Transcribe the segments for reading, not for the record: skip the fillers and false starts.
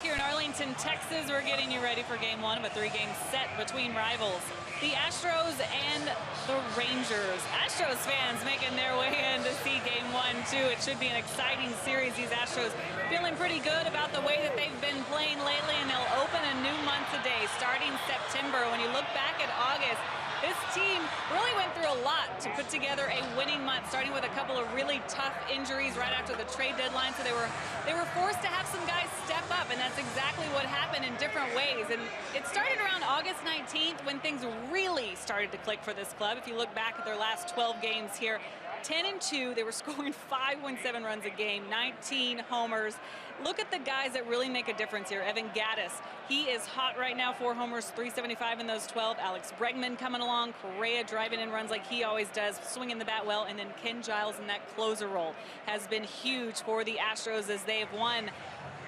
Here in Arlington, Texas, we're getting you ready for game one of a three-game set between rivals, the Astros and the Rangers. Astros fans making their way in to see game one, too. It should be an exciting series. These Astros feeling pretty good about the way that they've been playing lately, and they'll open a new month today, starting September. When you look back at August, this team really went through a lot to put together a winning month, starting with a couple of really tough injuries right after the trade deadline. So they were forced to have some guys step up, and that's exactly what happened in different ways. And it started around August 19th when things really started to click for this club. If you look back at their last 12 games here, 10-2, they were scoring 5.7 runs a game, 19 homers. Look at the guys that really make a difference here. Evan Gattis, he is hot right now, 4 homers, 375 in those 12. Alex Bregman coming along, Correa driving in runs like he always does, swinging the bat well, and then Ken Giles in that closer role has been huge for the Astros as they have won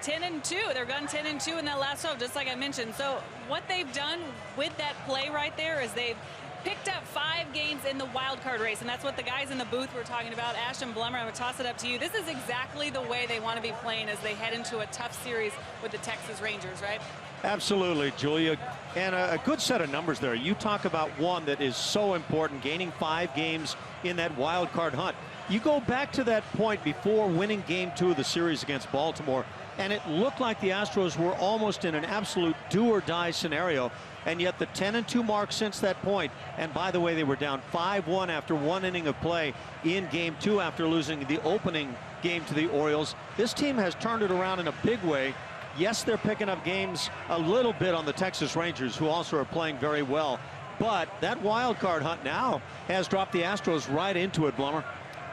10-2. They're gone 10-2 in that last 12, just like I mentioned. So what they've done with that play right there is they've picked up 5 games in the wild card race, and that's what the guys in the booth were talking about. Ashton Blummer, I'm going to toss it up to you. This is exactly the way they want to be playing as they head into a tough series with the Texas Rangers, right? Absolutely, Julia, and a good set of numbers there. You talk about one that is so important, gaining 5 games in that wild card hunt. You go back to that point before winning game 2 of the series against Baltimore, and it looked like the Astros were almost in an absolute do-or-die scenario. And yet the 10-2 mark since that point, and by the way, they were down 5-1 after 1 inning of play in game 2 after losing the opening game to the Orioles. This team has turned it around in a big way. Yes, they're picking up games a little bit on the Texas Rangers, who also are playing very well. But that wild card hunt now has dropped the Astros right into it, Blummer.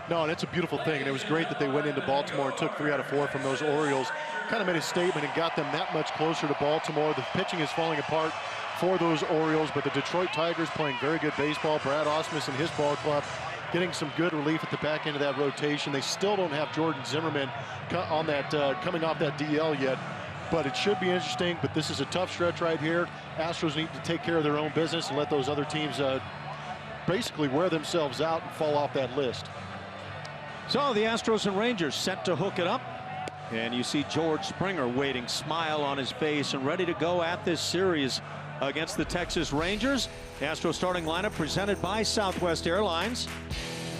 No, and it's a beautiful thing, and it was great that they went into Baltimore and took 3 out of 4 from those Orioles. Kind of made a statement and got them that much closer to Baltimore. The pitching is falling apart for those Orioles, but the Detroit Tigers playing very good baseball. Brad Ausmus and his ball club getting some good relief at the back end of that rotation. They still don't have Jordan Zimmerman on that coming off that DL yet, but it should be interesting. But this is a tough stretch right here. Astros need to take care of their own business and let those other teams basically wear themselves out and fall off that list. So the Astros and Rangers set to hook it up, and you see George Springer waiting, smile on his face, and ready to go at this series against the Texas Rangers. The Astros starting lineup presented by Southwest Airlines.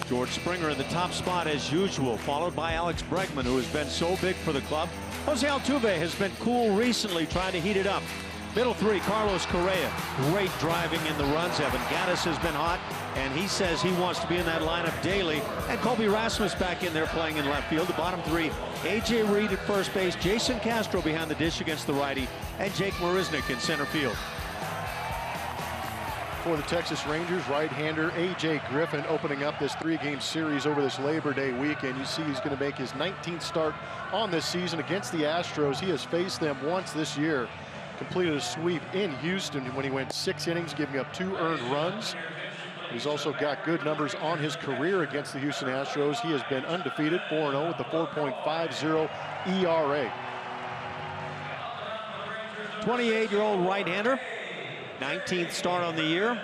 George Springer in the top spot as usual, followed by Alex Bregman, who has been so big for the club. Jose Altuve has been cool recently, trying to heat it up. Middle 3, Carlos Correa, great driving in the runs. Evan Gattis has been hot, and he says he wants to be in that lineup daily. And Colby Rasmus back in there playing in left field. The bottom 3, A.J. Reed at first base, Jason Castro behind the dish against the righty, and Jake Marisnick in center field. For the Texas Rangers, right-hander A.J. Griffin opening up this 3-game series over this Labor Day weekend. You see he's going to make his 19th start on this season against the Astros. He has faced them once this year. Completed a sweep in Houston when he went 6 innings, giving up 2 earned runs. He's also got good numbers on his career against the Houston Astros. He has been undefeated, 4-0 with a 4.50 ERA. 28-year-old right-hander, 19th start on the year.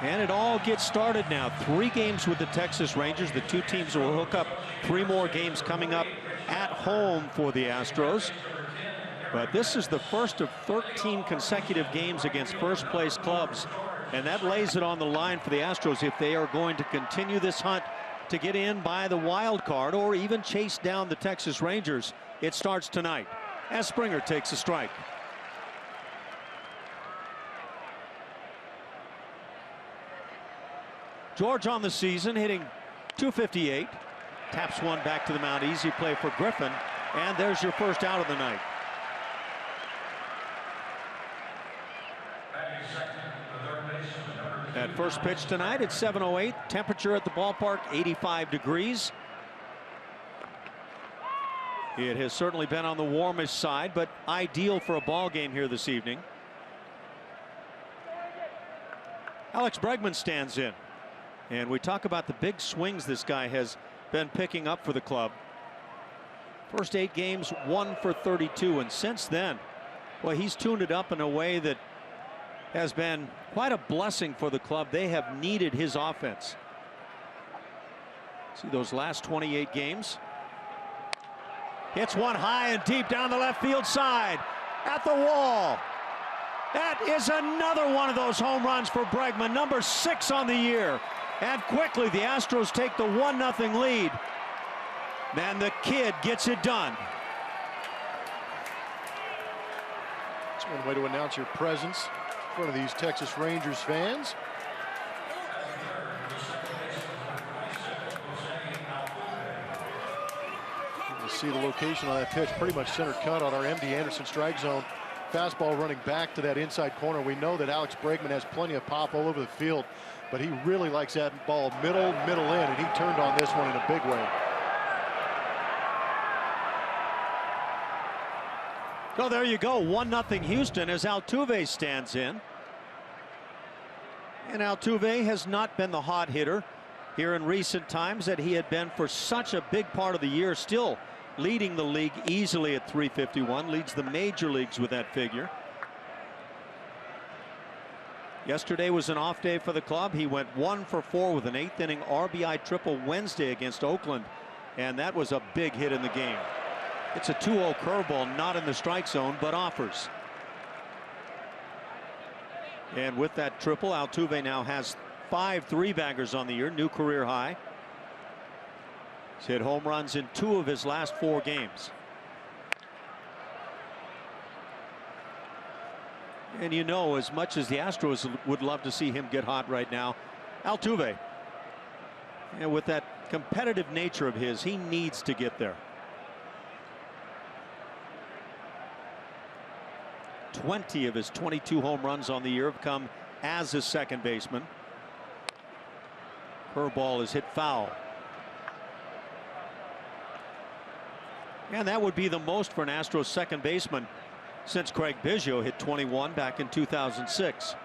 And it all gets started now. 3 games with the Texas Rangers. The 2 teams will hook up 3 more games coming up at home for the Astros. But this is the first of 13 consecutive games against first-place clubs, and that lays it on the line for the Astros if they are going to continue this hunt to get in by the wild card or even chase down the Texas Rangers. It starts tonight as Springer takes a strike. George on the season hitting .258, taps one back to the mound. Easy play for Griffin, and there's your first out of the night. That first pitch tonight at 7:08. Temperature at the ballpark 85 degrees. It has certainly been on the warmest side, but ideal for a ball game here this evening. Alex Bregman stands in, and we talk about the big swings this guy has been picking up for the club. First 8 games, 1 for 32, and since then, well, he's tuned it up in a way that has been quite a blessing for the club. They have needed his offense. See those last 28 games. Hits one high and deep down the left field side. At the wall. That is another one of those home runs for Bregman, number 6 on the year. And quickly the Astros take the 1-0 lead. And the kid gets it done. That's one way to announce your presence in front of these Texas Rangers fans. You see the location on that pitch, pretty much center cut on our MD Anderson strike zone. Fastball running back to that inside corner. We know that Alex Bregman has plenty of pop all over the field, but he really likes that ball middle in, and he turned on this one in a big way. So there you go, 1-0 Houston as Altuve stands in. And Altuve has not been the hot hitter here in recent times that he had been for such a big part of the year, still leading the league easily at .351, leads the major leagues with that figure. Yesterday was an off day for the club. He went 1 for 4 with an 8th inning RBI triple Wednesday against Oakland, and that was a big hit in the game. It's a 2-0 curveball, not in the strike zone, but offers. And with that triple, Altuve now has 5 3-baggers on the year, new career high. He's hit home runs in 2 of his last 4 games. And you know, as much as the Astros would love to see him get hot right now, Altuve, and with that competitive nature of his, he needs to get there. 20 of his 22 home runs on the year have come as a second baseman. Curveball is hit foul. And that would be the most for an Astros second baseman since Craig Biggio hit 21 back in 2006.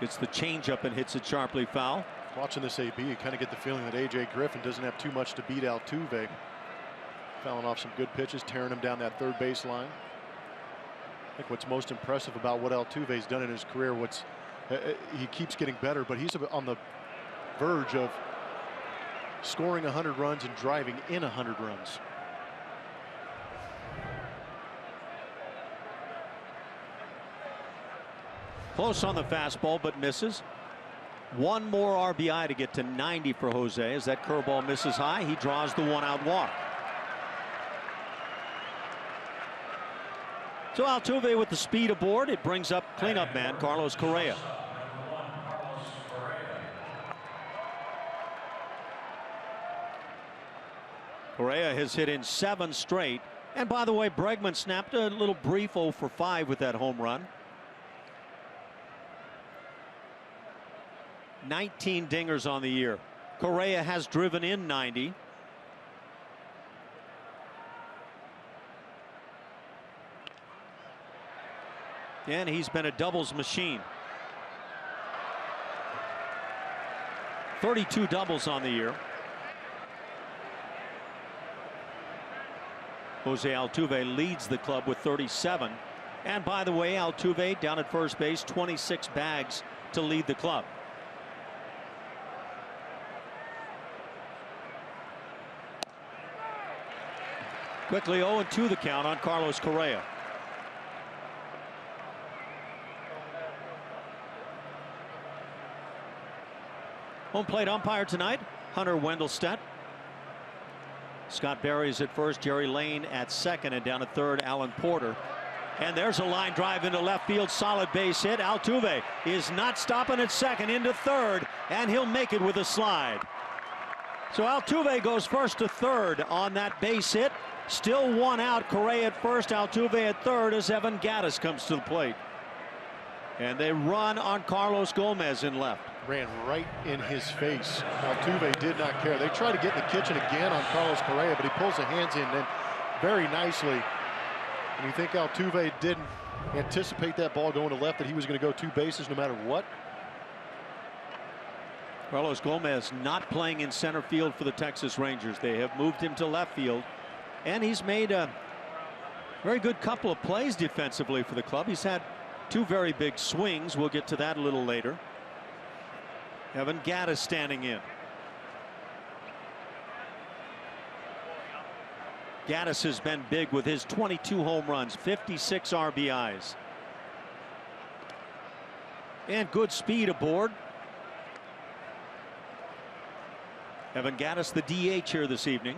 Gets the changeup and hits it sharply foul. Watching this AB, you kind of get the feeling that A.J. Griffin doesn't have too much to beat Altuve. Fouling off some good pitches, tearing him down that third base line. I think what's most impressive about what Altuve's done in his career, he keeps getting better, but he's on the verge of scoring 100 runs and driving in 100 runs. Close on the fastball, but misses. One more RBI to get to 90 for Jose. As that curveball misses high, he draws the 1-out walk. So Altuve with the speed aboard. It brings up cleanup man Carlos Correa. Correa has hit in 7 straight. And by the way, Bregman snapped a little brief 0 for 5 with that home run. 19 dingers on the year. Correa has driven in 90. And he's been a doubles machine. 32 doubles on the year. Jose Altuve leads the club with 37. And by the way, Altuve down at first base, 26 bags to lead the club. Quickly 0-2 the count on Carlos Correa. Home plate umpire tonight, Hunter Wendelstedt. Scott Berry is at first, Jerry Lane at second, and down at third, Alan Porter. And there's a line drive into left field, solid base hit. Altuve is not stopping at second, into third, and he'll make it with a slide. So Altuve goes first to third on that base hit. Still 1 out, Correa at first, Altuve at third as Evan Gattis comes to the plate. And they run on Carlos Gomez in left. Ran right in his face. Altuve did not care. They try to get in the kitchen again on Carlos Correa, but he pulls the hands in then very nicely. And you think Altuve didn't anticipate that ball going to left, that he was going to go 2 bases no matter what? Carlos Gomez not playing in center field for the Texas Rangers. They have moved him to left field, and he's made a very good couple of plays defensively for the club. He's had Two very big swings. We'll get to that a little later. Evan Gattis standing in. Gattis has been big with his 22 home runs, 56 RBIs. And good speed aboard. Evan Gattis, the DH here this evening.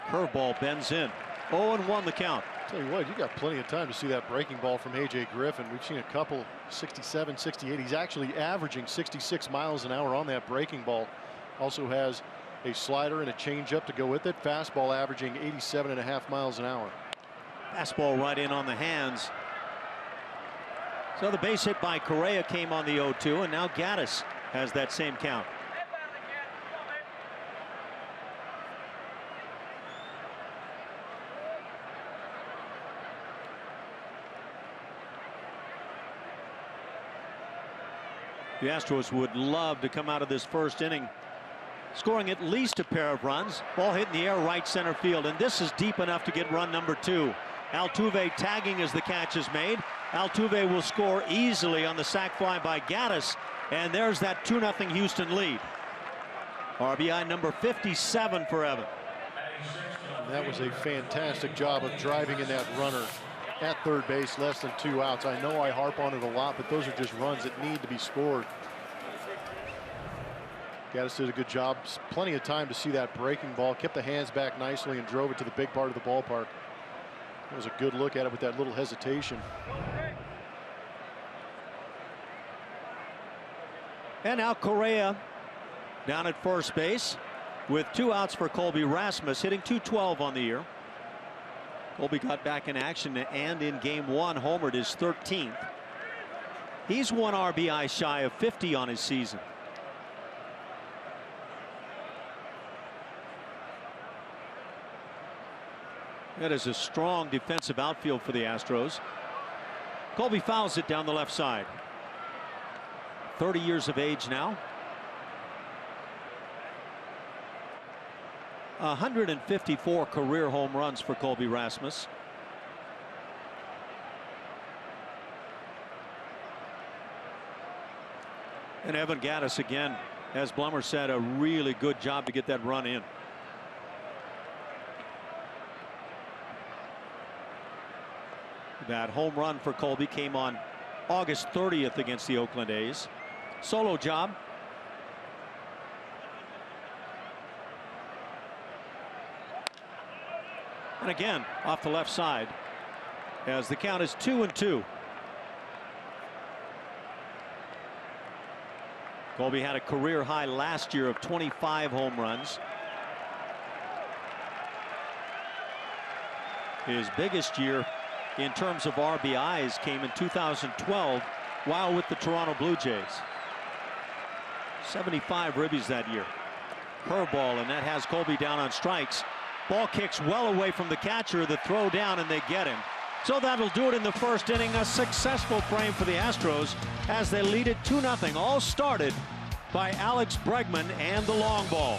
Curveball bends in. 0-1 the count. Tell you what, you got plenty of time to see that breaking ball from A.J. Griffin. We've seen a couple 67, 68. He's actually averaging 66 miles an hour on that breaking ball. Also has a slider and a changeup to go with it. Fastball averaging 87.5 miles an hour. Fastball right in on the hands. So the base hit by Correa came on the 0-2, and now Gattis has that same count. The Astros would love to come out of this first inning scoring at least a pair of runs. Ball hit in the air right center field, and this is deep enough to get run number 2. Altuve tagging as the catch is made. Altuve will score easily on the sac fly by Gattis, and there's that 2-0 Houston lead. RBI number 57 for Evan. That was a fantastic job of driving in that runner at third base, less than 2 outs. I know I harp on it a lot, but those are just runs that need to be scored. Gattis did a good job. Plenty of time to see that breaking ball. Kept the hands back nicely and drove it to the big part of the ballpark. It was a good look at it with that little hesitation. And now Correa down at first base with 2 outs for Colby Rasmus, hitting .212 on the year. Colby got back in action and in game 1 homered his 13th. He's 1 RBI shy of 50 on his season. That is a strong defensive outfield for the Astros. Colby fouls it down the left side. 30 years of age now. 154 career home runs for Colby Rasmus. And Evan Gattis again, as Blummer said, a really good job to get that run in. That home run for Colby came on August 30th against the Oakland A's. Solo job. And again off the left side as the count is 2-2. Colby had a career high last year of 25 home runs. His biggest year in terms of RBIs came in 2012 while with the Toronto Blue Jays. 75 ribbies that year. Curveball, and that has Colby down on strikes. Ball kicks well away from the catcher. The throw down, and they get him. So that'll do it in the first inning. A successful frame for the Astros as they lead it 2-0. All started by Alex Bregman and the long ball.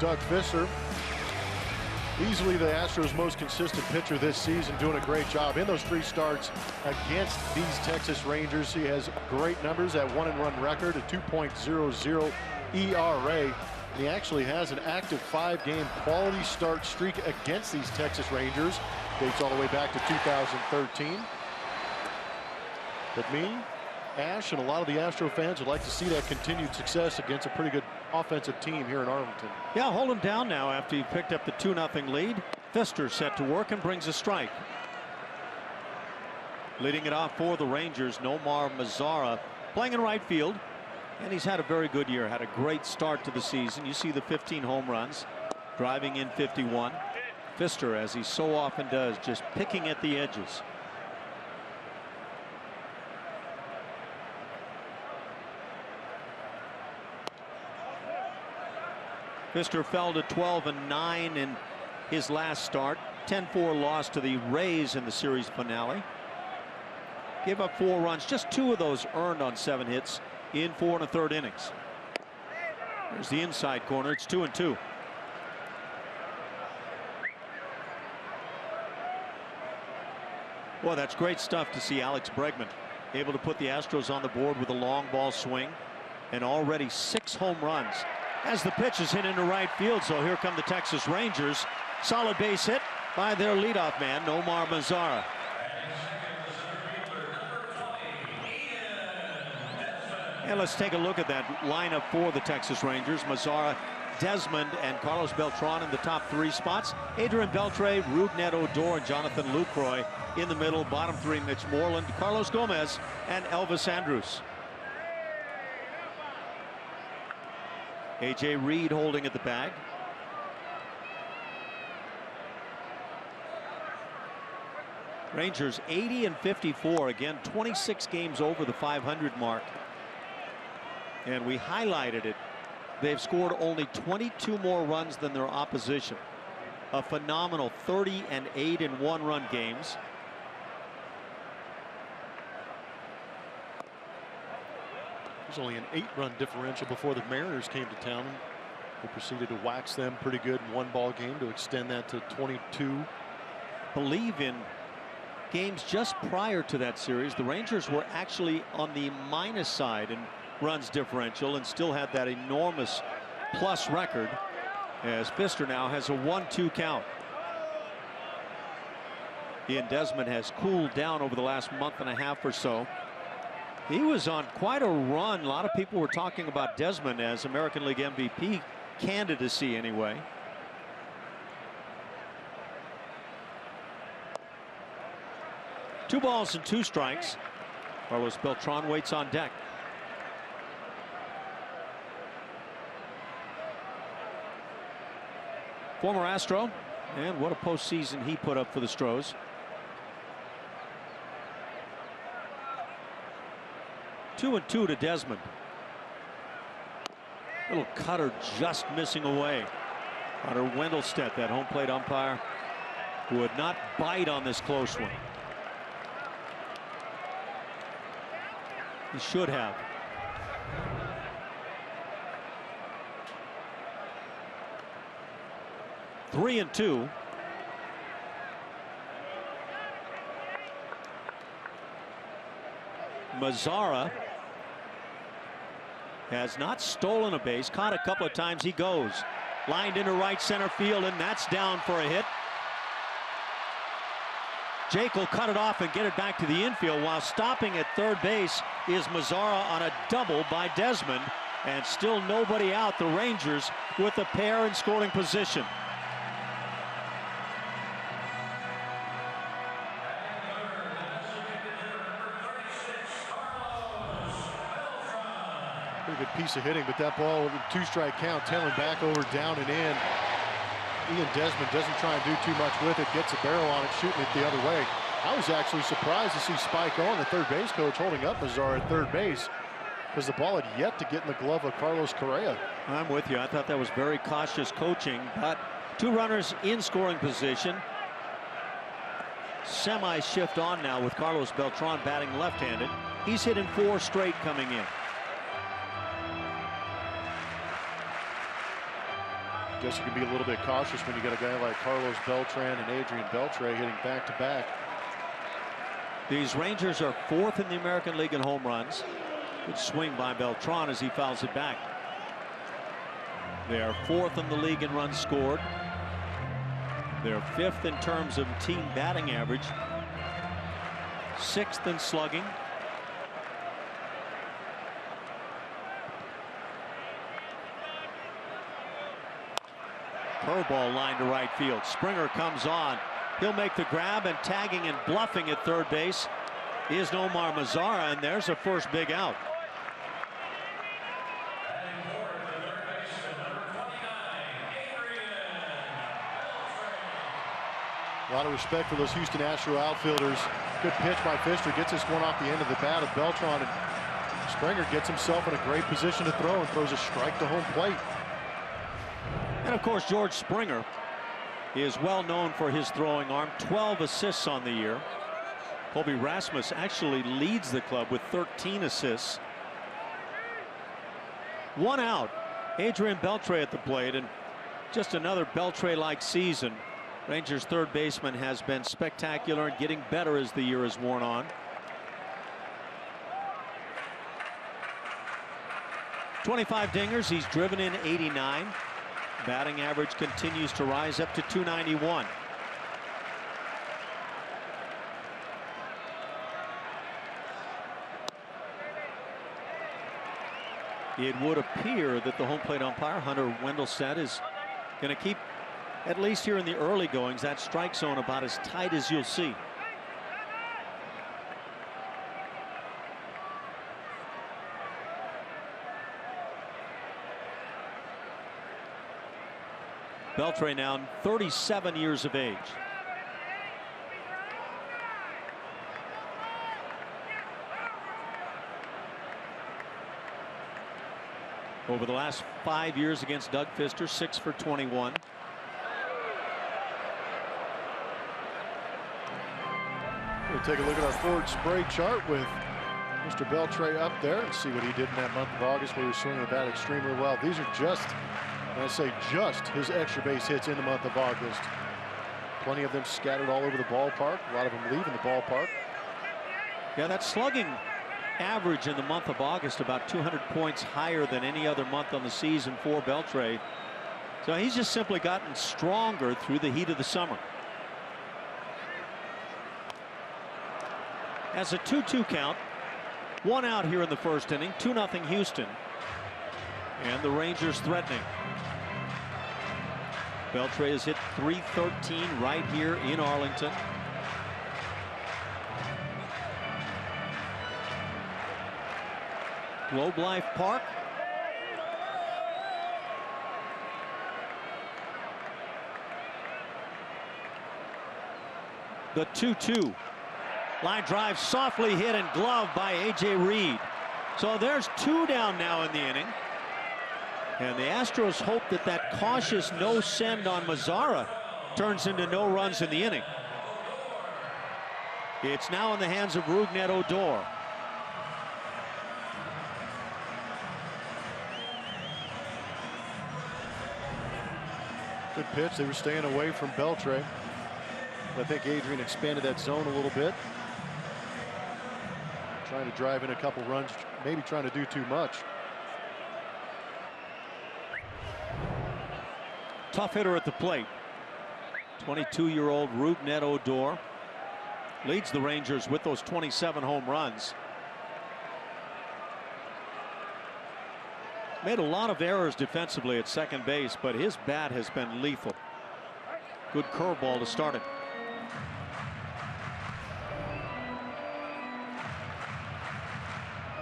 Doug Fister. Easily the Astros' most consistent pitcher this season, doing a great job in those 3 starts against these Texas Rangers. He has great numbers at 1-run record, a 2.00 ERA. And he actually has an active 5-game quality start streak against these Texas Rangers. Dates all the way back to 2013. But me, Ash, and a lot of the Astro fans would like to see that continued success against a pretty good offensive team here in Arlington. Yeah, hold him down now after he picked up the 2-0 lead. Fister set to work and brings a strike. Leading it off for the Rangers, Nomar Mazara playing in right field. And he's had a very good year, had a great start to the season. You see the 15 home runs, driving in 51. Fister, as he so often does, just picking at the edges. Fister fell to 12-9 in his last start. 10-4 loss to the Rays in the series finale. Gave up 4 runs, just 2 of those earned on 7 hits in 4 1/3 innings. There's the inside corner. It's 2-2. Well, that's great stuff to see Alex Bregman able to put the Astros on the board with a long ball swing, and already 6 home runs as the pitch is hit into right field. So here come the Texas Rangers. Solid base hit by their leadoff man, Nomar Mazara. And let's take a look at that lineup for the Texas Rangers. Mazara, Desmond, and Carlos Beltran in the top 3 spots. Adrian Beltre, Rougned Odor, and Jonathan Lucroy in the middle. Bottom 3, Mitch Moreland, Carlos Gomez, and Elvis Andrus. A.J. Reed holding at the bag. Rangers 80-54. Again, 26 games over the 500 mark. And we highlighted it. They've scored only 22 more runs than their opposition. A phenomenal 30 and 8 in 1-run games. There's only an 8-run differential before the Mariners came to town. They proceeded to wax them pretty good in 1 ball game to extend that to 22. Believe in games just prior to that series, the Rangers were actually on the minus side in runs differential and still had that enormous plus record, as Fister now has a 1-2 count. Ian Desmond has cooled down over the last month and a half or so. He was on quite a run. A lot of people were talking about Desmond as American League MVP candidacy anyway. Two balls and 2 strikes. Carlos Beltran waits on deck. Former Astro, and what a postseason he put up for the Stros. Two and 2 to Desmond. Little cutter just missing away. Hunter Wendelstedt, that home plate umpire, would not bite on this close one. He should have. Three and 2. Mazara has not stolen a base, caught a couple of times. He goes lined into right center field, and that's down for a hit. Jake will cut it off and get it back to the infield, while stopping at third base is Mazara on a double by Desmond, and still nobody out. The Rangers with a pair in scoring position. Pretty good piece of hitting, but that ball with a 2-strike count, tailing back over, down and in. Ian Desmond doesn't try and do too much with it, gets a barrel on it, shooting it the other way. I was actually surprised to see Spike on, the third base coach, holding up Mazara at third base, because the ball had yet to get in the glove of Carlos Correa. I'm with you. I thought that was very cautious coaching, but 2 runners in scoring position. Semi-shift on now with Carlos Beltran batting left-handed. He's hitting 4 straight coming in. Guess you can be a little bit cautious when you got a guy like Carlos Beltran and Adrian Beltre hitting back-to-back. These Rangers are 4th in the American League in home runs. Good swing by Beltran as he fouls it back. They are 4th in the league in runs scored. They're 5th in terms of team batting average. 6th in slugging. Curveball line to right field. Springer comes on. He'll make the grab, and tagging and bluffing at third base is Nomar Mazara, and there's a first big out. A lot of respect for those Houston Astros outfielders. Good pitch by Fister. Gets this one off the end of the bat of Beltran, and Springer gets himself in a great position to throw and throws a strike to home plate. And of course, George Springer is well known for his throwing arm. 12 assists on the year. Colby Rasmus actually leads the club with 13 assists. 1 out. Adrian Beltre at the plate, and just another Beltre-like season. Rangers third baseman has been spectacular and getting better as the year has worn on. 25 dingers. He's driven in 89. Batting average continues to rise up to .291. It would appear that the home plate umpire, Hunter Wendelstedt, is going to keep, at least here in the early goings, that strike zone about as tight as you'll see. Beltre now 37 years of age. Over the last 5 years against Doug Fister, 6 for 21. We'll take a look at our forward spray chart with Mr. Beltre up there and see what he did in that month of August where he was swinging the bat extremely well. These are just, and I say just, his extra base hits in the month of August. Plenty of them scattered all over the ballpark. A lot of them leaving the ballpark. Yeah, that slugging average in the month of August about 200 points higher than any other month on the season for Beltre. So he's just simply gotten stronger through the heat of the summer. As a 2-2 count, 1 out here in the first inning, 2-0 Houston, and the Rangers threatening. Beltre has hit .313 right here in Arlington. Globe Life Park. The 2-2. Line drive softly hit and gloved by A.J. Reed. So there's 2 down now in the inning. And the Astros hope that that cautious no send on Mazara turns into no runs in the inning. It's now in the hands of Rougned Odor. Good pitch. They were staying away from Beltre. I think Adrian expanded that zone a little bit. Trying to drive in a couple runs, maybe trying to do too much. Tough hitter at the plate. 22-year-old Rougned Odor leads the Rangers with those 27 home runs. Made a lot of errors defensively at second base, but his bat has been lethal. Good curveball to start it.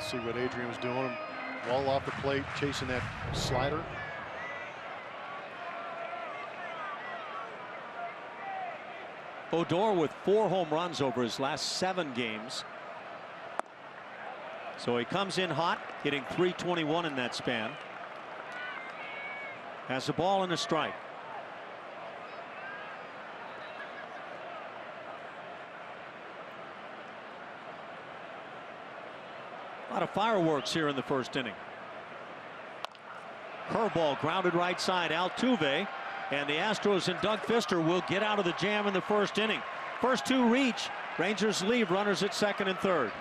See what Adrian was doing. Wall off the plate, chasing that slider. Odor with 4 home runs over his last 7 games. So he comes in hot, hitting .321 in that span. Has a ball and a strike. A lot of fireworks here in the first inning. Curveball grounded right side, Altuve. And the Astros and Doug Fister will get out of the jam in the first inning. First two reach. Rangers leave runners at second and third.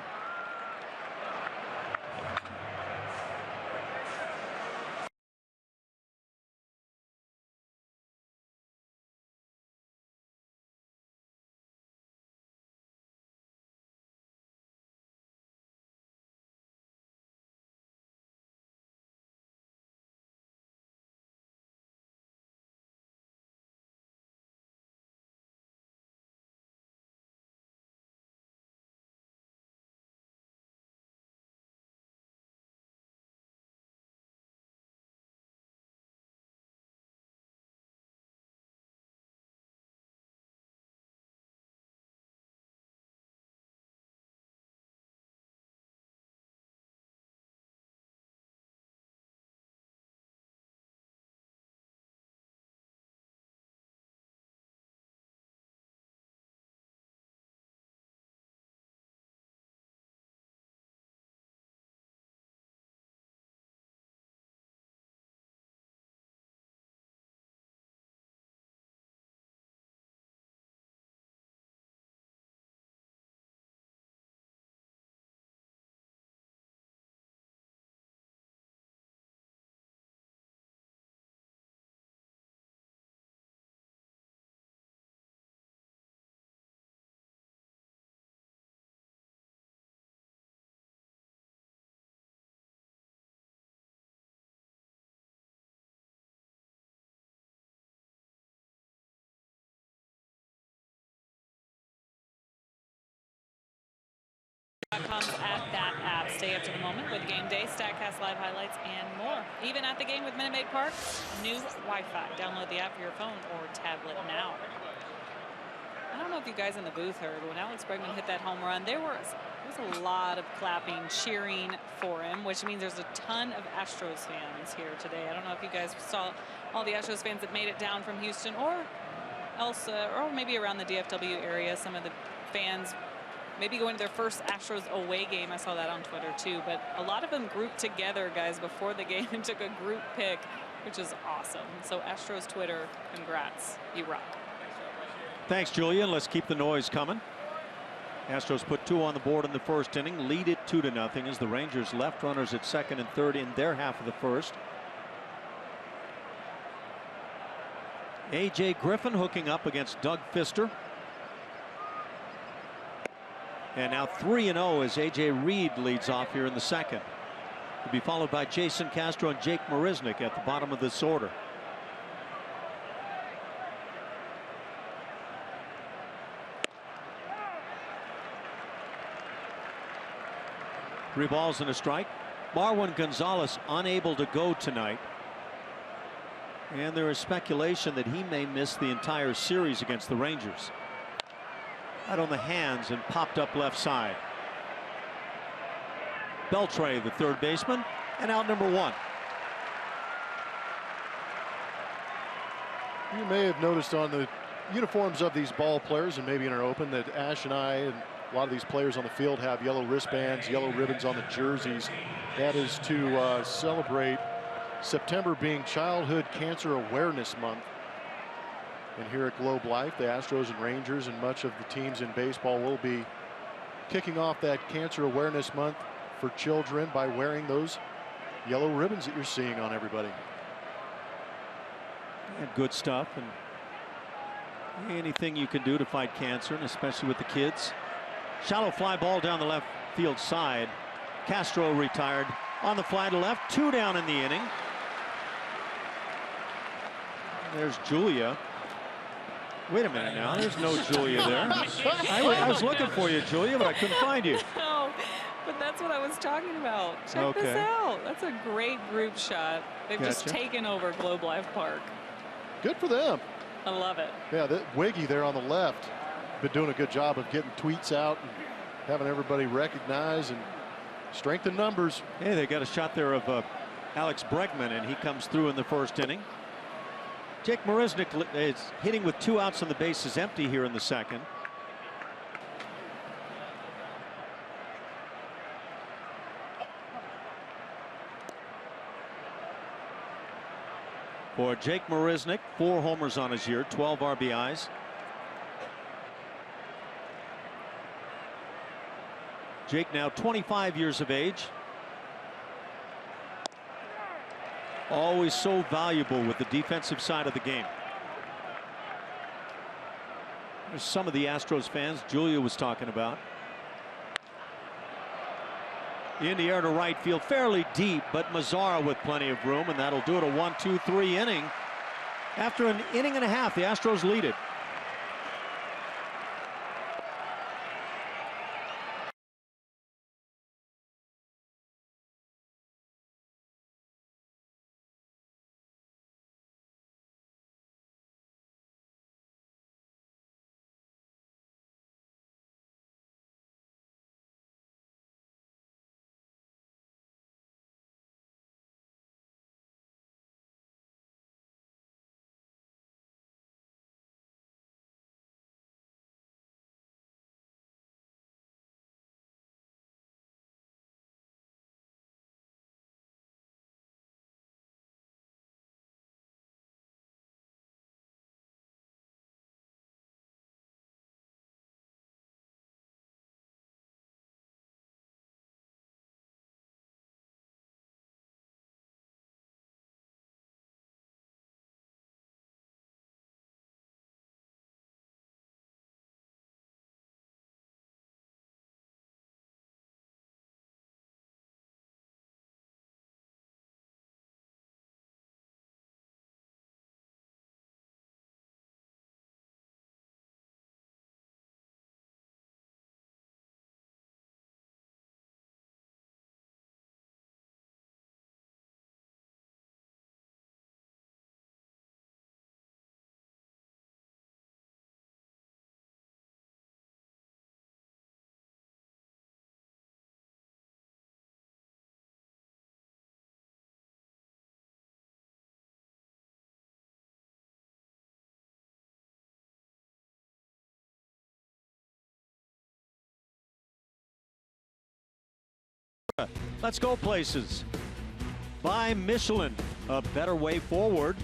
Comes at that app. Stay up to the moment with Game Day, StatCast live highlights, and more. Even at the game with Minute Maid Park, new Wi-Fi. Download the app for your phone or tablet now. I don't know if you guys in the booth heard when Alex Bregman hit that home run. There was a lot of clapping, cheering for him, which means there's a ton of Astros fans here today. I don't know if you guys saw all the Astros fans that made it down from Houston or else, or maybe around the DFW area. Some of the fans maybe going to their first Astros away game. I saw that on Twitter too. But a lot of them grouped together, guys, before the game and took a group pic, which is awesome. So Astros Twitter, congrats. You rock. Thanks, Julian. Let's keep the noise coming. Astros put 2 on the board in the first inning, lead it 2-0 as the Rangers left runners at second and third in their half of the first. A.J. Griffin hooking up against Doug Fister. And now 3-0 as A.J. Reed leads off here in the second. To be followed by Jason Castro and Jake Marisnick at the bottom of this order. Three balls and a strike. Marwin Gonzalez unable to go tonight. And there is speculation that he may miss the entire series against the Rangers. Out on the hands and popped up left side. Beltre, the third baseman, and out number 1. You may have noticed on the uniforms of these ball players, and maybe in our open, that Ash and I and a lot of these players on the field have yellow wristbands, yellow ribbons on the jerseys. That is to celebrate September being Childhood Cancer Awareness Month. And here at Globe Life, the Astros and Rangers and much of the teams in baseball will be kicking off that Cancer Awareness Month for children by wearing those yellow ribbons that you're seeing on everybody. And good stuff, and anything you can do to fight cancer, and especially with the kids. Shallow fly ball down the left field side. Castro retired on the fly to left. 2 down in the inning. And there's Julia. Wait a minute now. There's no Julia there. I was looking for you, Julia, but I couldn't find you. No, but that's what I was talking about. Check this out. That's a great group shot. They've just taken over Globe Life Park. Good for them. I love it. Yeah, Wiggy there on the left been doing a good job of getting tweets out and having everybody recognize and strengthen numbers. Hey, they got a shot there of Alex Bregman, and he comes through in the first inning. Jake Marisnick is hitting with 2 outs and the bases empty here in the second. for Jake Marisnick. 4 homers on his year, 12 RBIs. Jake now 25 years of age. Always so valuable with the defensive side of the game. There's some of the Astros fans Julia was talking about. In the air to right field, fairly deep, but Mazzara with plenty of room, and that'll do it. A 1-2-3 inning. After an inning and a half, the Astros lead it. Let's go places. By Michelin, a better way forward.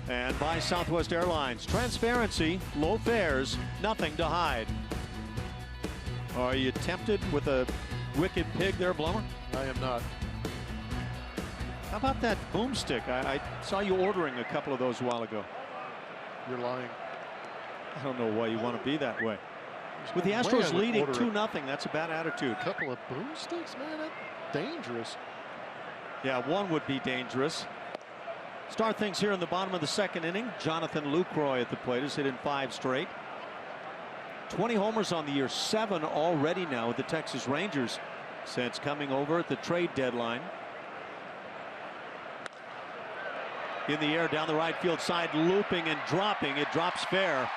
And by Southwest Airlines, transparency, low fares, nothing to hide. Are you tempted with a wicked pig there, Blummer? I am not. How about that boomstick? I saw you ordering a couple of those a while ago. You're lying. I don't know why you want to be that way. With the Astros leading 2-0, that's a bad attitude. A couple of boomsticks, man, that's dangerous. Yeah, one would be dangerous. Start things here in the bottom of the second inning. Jonathan Lucroy at the plate has hit in 5 straight. 20 homers on the year, 7 already now with the Texas Rangers since coming over at the trade deadline. In the air down the right field side, looping and dropping. It drops fair.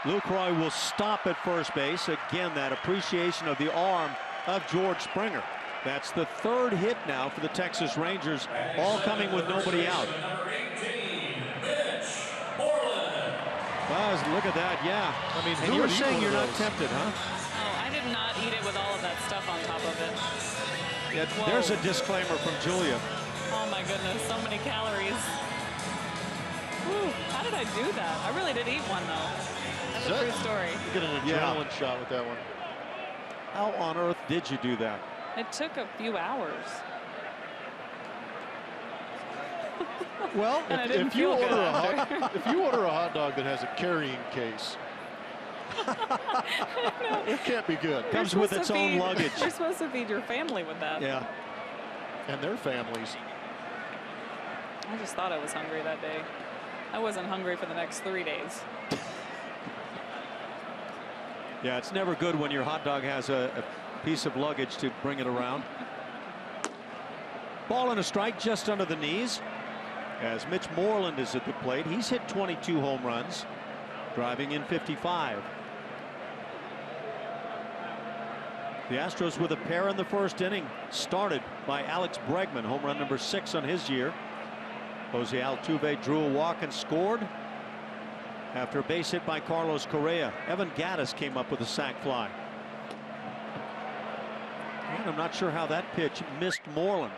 Lucroy will stop at first base. Again, that appreciation of the arm of George Springer. That's the 3rd hit now for the Texas Rangers, all coming with nobody out. Buzz, look at that, yeah. I mean, and you're saying you're not tempted, huh? Oh, I did not eat it with all of that stuff on top of it. Yeah, there's a disclaimer from Julia. Oh my goodness, so many calories. Whew, how did I do that? I really did eat one though. That's a true story. You get an adrenaline shot with that one. How on earth did you do that? It took a few hours. Well, if you order a hot dog that has a carrying case, it can't be good. Comes with its own luggage. You're supposed to feed your family with that. Yeah. And their families. I just thought I was hungry that day. I wasn't hungry for the next 3 days. Yeah, it's never good when your hot dog has a piece of luggage to bring it around. Ball and a strike just under the knees as Mitch Moreland is at the plate. He's hit 22 home runs, driving in 55. The Astros with a pair in the first inning, started by Alex Bregman, home run number 6 on his year. Jose Altuve drew a walk and scored after a base hit by Carlos Correa. Evan Gattis came up with a sac fly. And I'm not sure how that pitch missed Moreland.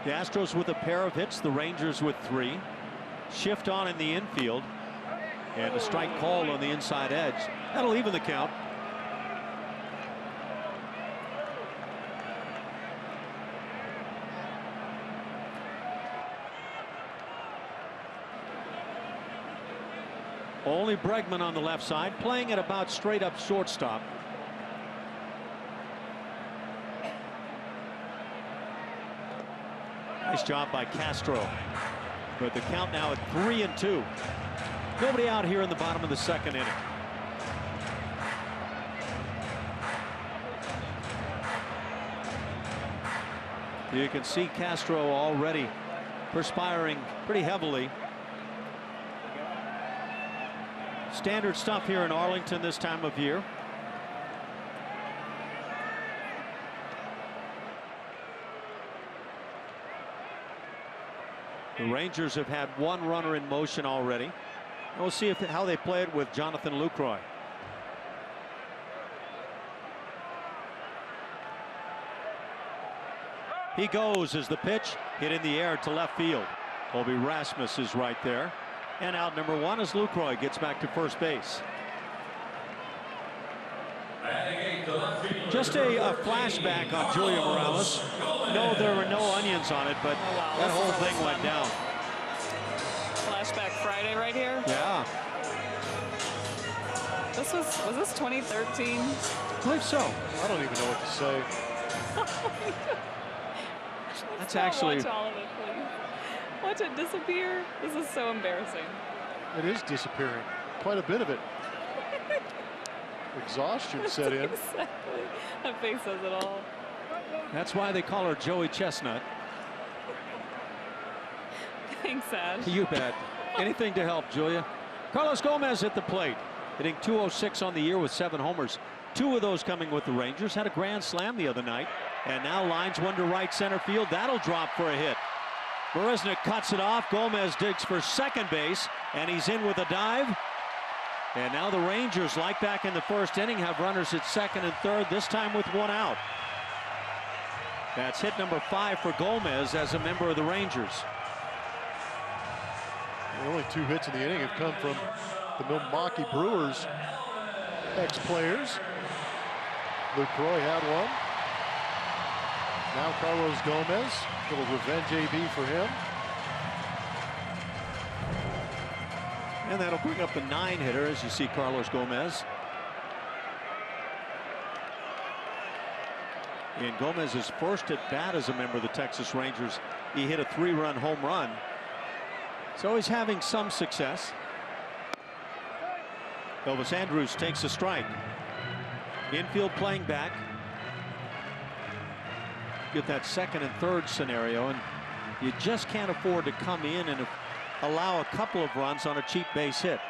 The Astros with a pair of hits, the Rangers with 3. Shift on in the infield, and a strike called on the inside edge. That'll even the count. Only Bregman on the left side, playing at about straight up shortstop. Nice job by Castro. But the count now at 3-2. Nobody out here in the bottom of the second inning. You can see Castro already perspiring pretty heavily. Standard stuff here in Arlington this time of year. The Rangers have had 1 runner in motion already. We'll see how they play it with Jonathan Lucroy. He goes as the pitch hit in the air to left field. Colby Rasmus is right there. And out number 1 as Lucroy gets back to first base. Just a flashback on Julia Morales. No, there were no onions on it, but that whole thing went down. Flashback Friday right here. Yeah. Was this 2013? I believe so. I don't even know what to say. That's actually. Watch all of it, please. Watch it disappear. This is so embarrassing. It is disappearing. Quite a bit of it. Exhaustion set in. Exactly. That face says it all. That's why they call her Joey Chestnut. Thanks, Ash. You bet. Anything to help, Julia. Carlos Gomez at the plate, hitting .206 on the year with 7 homers. 2 of those coming with the Rangers. Had a grand slam the other night, and now lines one to right center field. That'll drop for a hit. Marisnik cuts it off. Gomez digs for second base, and he's in with a dive. And now the Rangers, like back in the first inning, have runners at second and third, this time with 1 out. That's hit number 5 for Gomez as a member of the Rangers. The only 2 hits in the inning have come from the Milwaukee Brewers ex-players. Lucroy had 1. Now Carlos Gomez. A little revenge AB for him. And that'll bring up the 9-hitter as you see Carlos Gomez. In Gomez's first at bat as a member of the Texas Rangers, he hit a 3-run home run. So he's having some success. Elvis Andrus takes a strike. Infield playing back. Get that second and third scenario, and you just can't afford to come in and allow a couple of runs on a cheap base hit.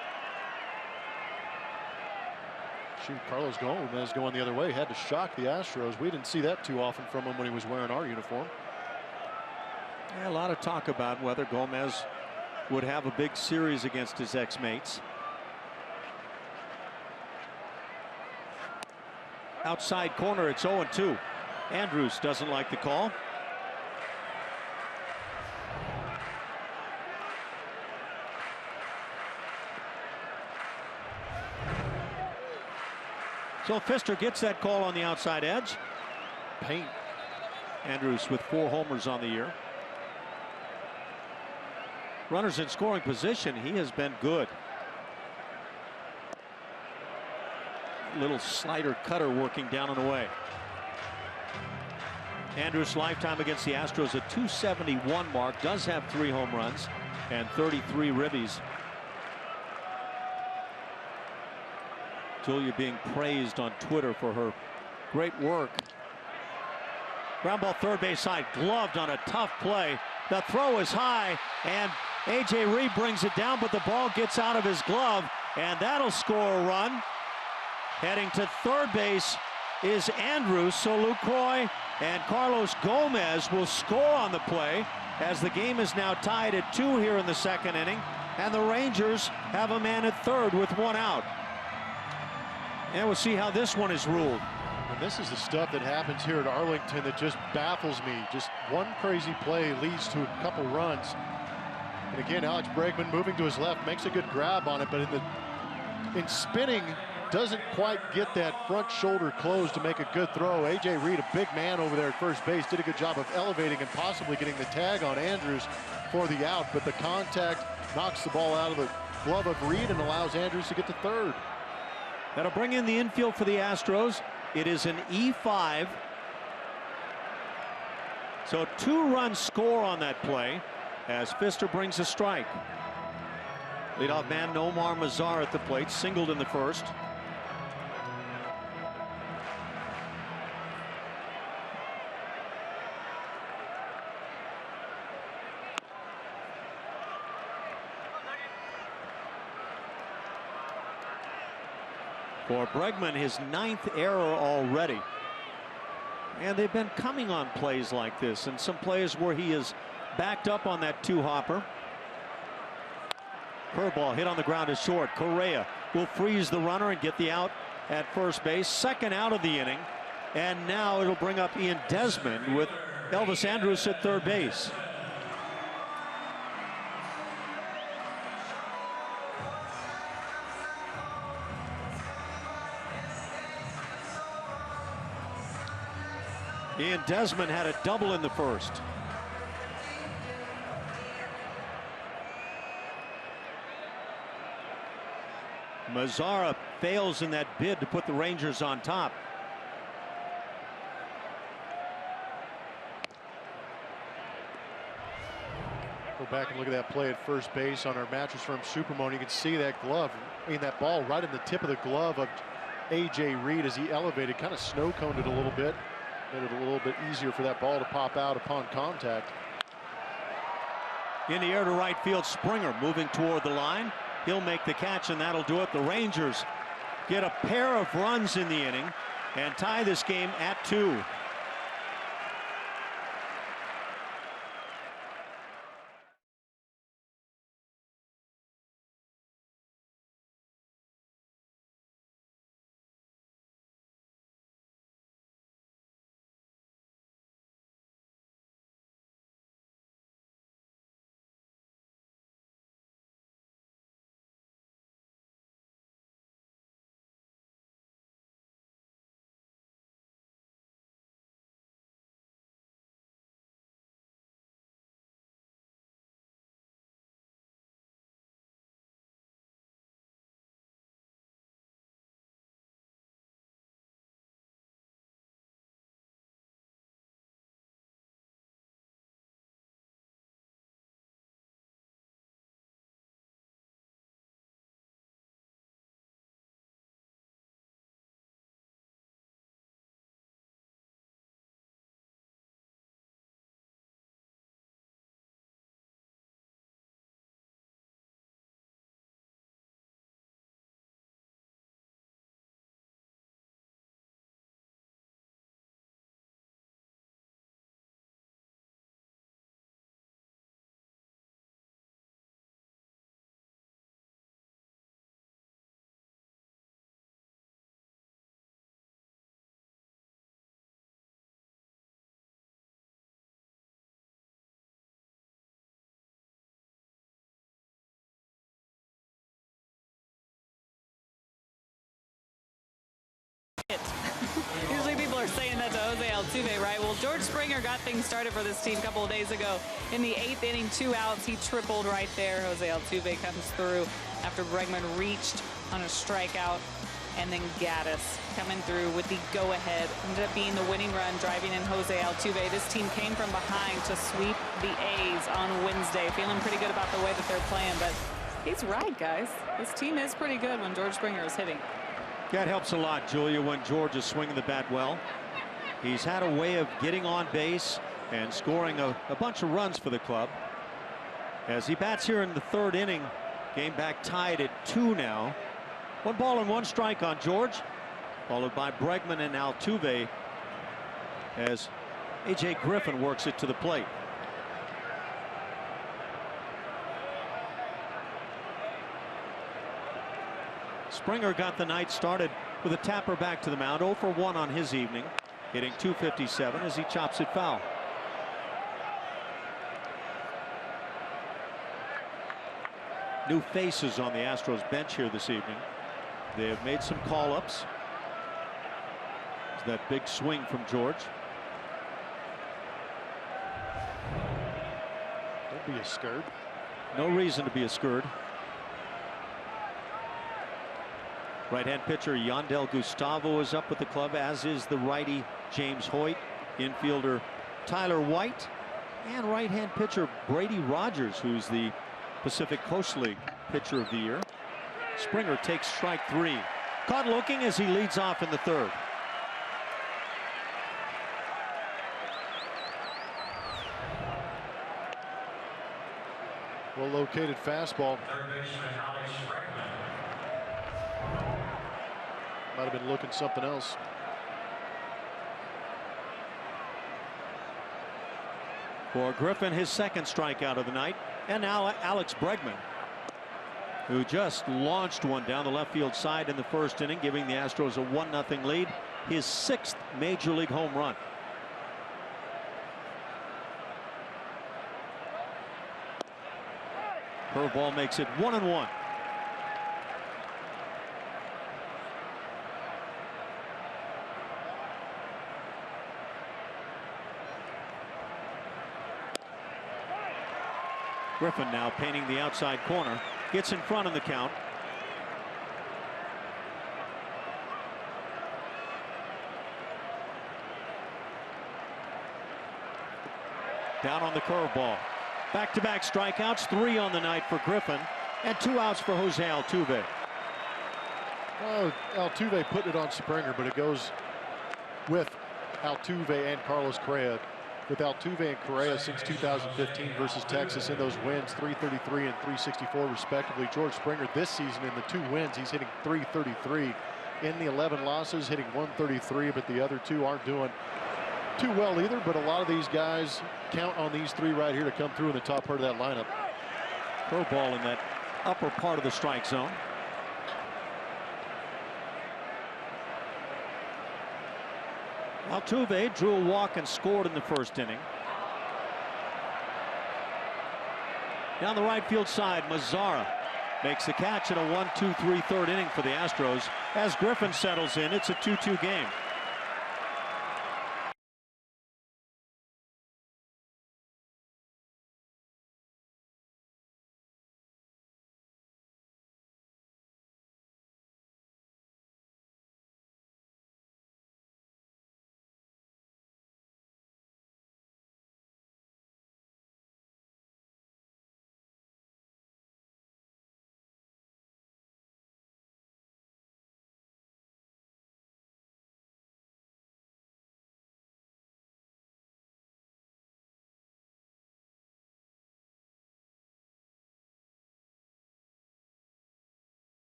Shoot, Carlos Gomez going the other way had to shock the Astros. We didn't see that too often from him when he was wearing our uniform. Yeah, a lot of talk about whether Gomez would have a big series against his ex-mates. Outside corner, it's 0-2. Andrus doesn't like the call. So Pfister gets that call on the outside edge. Paint. Andrus with 4 homers on the year. Runners in scoring position, he has been good. Little slider cutter working down and away. Andrus' lifetime against the Astros a .271 mark, does have 3 home runs and 33 ribbies. Julia being praised on Twitter for her great work. Ground ball third base side, gloved on a tough play. The throw is high, and A.J. Reed brings it down, but the ball gets out of his glove, and that'll score a run. Heading to third base is Andrus, so Lucroy and Carlos Gomez will score on the play, as the game is now tied at 2 here in the second inning, and the Rangers have a man at third with 1 out. And we'll see how this one is ruled. And this is the stuff that happens here at Arlington that just baffles me. Just one crazy play leads to a couple runs. And again, Alex Bregman moving to his left makes a good grab on it, but in spinning, doesn't quite get that front shoulder closed to make a good throw. A.J. Reed, a big man over there at first base, did a good job of elevating and possibly getting the tag on Andrews for the out, but the contact knocks the ball out of the glove of Reed and allows Andrews to get to third. That'll bring in the infield for the Astros. It is an E5. So 2-run score on that play as Pfister brings a strike. Leadoff man Nomar Mazar at the plate, singled in the first. For Bregman, his 9th error already. And they've been coming on plays like this, and some plays where he is backed up on that 2-hopper. Curveball hit on the ground is short. Correa will freeze the runner and get the out at first base. Second out of the inning. And now it'll bring up Ian Desmond with Elvis Andrus at third base. Ian Desmond had a double in the first. Mazara fails in that bid to put the Rangers on top. Go back and look at that play at first base on our Mattress Firm Supermoon. You can see that glove, that ball right in the tip of the glove of A.J. Reed as he elevated, kind of snow coned it a little bit. Made it a little bit easier for that ball to pop out upon contact. In the air to right field, Springer moving toward the line. He'll make the catch, and that'll do it. The Rangers get a pair of runs in the inning and tie this game at 2. Usually people are saying that to Jose Altuve, right? Well, George Springer got things started for this team a couple of days ago. In the 8th inning, 2 outs, he tripled right there. Jose Altuve comes through after Bregman reached on a strikeout. And then Gaddis coming through with the go-ahead. Ended up being the winning run, driving in Jose Altuve. This team came from behind to sweep the A's on Wednesday. Feeling pretty good about the way that they're playing, but he's right, guys. This team is pretty good when George Springer is hitting. That helps a lot, Julia, when George is swinging the bat well. He's had a way of getting on base and scoring a bunch of runs for the club. As he bats here in the 3rd inning, game back tied at 2 now. 1 ball and 1 strike on George, followed by Bregman and Altuve as A.J. Griffin works it to the plate. Springer got the night started with a tapper back to the mound. 0 for 1 on his evening, hitting .257 as he chops it foul. New faces on the Astros bench here this evening. They have made some call-ups. That big swing from George. Don't be a skirt. No reason to be a skirt. Right-hand pitcher Yandel Gustavo is up with the club, as is the righty James Hoyt, infielder Tyler White, and right-hand pitcher Brady Rogers, who's the Pacific Coast League Pitcher of the Year. Springer takes strike 3. Caught looking as he leads off in the 3rd. Well located fastball. Might have been looking something else. For Griffin, his 2nd strikeout of the night. And now Alex Bregman, who just launched one down the left field side in the 1st inning, giving the Astros a 1-0 lead. His 6th major league home run. Curveball makes it 1-1. Griffin now painting the outside corner, gets in front of the count. Down on the curveball. Back-to-back strikeouts, 3 on the night for Griffin, and 2 outs for Jose Altuve. Oh, Altuve putting it on Springer, but it goes with Altuve and Carlos Correa. With Altuve and Correa since 2015 versus Texas in those wins, 333 and 364 respectively. George Springer this season in the 2 wins, he's hitting 333. In the 11 losses, hitting 133, but the other 2 aren't doing too well either. But a lot of these guys count on these 3 right here to come through in the top part of that lineup. Throw ball in that upper part of the strike zone. Altuve drew a walk and scored in the 1st inning. Down the right field side, Mazzara makes the catch in a 1-2-3 3rd inning for the Astros. As Griffin settles in, it's a 2-2 game.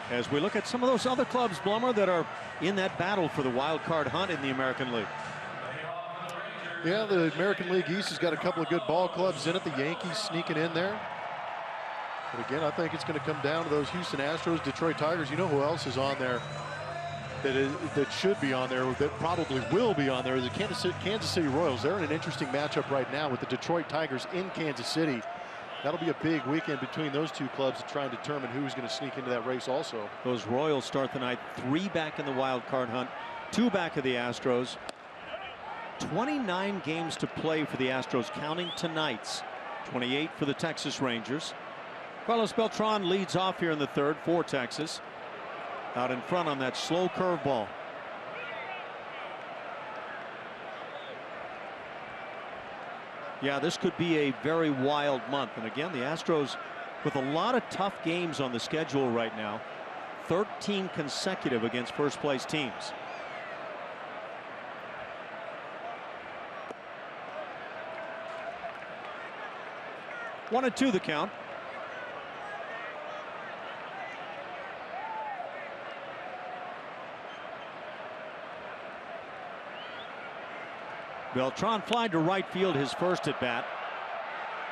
As we look at some of those other clubs, Blummer, that are in that battle for the wild card hunt in the American League. Yeah, the American League East has got a couple of good ball clubs in it. The Yankees sneaking in there. But again, I think it's going to come down to those Houston Astros, Detroit Tigers. You know who else is on there that should be on there, that probably will be on there? The Kansas City Royals. They're in an interesting matchup right now with the Detroit Tigers in Kansas City. That'll be a big weekend between those 2 clubs to try and determine who's going to sneak into that race also. Those Royals start the night 3 back in the wild card hunt, 2 back of the Astros. 29 games to play for the Astros, counting tonight's. 28 for the Texas Rangers. Carlos Beltran leads off here in the third for Texas. Out in front on that slow curveball. Yeah, this could be a very wild month. And again, the Astros with a lot of tough games on the schedule right now. 13 consecutive against first place teams. One and two the count. Beltran flied to right field his first at bat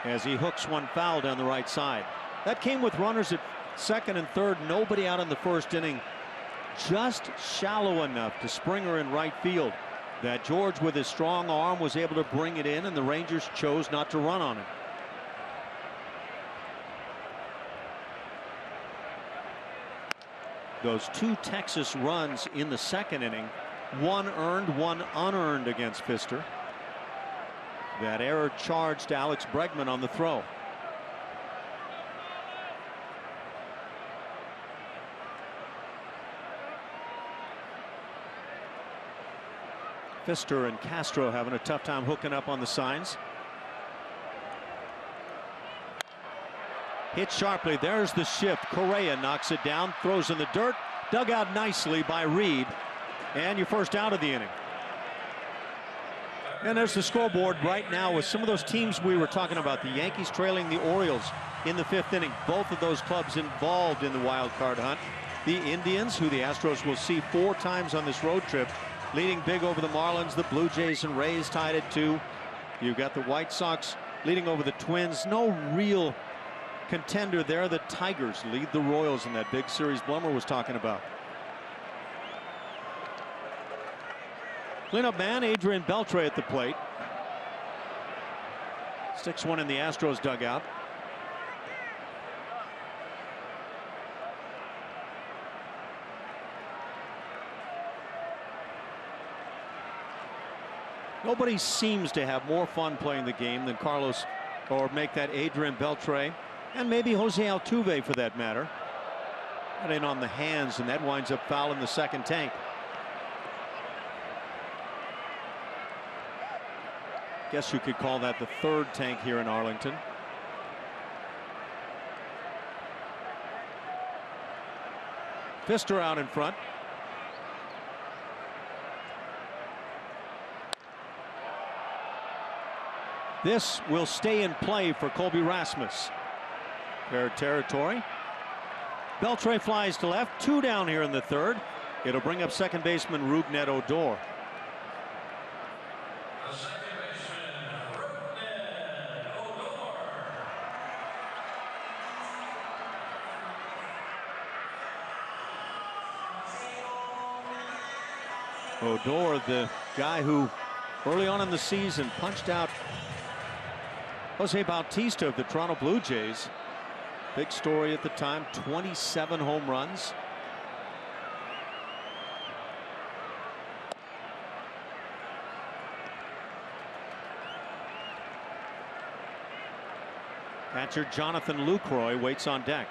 as he hooks one foul down the right side. That came with runners at second and third, nobody out in the first inning. Just shallow enough to Springer in right field that George with his strong arm was able to bring it in, and the Rangers chose not to run on it. Those two Texas runs in the second inning, one earned, one unearned against Pfister. That error charged Alex Bregman on the throw. Pfister and Castro having a tough time hooking up on the signs. Hit sharply. There's the shift. Correa knocks it down, throws in the dirt. Dug out nicely by Reed. And your first out of the inning. And there's the scoreboard right now with some of those teams we were talking about. The Yankees trailing the Orioles in the fifth inning. Both of those clubs involved in the wild card hunt. The Indians, who the Astros will see 4 times on this road trip, leading big over the Marlins. The Blue Jays and Rays tied at 2. You've got the White Sox leading over the Twins. No real contender there. The Tigers lead the Royals in that big series Blummer was talking about. Cleanup man Adrian Beltre at the plate. Sticks one in the Astros dugout. Nobody seems to have more fun playing the game than Carlos, or make that Adrian Beltre, and maybe Jose Altuve for that matter. Got in on the hands, and that winds up foul in the second tank. Guess you could call that the third tank here in Arlington. Pfister out in front. This will stay in play for Colby Rasmus. Fair territory. Beltre flies to left. 2 down here in the third. It'll bring up second baseman Rougned Odor. Odor, the guy who early on in the season punched out Jose Bautista of the Toronto Blue Jays. Big story at the time. 27 home runs. Catcher Jonathan Lucroy waits on deck.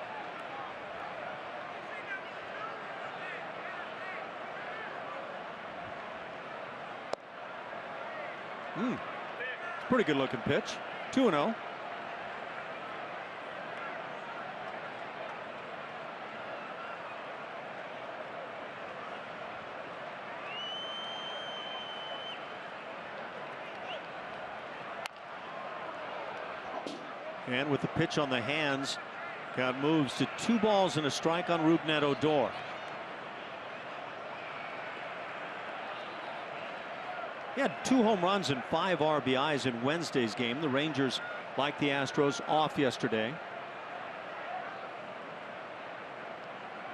It's a pretty good looking pitch. 2-0. And with the pitch on the hands, count moves to 2 balls and a strike on Rougned Odor. He had 2 home runs and 5 RBIs in Wednesday's game. The Rangers, like the Astros, off yesterday.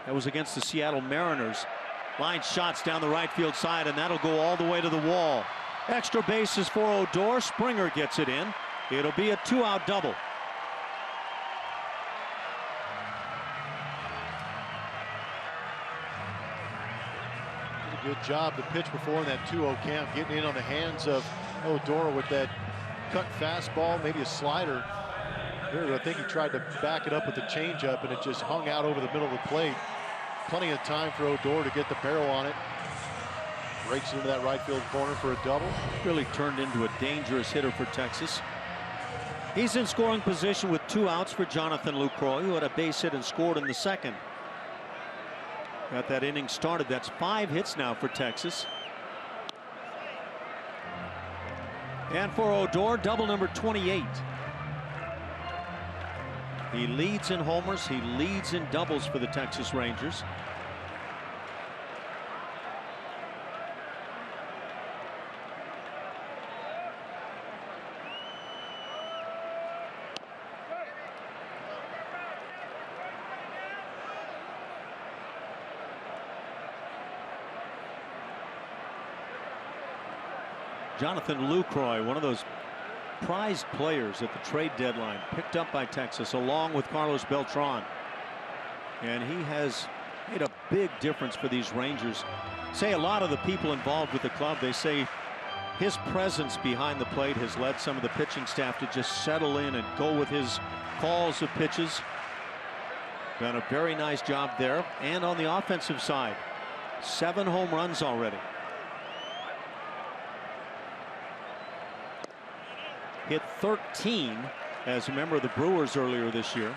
That was against the Seattle Mariners. Line shots down the right field side, and that'll go all the way to the wall. Extra bases for Odor. Springer gets it in. It'll be a 2-out double. Good job the pitch before in that 2-0 count, getting in on the hands of Odor with that cut fastball, maybe a slider. Here, I think he tried to back it up with the changeup, and it just hung out over the middle of the plate. Plenty of time for Odor to get the barrel on it. Breaks into that right field corner for a double. Really turned into a dangerous hitter for Texas. He's in scoring position with 2 outs for Jonathan Lucroy, who had a base hit and scored in the second. Got that inning started. That's 5 hits now for Texas. And for Odor, double number 28. He leads in homers. He leads in doubles for the Texas Rangers. Jonathan Lucroy, one of those prized players at the trade deadline, picked up by Texas along with Carlos Beltran. And he has made a big difference for these Rangers. Say a lot of the people involved with the club, they say his presence behind the plate has led some of the pitching staff to just settle in and go with his calls of pitches. Done a very nice job there. And on the offensive side, 7 home runs already. Hit 13 as a member of the Brewers earlier this year.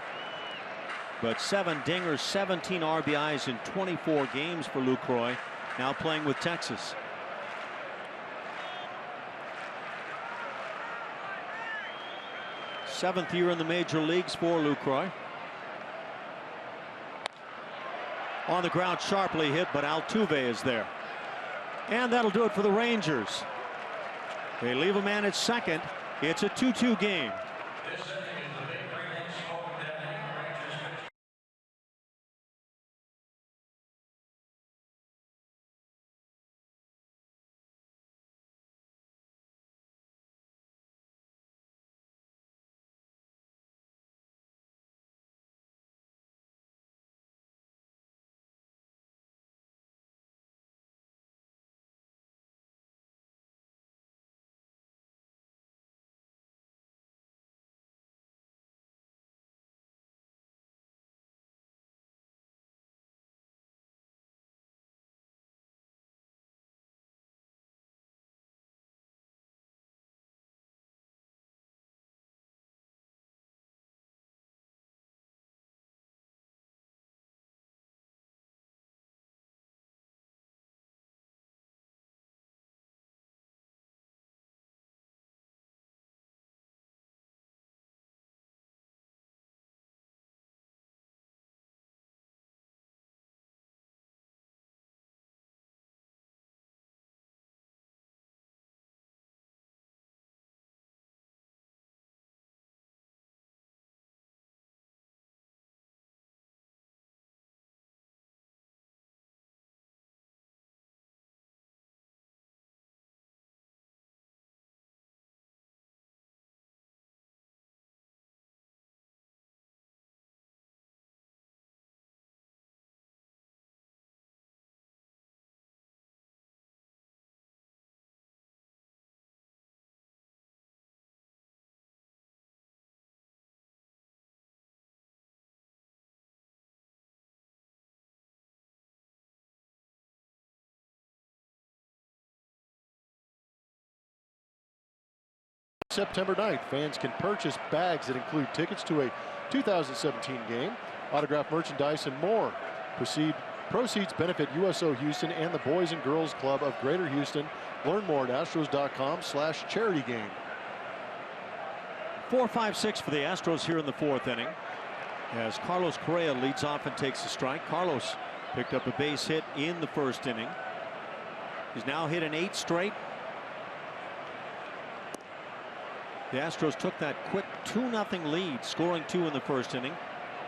But 7 dingers, 17 RBIs in 24 games for Lucroy, now playing with Texas. Seventh year in the major leagues for Lucroy. On the ground, sharply hit, but Altuve is there. And that'll do it for the Rangers. They leave a man at second. It's a 2-2 game. September 9th, fans can purchase bags that include tickets to a 2017 game, autographed merchandise, and more. Proceeds benefit USO Houston and the Boys and Girls Club of Greater Houston. Learn more at astros.com/charity-game. 4-5-6 for the Astros here in the 4th inning, as Carlos Correa leads off and takes a strike. Carlos picked up a base hit in the 1st inning. He's now hit an 8 straight. The Astros took that quick 2-0 lead, scoring 2 in the 1st inning,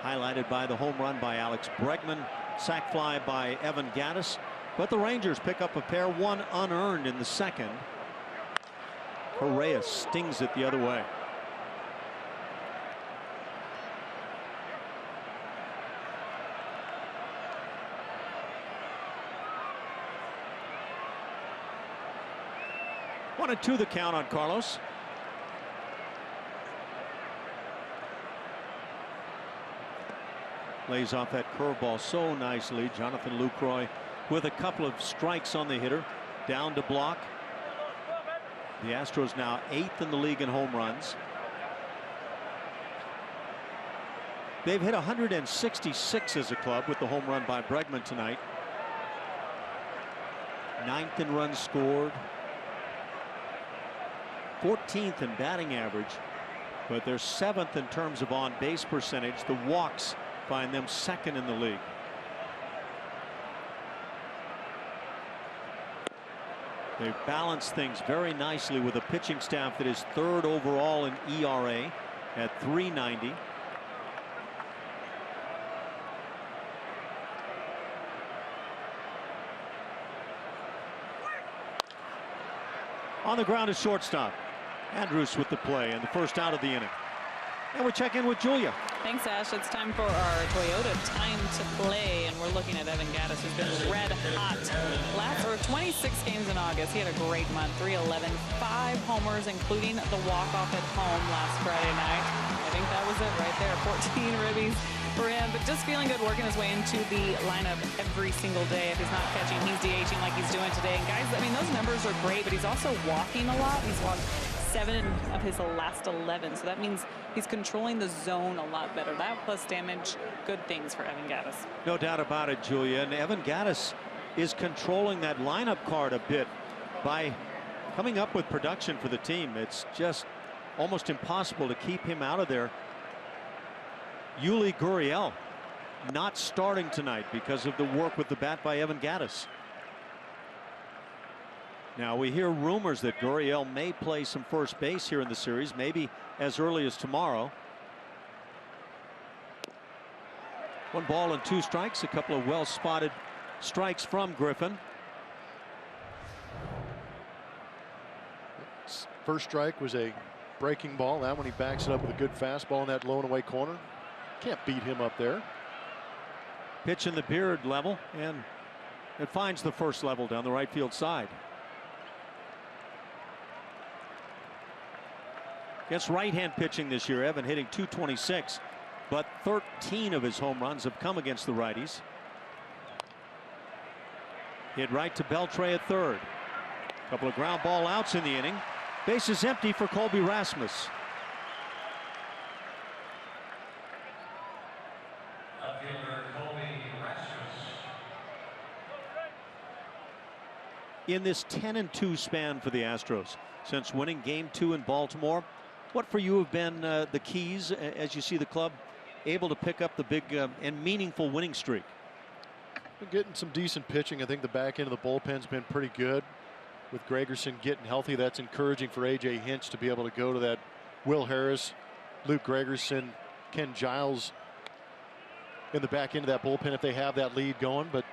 highlighted by the home run by Alex Bregman, sac fly by Evan Gattis. But the Rangers pick up a pair, 1 unearned in the 2nd. Correa stings it the other way. 1-2 the count on Carlos. Lays off that curveball so nicely. Jonathan Lucroy with a couple of strikes on the hitter. Down to block. The Astros now 8th in the league in home runs. They've hit 166 as a club with the home run by Bregman tonight. 9th in runs scored. 14th in batting average. But they're 7th in terms of on-base percentage. The walks find them 2nd in the league. They balance things very nicely with a pitching staff that is 3rd overall in ERA at .390. On the ground is shortstop. Andrus with the play and the first out of the inning. And we check in with Julia. Thanks, Ash. It's time for our Toyota Time to Play, and we're looking at Evan Gattis, who's been red hot. Last 26 games in August. He had a great month. 311, 5 homers, including the walk-off at home last Friday night. I think that was it right there. 14 ribbies for him, but just feeling good, working his way into the lineup every single day. If he's not catching, he's DHing like he's doing today. And guys, I mean, those numbers are great, but he's also walking a lot. He's walked 7 of his last 11, so that means he's controlling the zone a lot better. That plus damage, good things for Evan Gattis. No doubt about it, Julia. And Evan Gattis is controlling that lineup card a bit by coming up with production for the team. It's just almost impossible to keep him out of there. Yuli Gurriel not starting tonight because of the work with the bat by Evan Gattis. Now we hear rumors that Gurriel may play some first base here in the series, maybe as early as tomorrow. 1 ball and 2 strikes, a couple of well spotted strikes from Griffin. First strike was a breaking ball. That one he backs it up with a good fastball in that low and away corner. Can't beat him up there. Pitch in the beard level, and it finds the first level down the right field side. Against right-hand pitching this year, Evan hitting .226, but 13 of his home runs have come against the righties. Hit right to Beltre at third. Couple of ground ball outs in the inning. Bases empty for Colby Rasmus. In this 10-2 span for the Astros since winning Game 2 in Baltimore, what for you have been the keys as you see the club able to pick up the big and meaningful winning streak? We're getting some decent pitching. I think the back end of the bullpen's been pretty good. With Gregerson getting healthy, that's encouraging for A.J. Hinch to be able to go to that Will Harris, Luke Gregerson, Ken Giles in the back end of that bullpen if they have that lead going. But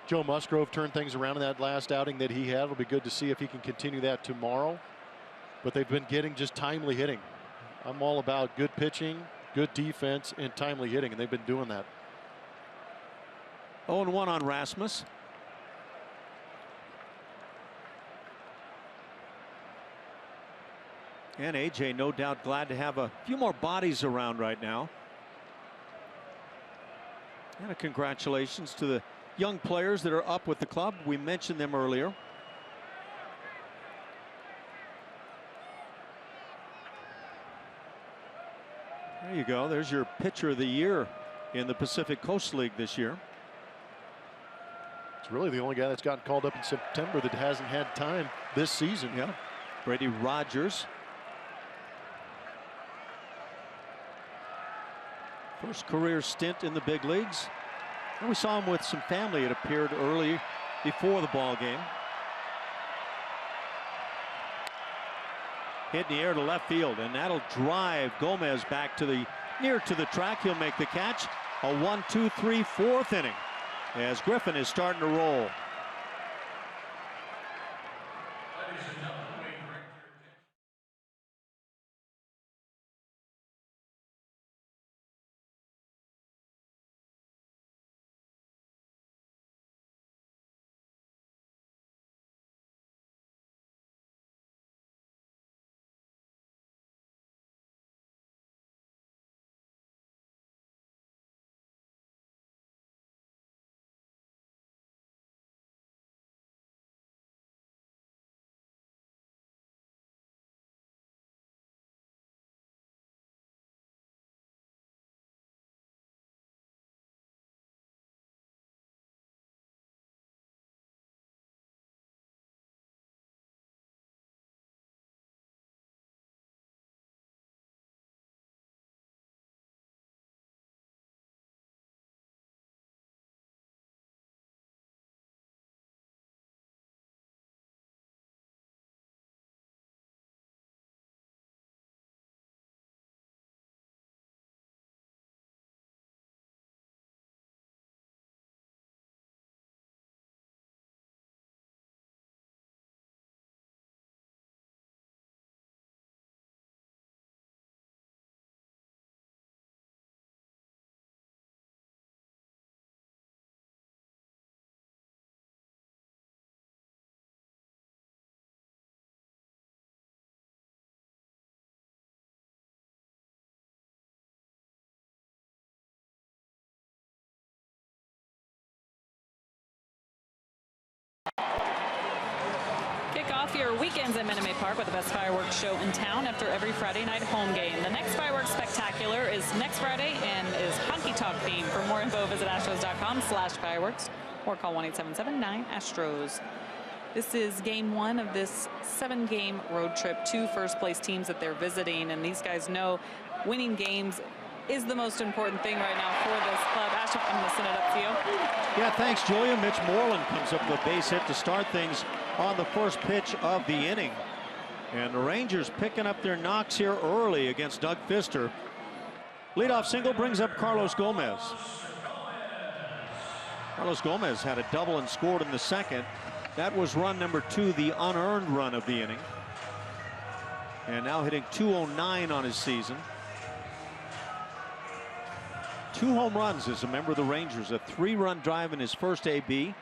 Joe Musgrove turned things around in that last outing that he had. It'll be good to see if he can continue that tomorrow. But they've been getting just timely hitting. I'm all about good pitching, good defense, and timely hitting, and they've been doing that. 0-1 on Rasmus. And A.J. no doubt glad to have a few more bodies around right now. And a congratulations to the young players that are up with the club. We mentioned them earlier. There you go. There's your pitcher of the year in the Pacific Coast League this year. It's really the only guy that's gotten called up in September that hasn't had time this season. Yeah. Brady Rogers. First career stint in the big leagues. And we saw him with some family. It appeared early before the ball game. Hit in the air to left field, and that'll drive Gomez back to the near to the track. He'll make the catch. A 1-2-3 4th inning as Griffin is starting to roll. off your weekends at Minute Maid Park with the best fireworks show in town after every Friday night home game. The next fireworks spectacular is next Friday and is honky tonk themed. For more info, visit astros.com/fireworks or call 1-877-9-ASTROS. This is game 1 of this 7-game road trip. 2 first-place teams that they're visiting, and these guys know winning games is the most important thing right now for this club. Asher, I'm going to send it up to you. Yeah, thanks, Julia. Mitch Moreland comes up with a base hit to start things on the first pitch of the inning. And the Rangers picking up their knocks here early against Doug Fister. Leadoff single brings up Carlos Gomez. Carlos Gomez had a double and scored in the second. That was run number 2, the unearned run of the inning. And now hitting .209 on his season. 2 home runs as a member of the Rangers. A 3-run drive in his first AB.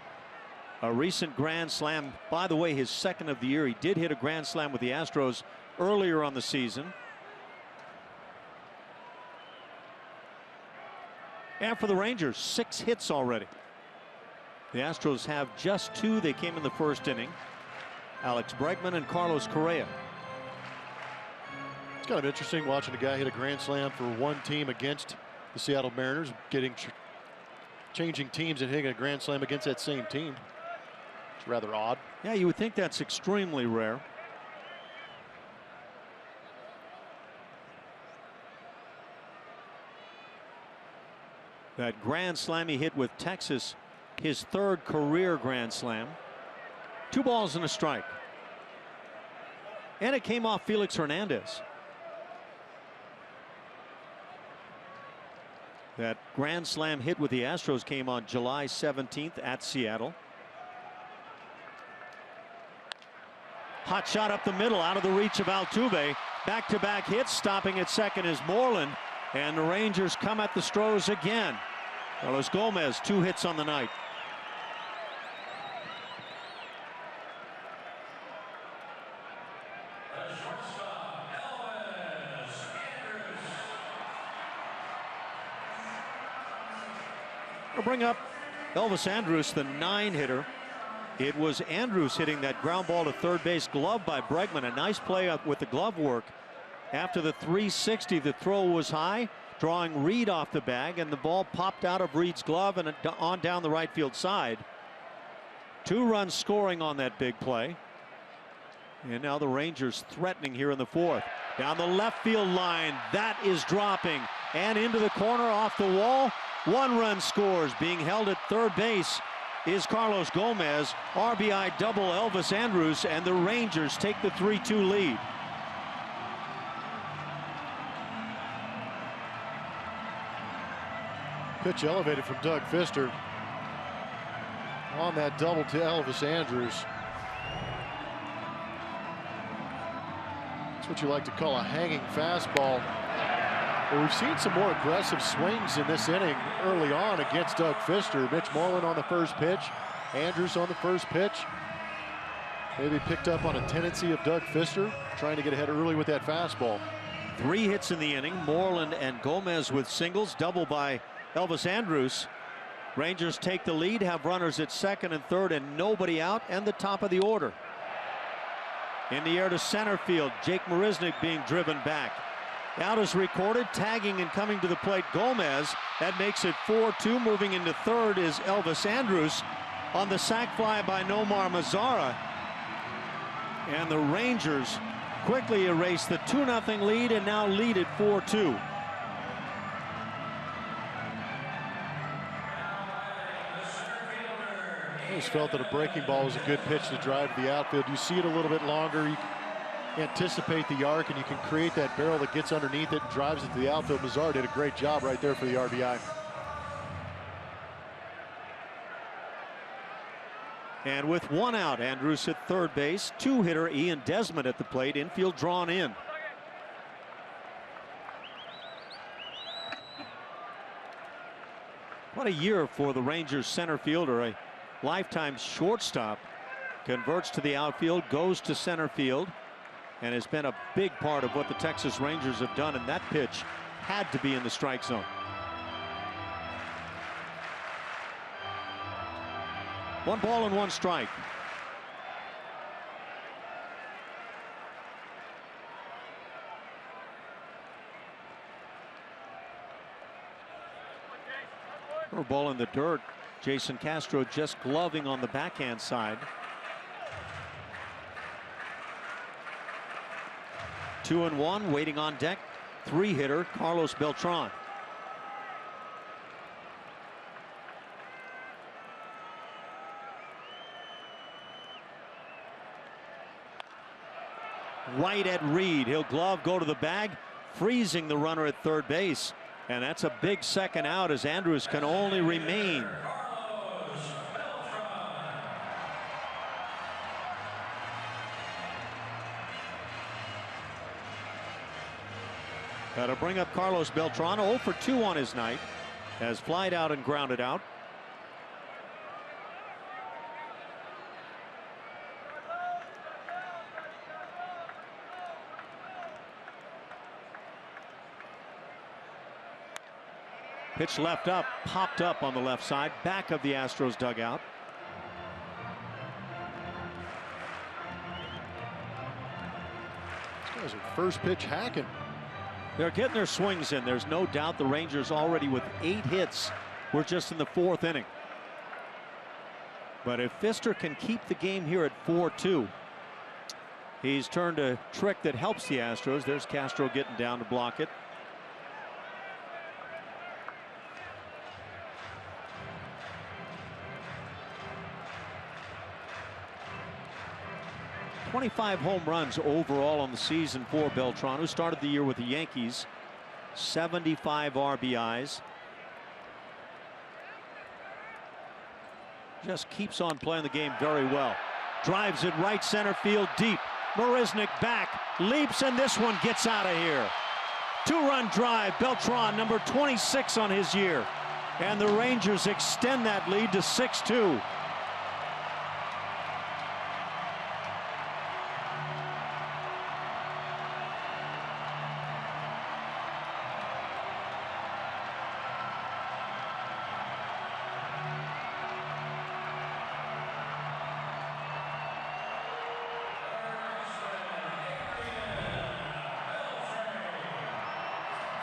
A recent grand slam. By the way, his second of the year. He did hit a grand slam with the Astros earlier on the season. And for the Rangers, 6 hits already. The Astros have just 2. They came in the first inning. Alex Bregman and Carlos Correa. It's kind of interesting watching a guy hit a grand slam for one team against the Seattle Mariners, changing teams and hitting a grand slam against that same team. It's rather odd. Yeah, you would think that's extremely rare. That grand slam he hit with Texas, his 3rd career grand slam. 2 balls and a strike. And it came off Felix Hernandez. That grand slam hit with the Astros came on July 17th at Seattle. Hot shot up the middle, out of the reach of Altuve. Back-to-back hits. Stopping at second is Moreland. And the Rangers come at the Stros again. Carlos Gomez, 2 hits on the night. We'll bring up Elvis Andrus, the 9-hitter. It was Andrus hitting that ground ball to third base, gloved by Bregman. A nice play up with the glove work. After the 360, the throw was high, drawing Reed off the bag, and the ball popped out of Reed's glove and on down the right field side. 2 runs scoring on that big play. And now the Rangers threatening here in the 4th. Down the left field line, that is dropping. And into the corner off the wall. 1 run scores. Being held at third base is Carlos Gomez. RBI double Elvis Andrus, and the Rangers take the 3-2 lead. Pitch elevated from Doug Fister on that double to Elvis Andrus. That's what you like to call a hanging fastball. Well, we've seen some more aggressive swings in this inning early on against Doug Fister. Mitch Moreland on the first pitch, Andrus on the first pitch. Maybe picked up on a tendency of Doug Fister, trying to get ahead early with that fastball. 3 hits in the inning. Moreland and Gomez with singles, double by Elvis Andrus. Rangers take the lead, have runners at second and third, and nobody out, and the top of the order. In the air to center field, Jake Marisnick being driven back. Out is recorded, tagging and coming to the plate Gomez. That makes it 4-2. Moving into third is Elvis Andrus on the sac fly by Nomar Mazara. And the Rangers quickly erase the 2-0 lead and now lead at 4-2. I just felt that a breaking ball was a good pitch to drive to the outfield. You see it a little bit longer. You anticipate the arc, and you can create that barrel that gets underneath it and drives it to the outfield. Mazar did a great job right there for the RBI. And with 1 out, Andrus at third base. 2-hitter Ian Desmond at the plate. Infield drawn in. What a year for the Rangers center fielder. A lifetime shortstop. Converts to the outfield, goes to center field, and has been a big part of what the Texas Rangers have done. And that pitch had to be in the strike zone. One ball and 1 strike. Ball in the dirt. Jason Castro just gloving on the backhand side. 2-1, waiting on deck. 3-hitter Carlos Beltran. Right at Reed. He'll glove, go to the bag, freezing the runner at third base. And that's a big second out as Andrus can only remain. That'll bring up Carlos Beltran. 0 for 2 on his night. Has flied out and grounded out. Pitch left up, popped up on the left side, back of the Astros dugout. This guy's a first pitch hacking. They're getting their swings in. There's no doubt the Rangers already with 8 hits. We're just in the 4th inning. But if Pfister can keep the game here at 4-2, he's turned a trick that helps the Astros. There's Castro getting down to block it. .25 home runs overall on the season for Beltran, who started the year with the Yankees. 75 RBIs. Just keeps on playing the game very well. Drives it right center field deep. Marisnick back, leaps, and this one gets out of here. 2-run drive. Beltran, number 26 on his year. And the Rangers extend that lead to 6-2.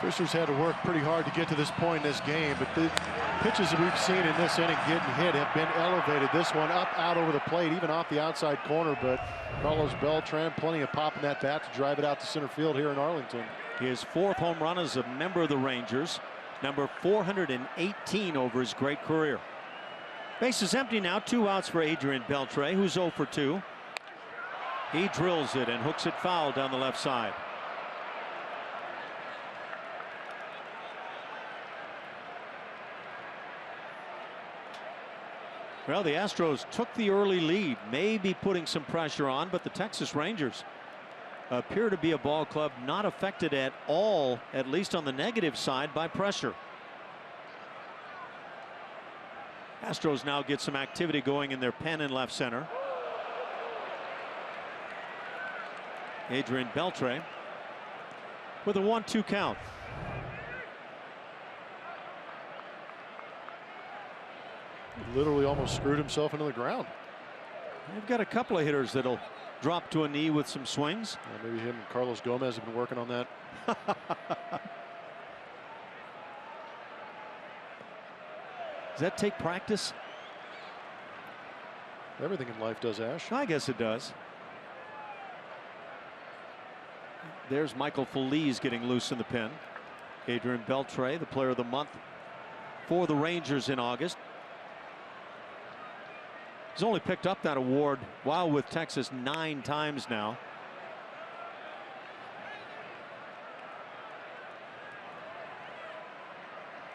Fisher's had to work pretty hard to get to this point in this game, but the pitches that we've seen in this inning getting hit have been elevated. This one up, out over the plate, even off the outside corner, but Carlos Beltran plenty of pop in that bat to drive it out to center field here in Arlington. His 4th home run as a member of the Rangers, number 418 over his great career. Base is empty now. 2 outs for Adrian Beltre, who's 0 for 2. He drills it and hooks it foul down the left side. Well, the Astros took the early lead, maybe putting some pressure on, but the Texas Rangers appear to be a ball club not affected at all, at least on the negative side, by pressure. Astros now get some activity going in their pen in left center. Adrian Beltre with a 1-2 count. Literally almost screwed himself into the ground. They've got a couple of hitters that'll drop to a knee with some swings. Maybe him and Carlos Gomez have been working on that. Does that take practice? Everything in life does, Ash. I guess it does. There's Michael Feliz getting loose in the pen. Adrian Beltre, the player of the month for the Rangers in August. He's only picked up that award while with Texas 9 times now.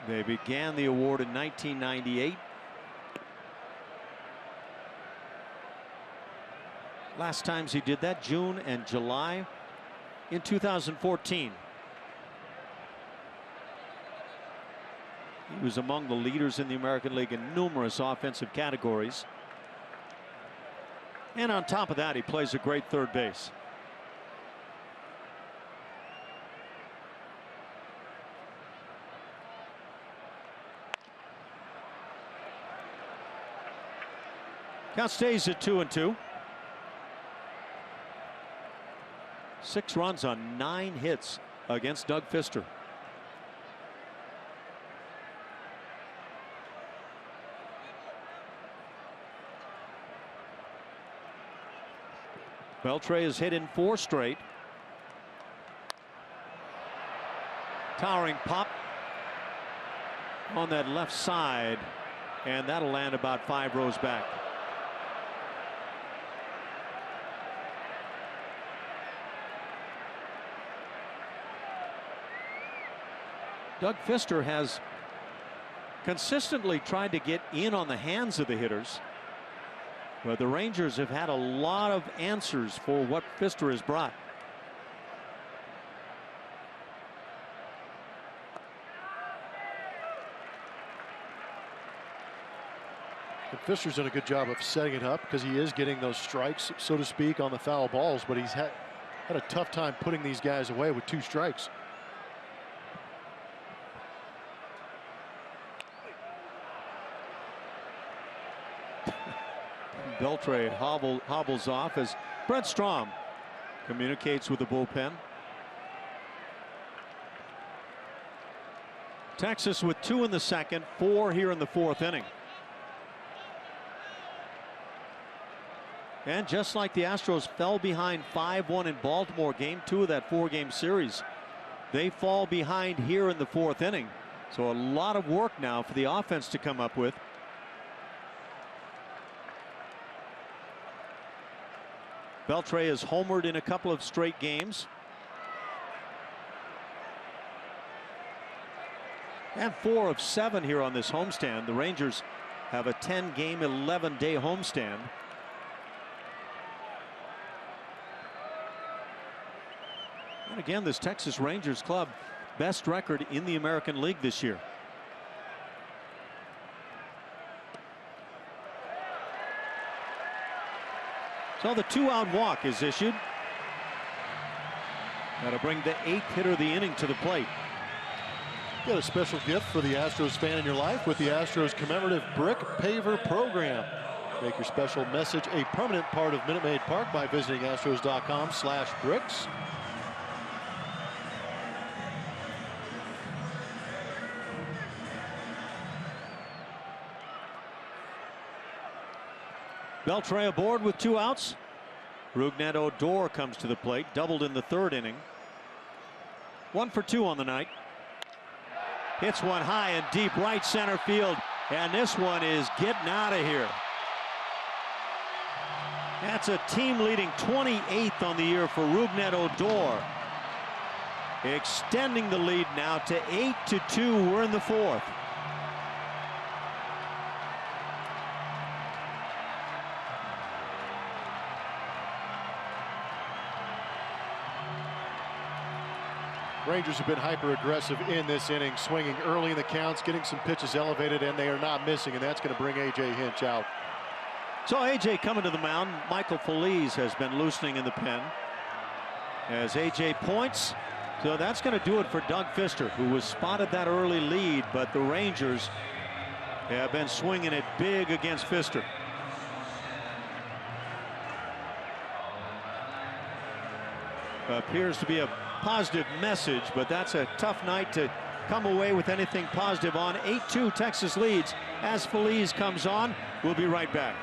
They began the award in 1998. Last times he did that, June and July in 2014. He was among the leaders in the American League in numerous offensive categories. And on top of that, he plays a great third base. Count stays at 2-2. 6 runs on 9 hits against Doug Pfister. Beltre has hit in 4 straight. Towering pop on that left side, and that'll land about 5 rows back. Doug Fister has consistently tried to get in on the hands of the hitters, but the Rangers have had a lot of answers for what Fister has brought. And Fister's done a good job of setting it up because he is getting those strikes, so to speak, on the foul balls, but he's had a tough time putting these guys away with 2 strikes. Beltre hobbles off as Brent Strom communicates with the bullpen. Texas with 2 in the second, 4 here in the 4th inning. And just like the Astros fell behind 5-1 in Baltimore, game 2 of that 4-game series, they fall behind here in the 4th inning. So a lot of work now for the offense to come up with. Beltre has homered in a couple of straight games. And 4 of 7 here on this homestand. The Rangers have a 10-game, 11-day homestand. And again, this Texas Rangers club, best record in the American League this year. So the 2-out walk is issued. That'll bring the 8th hitter of the inning to the plate. Get a special gift for the Astros fan in your life with the Astros commemorative brick paver program. Make your special message a permanent part of Minute Maid Park by visiting astros.com/bricks. Beltre aboard with 2 outs. Rougned Odor comes to the plate, doubled in the 3rd inning. 1 for 2 on the night. Hits one high and deep right center field, and this one is getting out of here. That's a team-leading 28th on the year for Rougned Odor. Extending the lead now to 8-2. We're in the 4th. Rangers have been hyper aggressive in this inning, swinging early in the counts, getting some pitches elevated, and they are not missing, and that's going to bring A.J. Hinch out. So A.J. coming to the mound. Michael Phillies has been loosening in the pen as A.J. points. So that's going to do it for Doug Fister, who was spotted that early lead, but the Rangers have been swinging it big against Fister. Appears to be a positive message, but that's a tough night to come away with anything positive on. 8-2 Texas leads as Phillies comes on. We'll be right back.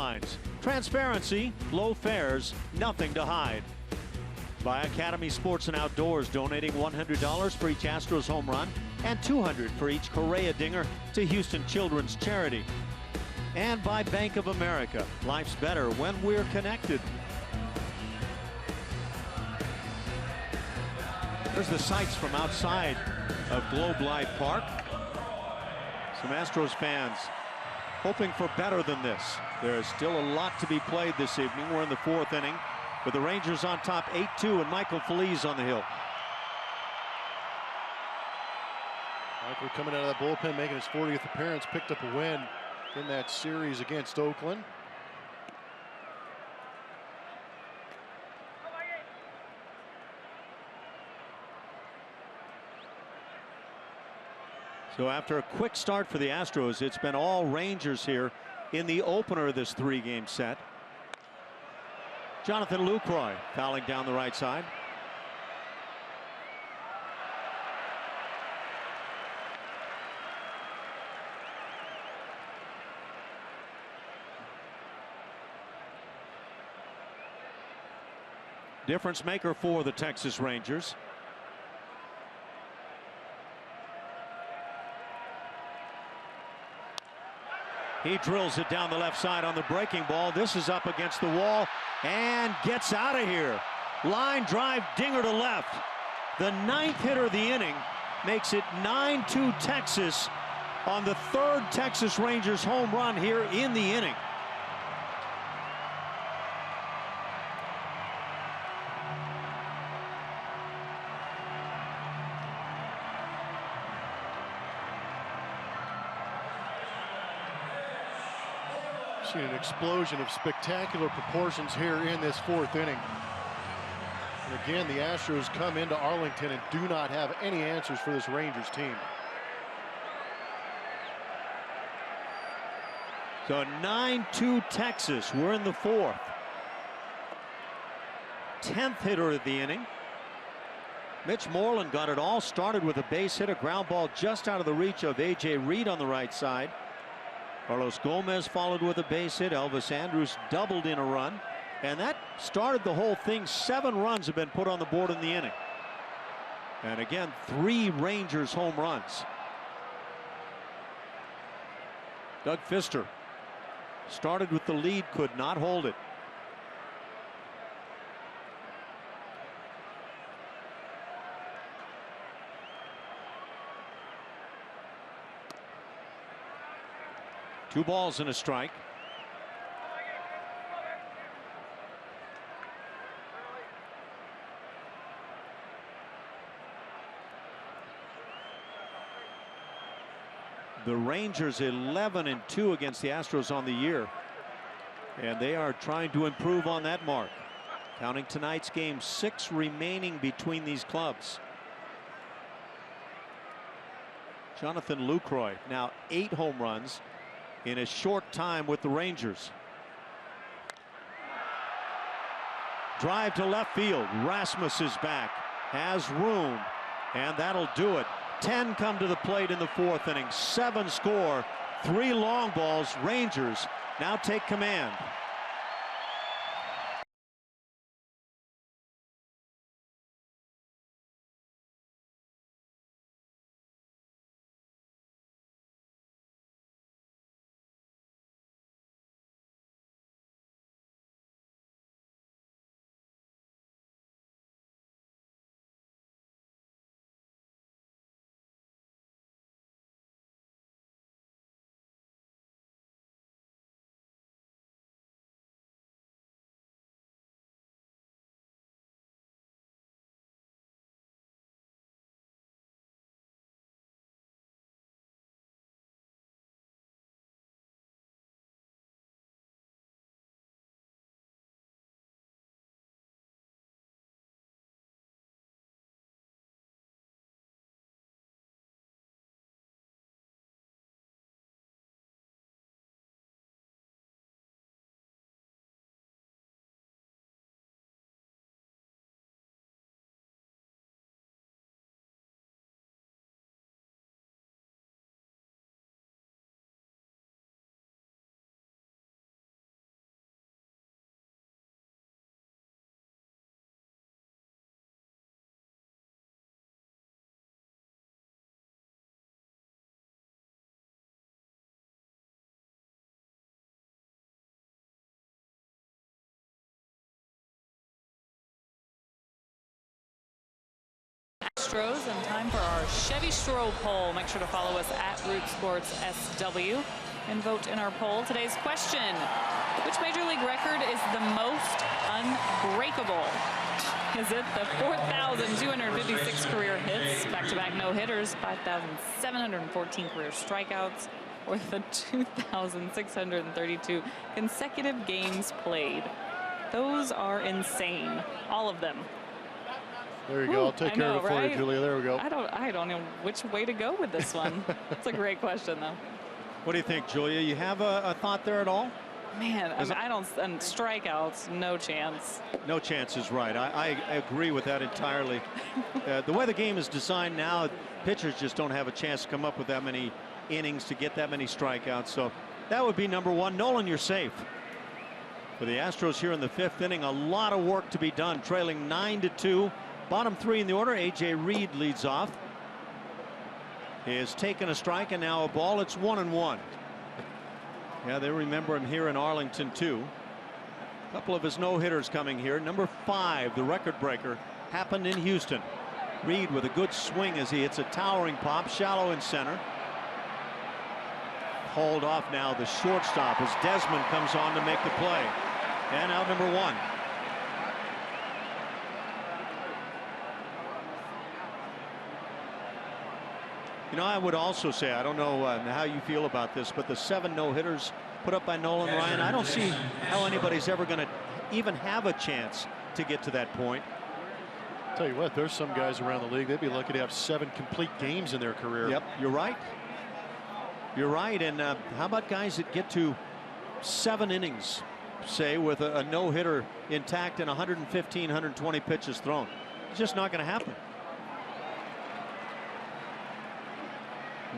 lines. Transparency, low fares, nothing to hide. By Academy Sports and Outdoors, donating $100 for each Astros home run and $200 for each Correa dinger to Houston Children's Charity. And by Bank of America, life's better when we're connected. There's the sights from outside of Globe Life Park. Some Astros fans hoping for better than this. There is still a lot to be played this evening. We're in the 4th inning with the Rangers on top 8-2 and Michael Phillies on the hill. Michael coming out of that bullpen, making his 40th appearance, picked up a win in that series against Oakland. So after a quick start for the Astros, it's been all Rangers here in the opener of this 3-game set. Jonathan Lucroy fouling down the right side. Difference maker for the Texas Rangers. He drills it down the left side on the breaking ball. This is up against the wall and gets out of here. Line drive dinger to left. The 9th hitter of the inning makes it 9-2 Texas on the 3rd Texas Rangers home run here in the inning. Seen an explosion of spectacular proportions here in this 4th inning. And again, the Astros come into Arlington and do not have any answers for this Rangers team. So 9-2 Texas. We're in the 4th. 10th hitter of the inning. Mitch Moreland got it all started with a base hit, a ground ball just out of the reach of A.J. Reed on the right side. Carlos Gomez followed with a base hit. Elvis Andrus doubled in a run. And that started the whole thing. 7 runs have been put on the board in the inning. And again, 3 Rangers home runs. Doug Fister started with the lead, could not hold it. Two balls and a strike. The Rangers 11-2 against the Astros on the year, and they are trying to improve on that mark. Counting tonight's game, 6 remaining between these clubs. Jonathan Lucroy now 8 home runs in a short time with the Rangers. Drive to left field. Rasmus is back, has room, and that'll do it. 10 come to the plate in the 4th inning. 7 score, 3 long balls. Rangers now take command. Astros, and time for our Chevy Stroh poll. Make sure to follow us at Root Sports SW and vote in our poll. Today's question: which major league record is the most unbreakable? Is it the 4,256 career hits, back-to-back no-hitters, 5,714 career strikeouts, or the 2,632 consecutive games played? Those are insane, all of them. There you go. I'll take care of it for you, Julia. There we go. I don't know which way to go with this one. It's a great question, though. What do you think, Julia? You have a thought there at all? Man, I don't. And strikeouts, no chance. No chance is right. I agree with that entirely. The way the game is designed now, pitchers just don't have a chance to come up with that many innings to get that many strikeouts. So that would be number one. Nolan, you're safe. For the Astros here in the 5th inning, a lot of work to be done. Trailing 9-2. Bottom 3 in the order. A.J. Reed leads off. He has taken a strike and now a ball. It's 1-1. Yeah, they remember him here in Arlington too. A couple of his no-hitters coming here. Number 5, the record breaker, happened in Houston. Reed with a good swing as he hits a towering pop, shallow in center. Hauled off now the shortstop as Desmond comes on to make the play. And out number 1. You know, I would also say, I don't know how you feel about this, but the 7 no-hitters put up by Nolan Ryan, I don't see how anybody's ever going to even have a chance to get to that point. Tell you what, there's some guys around the league, they'd be lucky to have 7 complete games in their career. Yep, you're right. You're right. And how about guys that get to 7 innings, say, with a no-hitter intact and 115, 120 pitches thrown? It's just not going to happen.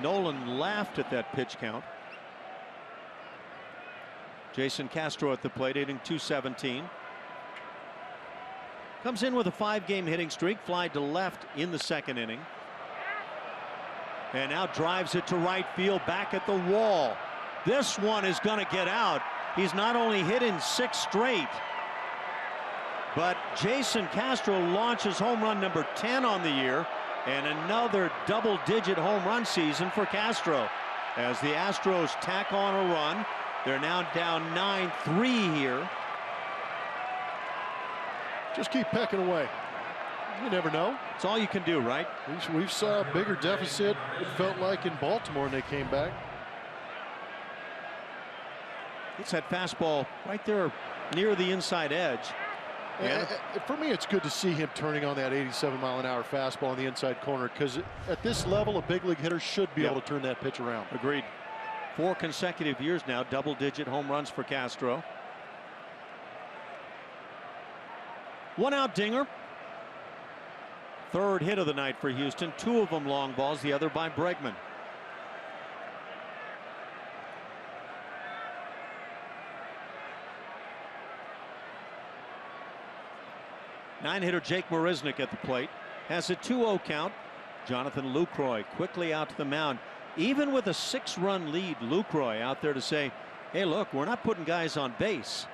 Nolan laughed at that pitch count. Jason Castro at the plate, hitting .217. Comes in with a 5-game hitting streak, fly to left in the 2nd inning. And now drives it to right field, back at the wall. This one is going to get out. He's not only hit in 6 straight, but Jason Castro launches home run number 10 on the year. And another double-digit home run season for Castro. As the Astros tack on a run, they're now down 9-3 here. Just keep pecking away. You never know. It's all you can do, right? We saw a bigger deficit, it felt like, in Baltimore, and they came back. It's that fastball right there near the inside edge. Yeah. For me, it's good to see him turning on that 87-mile-an-hour fastball in the inside corner, because at this level, a big league hitter should be able to turn that pitch around. Agreed. 4 consecutive years now, double-digit home runs for Castro. 1-out dinger. 3rd hit of the night for Houston. 2 of them long balls, the other by Bregman. Nine-hitter Jake Marisnick at the plate has a 2-0 count. Jonathan Lucroy quickly out to the mound. Even with a 6-run lead, Lucroy out there to say, hey, look, we're not putting guys on base.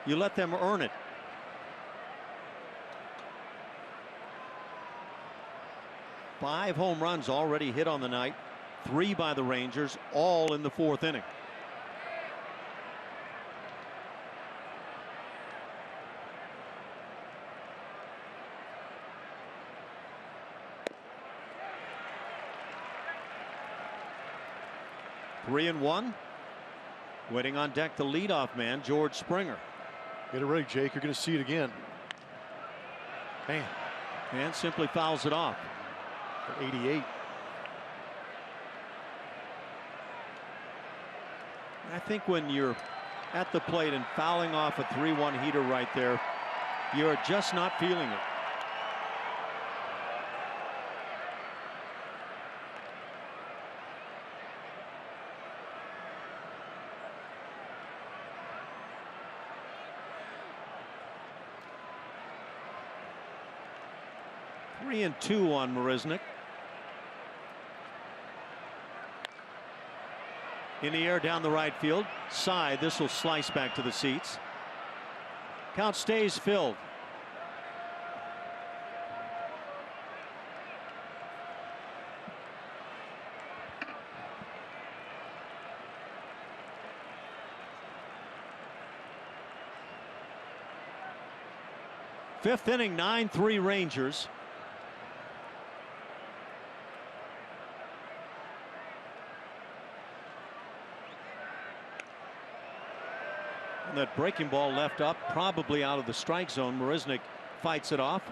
You let them earn it. Five home runs already hit on the night. 3 by the Rangers, all in the 4th inning. Three and 1. Waiting on deck, the leadoff man, George Springer. Get it ready, Jake. You're going to see it again. Man. And simply fouls it off. For 88. I think when you're at the plate and fouling off a 3-1 heater right there, you're just not feeling it. Three and 2 on Marisnick. In the air down the right field side. This will slice back to the seats. Count stays filled. Fifth inning, 9-3 Rangers. And that breaking ball left up, probably out of the strike zone. Marisnick fights it off.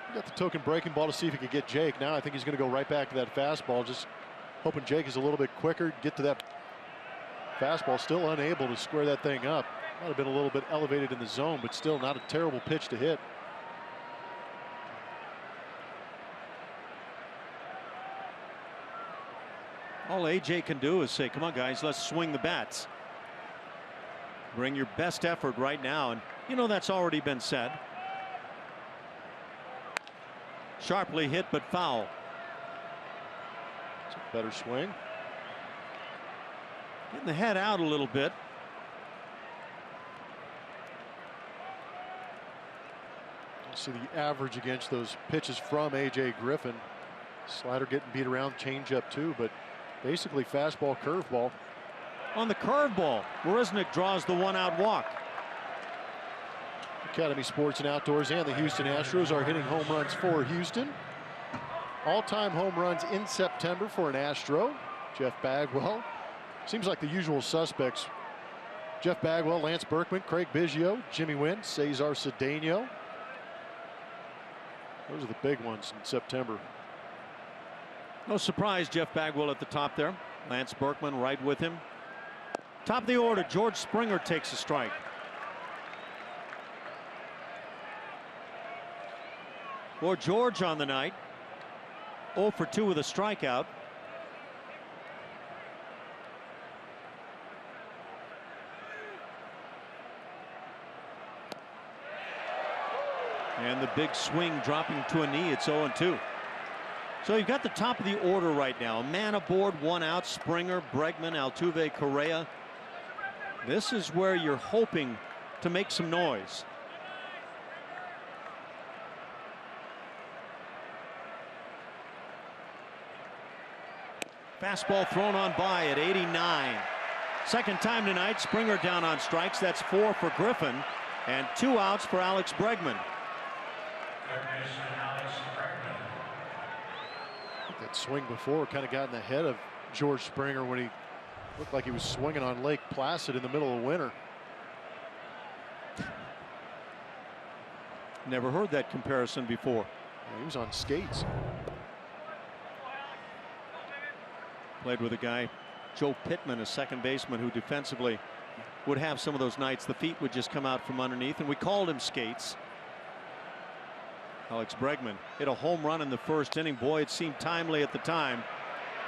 He got the token breaking ball to see if he could get Jake. Now I think he's going to go right back to that fastball, just hoping Jake is a little bit quicker, get to that fastball. Still unable to square that thing up. Might have been a little bit elevated in the zone, but still not a terrible pitch to hit. All AJ can do is say, come on guys, let's swing the bats. Bring your best effort right now. And you know that's already been said. Sharply hit, but foul. It's a better swing. Getting the head out a little bit. You see the average against those pitches from AJ Griffin. Slider getting beat around, changeup too, but basically fastball, curveball. On the curveball, Marisnick draws the one-out walk. Academy Sports and Outdoors and the Houston Astros are hitting home runs for Houston. All-time home runs in September for an Astro. Jeff Bagwell. Seems like the usual suspects. Jeff Bagwell, Lance Berkman, Craig Biggio, Jimmy Wynn, Cesar Cedeno. Those are the big ones in September. No surprise, Jeff Bagwell at the top there. Lance Berkman right with him. Top of the order, George Springer takes a strike. For George on the night, 0 for 2 with a strikeout. And the big swing dropping to a knee. It's 0-2. So you've got the top of the order right now. A man aboard, 1 out. Springer, Bregman, Altuve, Correa. This is where you're hoping to make some noise. Fastball thrown on by at 89. Second time tonight, Springer down on strikes. That's 4 for Griffin and 2 outs for Alex Bregman. That swing before kind of got in the head of George Springer when he looked like he was swinging on Lake Placid in the middle of winter. Never heard that comparison before. Yeah, he was on skates. Played with a guy, Joe Pittman, a second baseman who defensively would have some of those nights the feet would just come out from underneath, and we called him skates. Alex Bregman hit a home run in the first inning. Boy, it seemed timely at the time.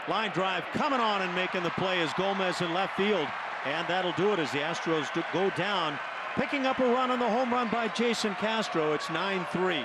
Line drive coming on and making the play is Gomez in left field. And that'll do it as the Astros go down. Picking up a run on the home run by Jason Castro. It's 9-3.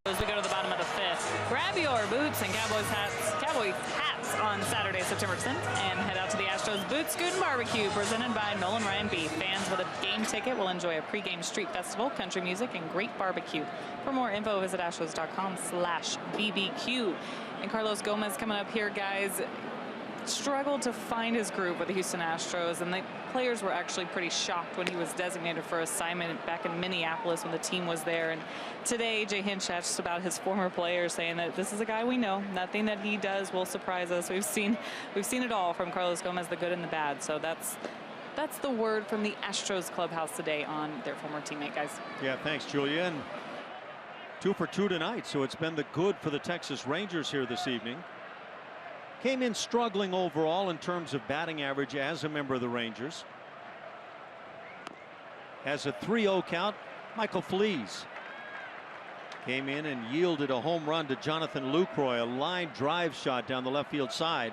As we go to the bottom of the 5th, grab your boots and Cowboys hats on Saturday, September 10th, and head out to the Astros Boot Scoot and Barbecue, presented by Nolan Ryan Beef. Fans with a game ticket will enjoy a pregame street festival, country music, and great barbecue. For more info, visit astros.com/bbq. And Carlos Gomez coming up here, guys. Struggled to find his groove with the Houston Astros, and the players were actually pretty shocked when he was designated for assignment back in Minneapolis when the team was there. And today, Jay Hinch asked about his former players, saying that this is a guy we know. Nothing that he does will surprise us. We've seen it all from Carlos Gomez, the good and the bad. So that's the word from the Astros clubhouse today on their former teammate, guys. Yeah, thanks, Julia. And 2 for 2 tonight, so it's been the good for the Texas Rangers here this evening. Came in struggling overall in terms of batting average as a member of the Rangers. Has a 3-0 count. Michael Flees came in and yielded a home run to Jonathan Lucroy, a line drive shot down the left field side.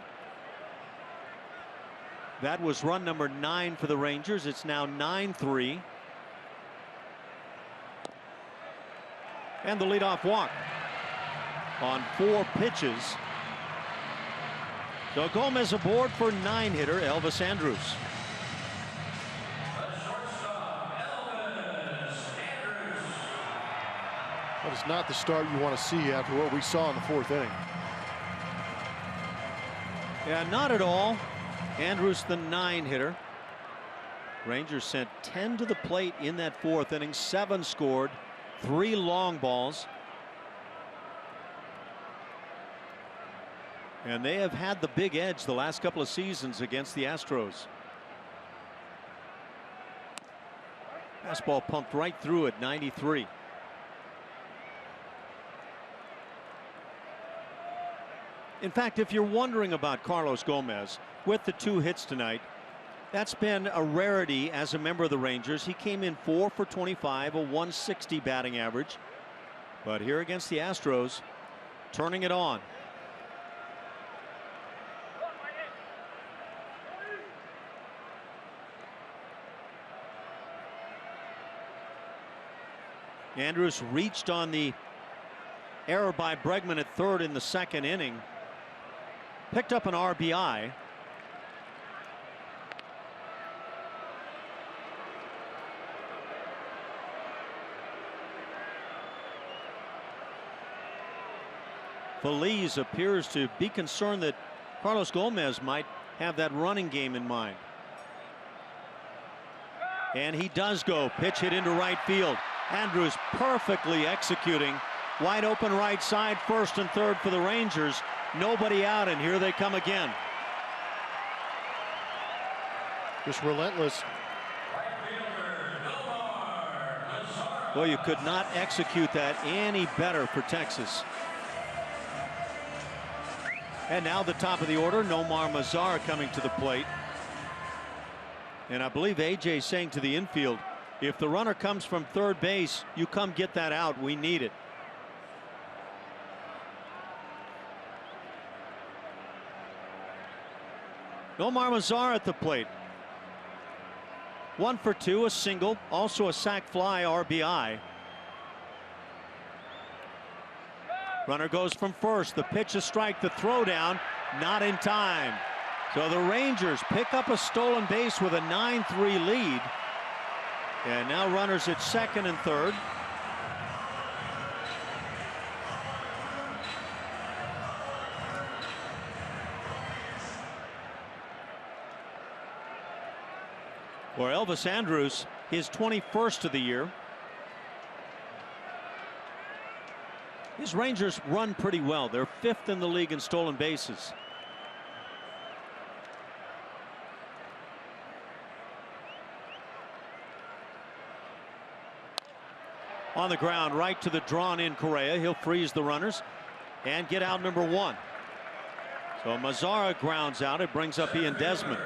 That was run number 9 for the Rangers. It's now 9-3. And the leadoff walk on 4 pitches. So Gomez aboard for 9-hitter Elvis Andrus. That is not the start you want to see after what we saw in the 4th inning. Yeah, not at all. Andrus, the 9-hitter. Rangers sent 10 to the plate in that 4th inning. 7 scored, 3 long balls. And they have had the big edge the last couple of seasons against the Astros. Fastball pumped right through at 93. In fact, if you're wondering about Carlos Gomez with the 2 hits tonight, that's been a rarity as a member of the Rangers. He came in 4 for 25, a 160 batting average. But here against the Astros, turning it on. Andrus reached on the error by Bregman at 3rd in the 2nd inning. Picked up an RBI. Feliz appears to be concerned that Carlos Gomez might have that running game in mind. And he does go. Pitch hit into right field. Andrus perfectly executing. Wide open right side, 1st and 3rd for the Rangers. Nobody out, and here they come again. Just relentless. Well, you could not execute that any better for Texas. And now the top of the order, Nomar Mazara coming to the plate. And I believe AJ saying to the infield, if the runner comes from 3rd base, you come get that out. We need it. Nomar Mazara at the plate. 1 for 2, a single, also a sac fly RBI. Runner goes from 1st. The pitch, a strike, the throw down, not in time. So the Rangers pick up a stolen base with a 9-3 lead. And now runners at 2nd and 3rd. For Elvis Andrus, his 21st of the year. His Rangers run pretty well. They're 5th in the league in stolen bases. On the ground, right to the drawn-in Correa. He'll freeze the runners and get out number 1. So Mazara grounds out. It brings up Ian Desmond.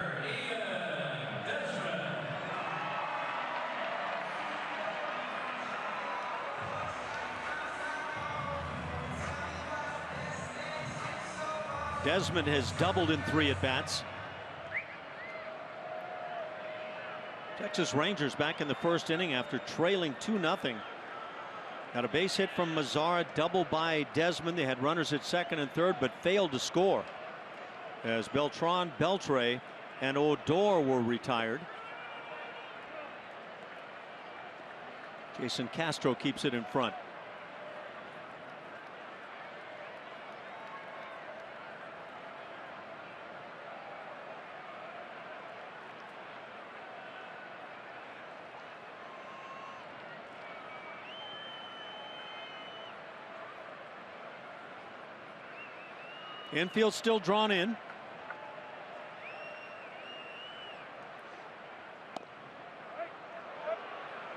Desmond has doubled in 3 at-bats. Texas Rangers back in the 1st inning after trailing 2-0. Got a base hit from Mazara, double by Desmond. They had runners at second and third, but failed to score as Beltran, Beltre, and Odor were retired. Jason Castro keeps it in front. Infield still drawn in.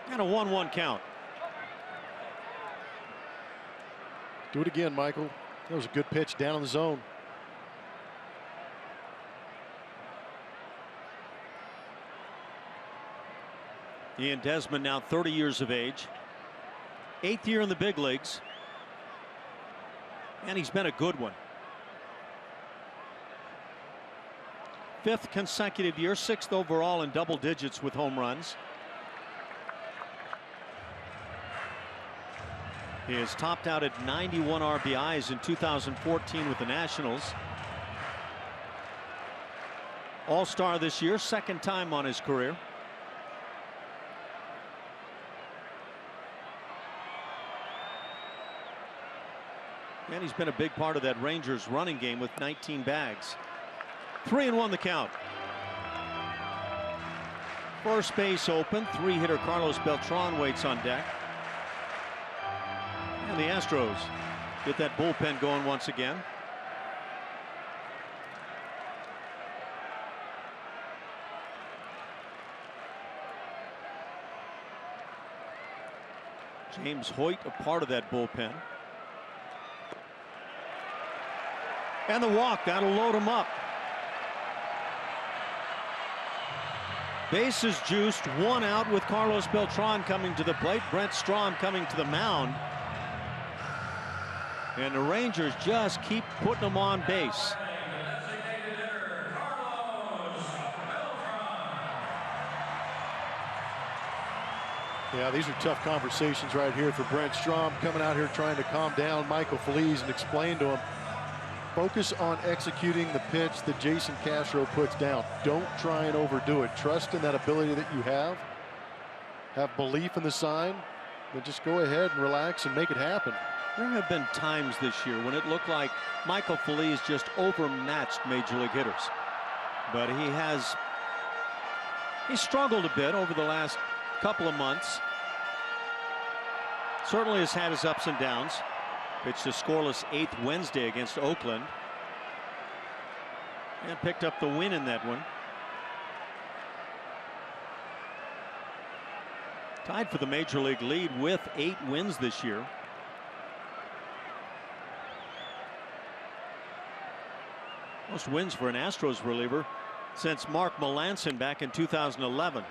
And a 1-1 count. Do it again, Michael. That was a good pitch down in the zone. Ian Desmond, now 30 years of age. 8th year in the big leagues. And he's been a good one. 5th consecutive year, 6th overall in double digits with home runs. He has topped out at 91 RBIs in 2014 with the Nationals. All-Star this year, 2nd time on his career. And he's been a big part of that Rangers running game with 19 bags. 3-1 the count. First base open. 3-hitter Carlos Beltran waits on deck. And the Astros get that bullpen going once again. James Hoyt, a part of that bullpen. And the walk, that'll load him up. Bases juiced, 1 out with Carlos Beltran coming to the plate. Brent Strom coming to the mound. And the Rangers just keep putting them on base. Yeah, these are tough conversations right here for Brent Strom, coming out here trying to calm down Michael Feliz and explain to him, focus on executing the pitch that Jason Castro puts down. Don't try and overdo it. Trust in that ability that you have. Have belief in the sign, but just go ahead and relax and make it happen. There have been times this year when it looked like Michael Feliz just overmatched major league hitters. But he's struggled a bit over the last couple of months. Certainly has had his ups and downs. Pitched a scoreless 8th Wednesday against Oakland. And picked up the win in that one. Tied for the major league lead with 8 wins this year. Most wins for an Astros reliever since Mark Melanson back in 2011.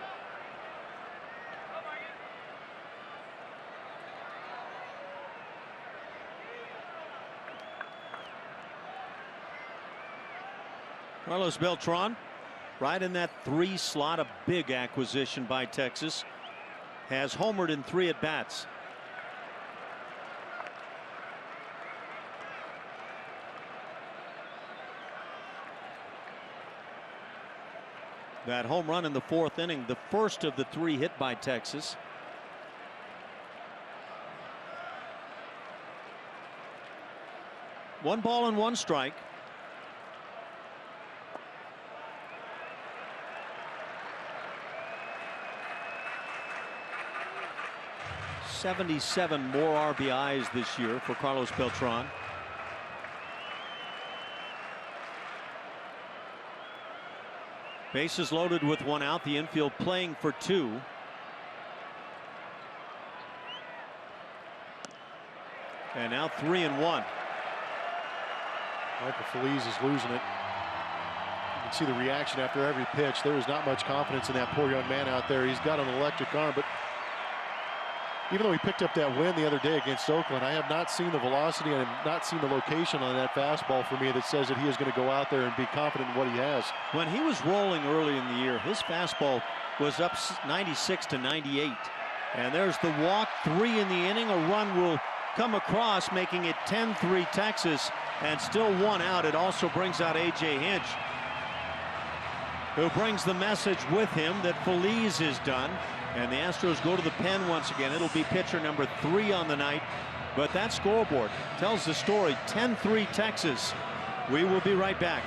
Carlos Beltran, right in that 3 slot, a big acquisition by Texas, has homered in 3 at-bats. That home run in the 4th inning, the first of the 3 hit by Texas. One ball and 1 strike. '77 more RBIs this year for Carlos Beltran. Bases loaded with 1 out. The infield playing for 2. And now 3-1. Michael Feliz is losing it. You can see the reaction after every pitch. There is not much confidence in that poor young man out there. He's got an electric arm, but even though he picked up that win the other day against Oakland, I have not seen the velocity and I have not seen the location on that fastball for me that says that he is going to go out there and be confident in what he has. When he was rolling early in the year, his fastball was up 96 to 98. And there's the walk, 3 in the inning. A run will come across, making it 10-3 Texas, and still 1 out. It also brings out A.J. Hinch, who brings the message with him that Phillies is done. And the Astros go to the pen once again. It'll be pitcher number 3 on the night. But that scoreboard tells the story. 10-3 Texas. We will be right back.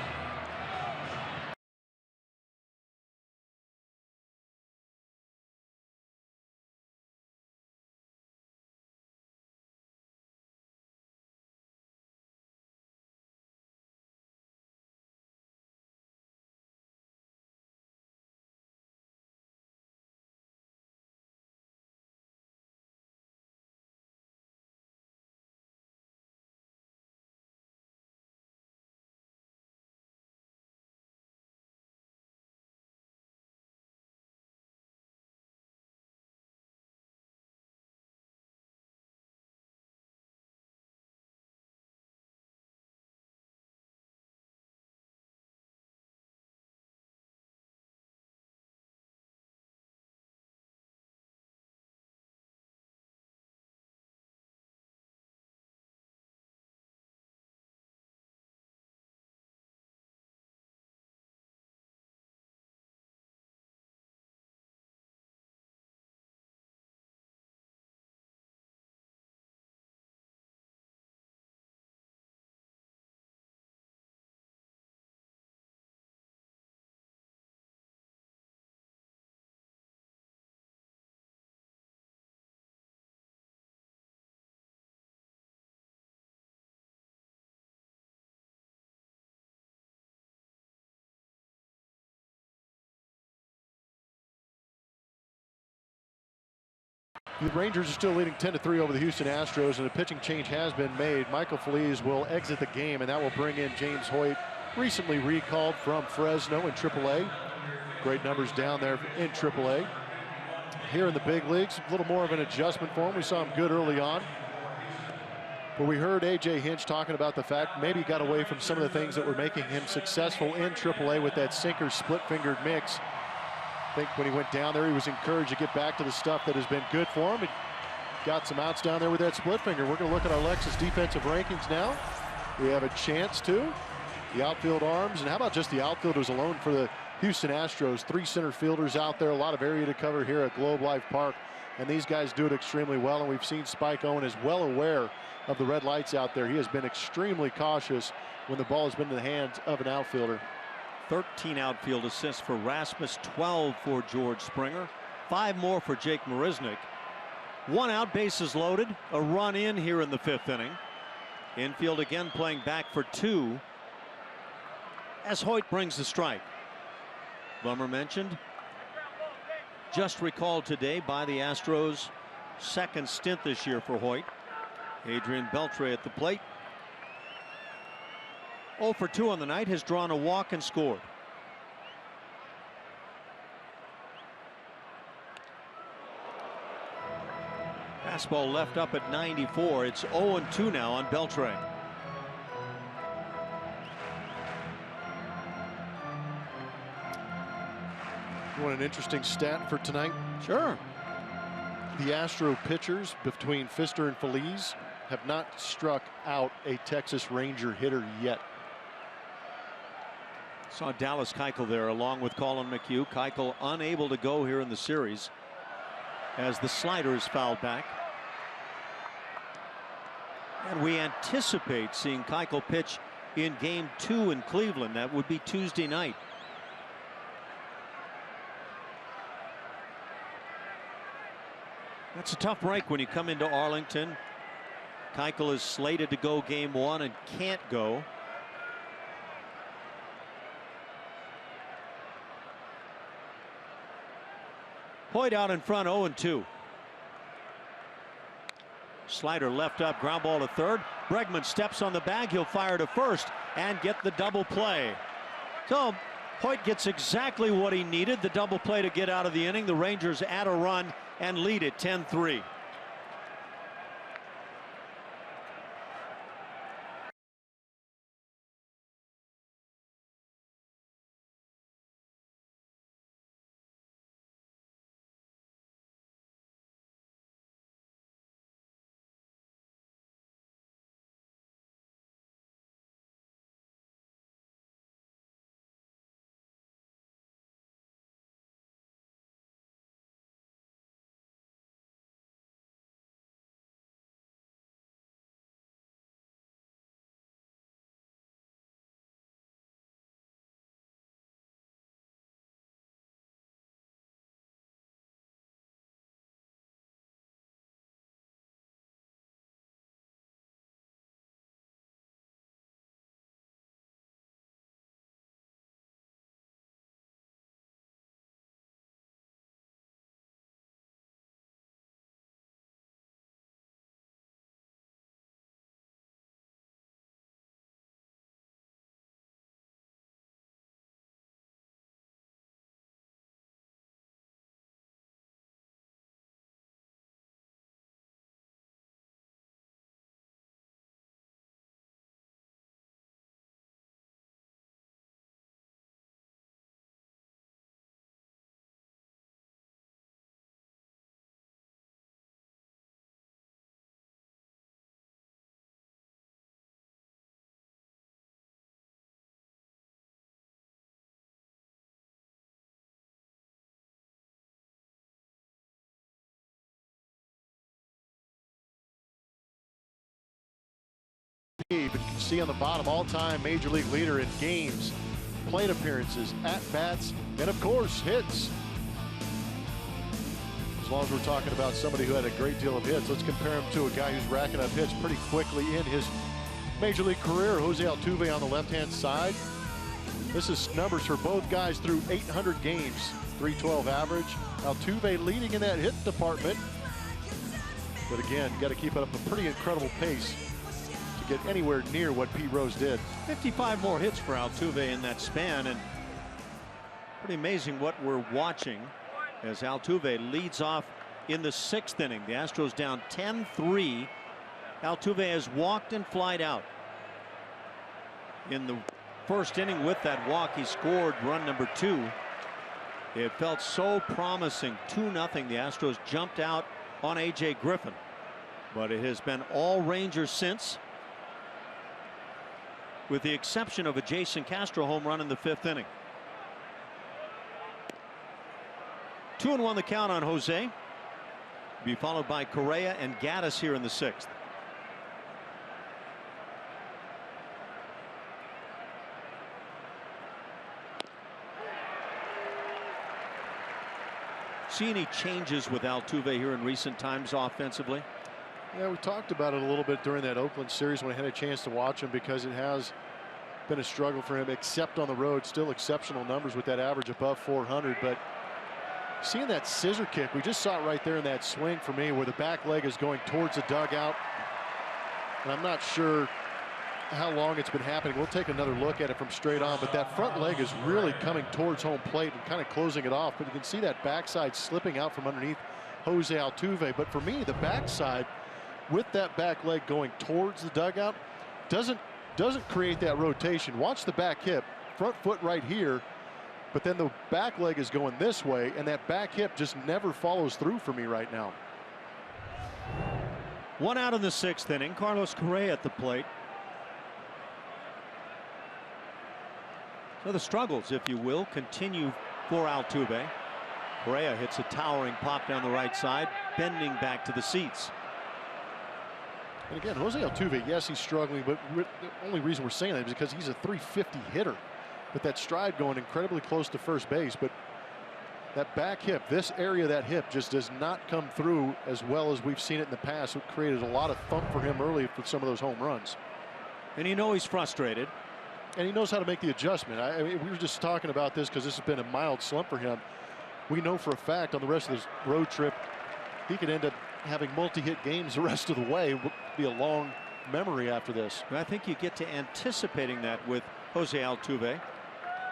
The Rangers are still leading 10-3 over the Houston Astros, and a pitching change has been made. Michael Phillies will exit the game, and that will bring in James Hoyt, recently recalled from Fresno in AAA. Great numbers down there in AAA. Here in the big leagues, a little more of an adjustment for him. We saw him good early on. But we heard A.J. Hinch talking about the fact maybe he got away from some of the things that were making him successful in AAA with that sinker split-fingered mix. I think when he went down there, he was encouraged to get back to the stuff that has been good for him. He got some outs down there with that split finger. We're going to look at our Lexus defensive rankings now. We have a chance to. The outfield arms, and how about just the outfielders alone for the Houston Astros? 3 center fielders out there, a lot of area to cover here at Globe Life Park, and these guys do it extremely well. And we've seen Spike Owen is well aware of the red lights out there. He has been extremely cautious when the ball has been in the hands of an outfielder. 13 outfield assists for Rasmus, 12 for George Springer, 5 more for Jake Marisnick. 1 out, bases loaded, a run in here in the 5th inning. Infield again playing back for 2 as Hoyt brings the strike. Bummer mentioned, just recalled today by the Astros, 2nd stint this year for Hoyt. Adrian Beltre at the plate. 0 for 2 on the night, has drawn a walk and scored. Fastball left up at 94. It's 0-2 now on Beltre. You want an interesting stat for tonight? Sure. The Astro pitchers between Pfister and Phillies have not struck out a Texas Ranger hitter yet. Saw Dallas Keuchel there along with Colin McHugh. Keuchel unable to go here in the series as the slider is fouled back. And we anticipate seeing Keuchel pitch in game 2 in Cleveland. That would be Tuesday night. That's a tough break when you come into Arlington. Keuchel is slated to go game 1 and can't go. Hoyt out in front, 0-2. Slider left up, ground ball to third. Bregman steps on the bag. He'll fire to first and get the double play. So Hoyt gets exactly what he needed, the double play to get out of the inning. The Rangers add a run and lead it 10-3. but you can see on the bottom, all-time Major League leader in games, plate appearances, at-bats, and of course, hits. As long as we're talking about somebody who had a great deal of hits, let's compare him to a guy who's racking up hits pretty quickly in his Major League career. Jose Altuve on the left-hand side. This is numbers for both guys through 800 games, 312 average. Altuve leading in that hit department. But again, you got to keep up a pretty incredible pace to get anywhere near what Pete Rose did. 55 more hits for Altuve in that span, and pretty amazing what we're watching as Altuve leads off in the 6th inning. The Astros down 10-3. Altuve has walked and flied out. In the 1st inning with that walk, he scored run number 2. It felt so promising. 2-0. The Astros jumped out on A.J. Griffin, but it has been all Rangers since, with the exception of a Jason Castro home run in the 5th inning. 2-1 the count on Jose. Be followed by Correa and Gaddis here in the 6th. See any changes with Altuve here in recent times offensively? Yeah, we talked about it a little bit during that Oakland series when I had a chance to watch him, because it has been a struggle for him, except on the road. Still exceptional numbers with that average above 400. But seeing that scissor kick, we just saw it right there in that swing for me, where the back leg is going towards the dugout. And I'm not sure how long it's been happening. We'll take another look at it from straight on, but that front leg is really coming towards home plate and kind of closing it off. But you can see that backside slipping out from underneath Jose Altuve. But for me, the backside with that back leg going towards the dugout doesn't create that rotation. Watch the back hip, front foot right here, but then the back leg is going this way, and that back hip just never follows through for me right now. 1 out in the 6th inning. Carlos Correa at the plate. So the struggles, if you will, continue for Altuve. Correa hits a towering pop down the right side, bending back to the seats. And again, Jose Altuve, yes, he's struggling, but the only reason we're saying that is because he's a 350 hitter. With that stride going incredibly close to first base, but that back hip, this area of that hip just does not come through as well as we've seen it in the past. It created a lot of thump for him early for some of those home runs. And you know he's frustrated. And he knows how to make the adjustment. I mean, we were just talking about this because this has been a mild slump for him. We know for a fact on the rest of this road trip, he could end up having multi-hit games the rest of the way. It will be a long memory after this. I think you get to anticipating that with Jose Altuve.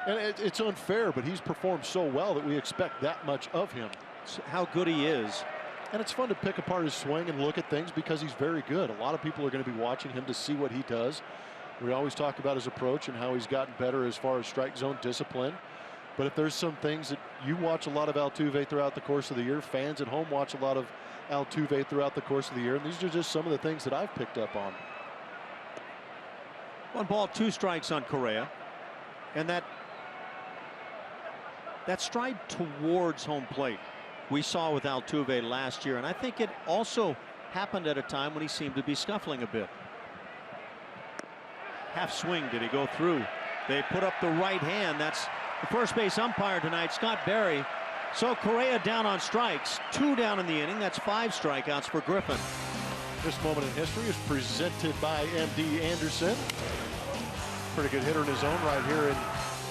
And it's unfair, but he's performed so well that we expect that much of him. It's how good he is. And it's fun to pick apart his swing and look at things because he's very good. A lot of people are going to be watching him to see what he does. We always talk about his approach and how he's gotten better as far as strike zone discipline. But if there's some things that you watch a lot of Altuve throughout the course of the year, fans at home watch a lot of Altuve throughout the course of the year, and these are just some of the things that I've picked up on. 1 ball, 2 strikes on Correa. And that stride towards home plate we saw with Altuve last year, and I think it also happened at a time when he seemed to be scuffling a bit. Half swing, did he go through? They put up the right hand. That's the first base umpire tonight, Scott Berry. So Correa down on strikes, 2 down in the inning. That's 5 strikeouts for Griffin. This moment in history is presented by M.D. Anderson. Pretty good hitter in his own right here in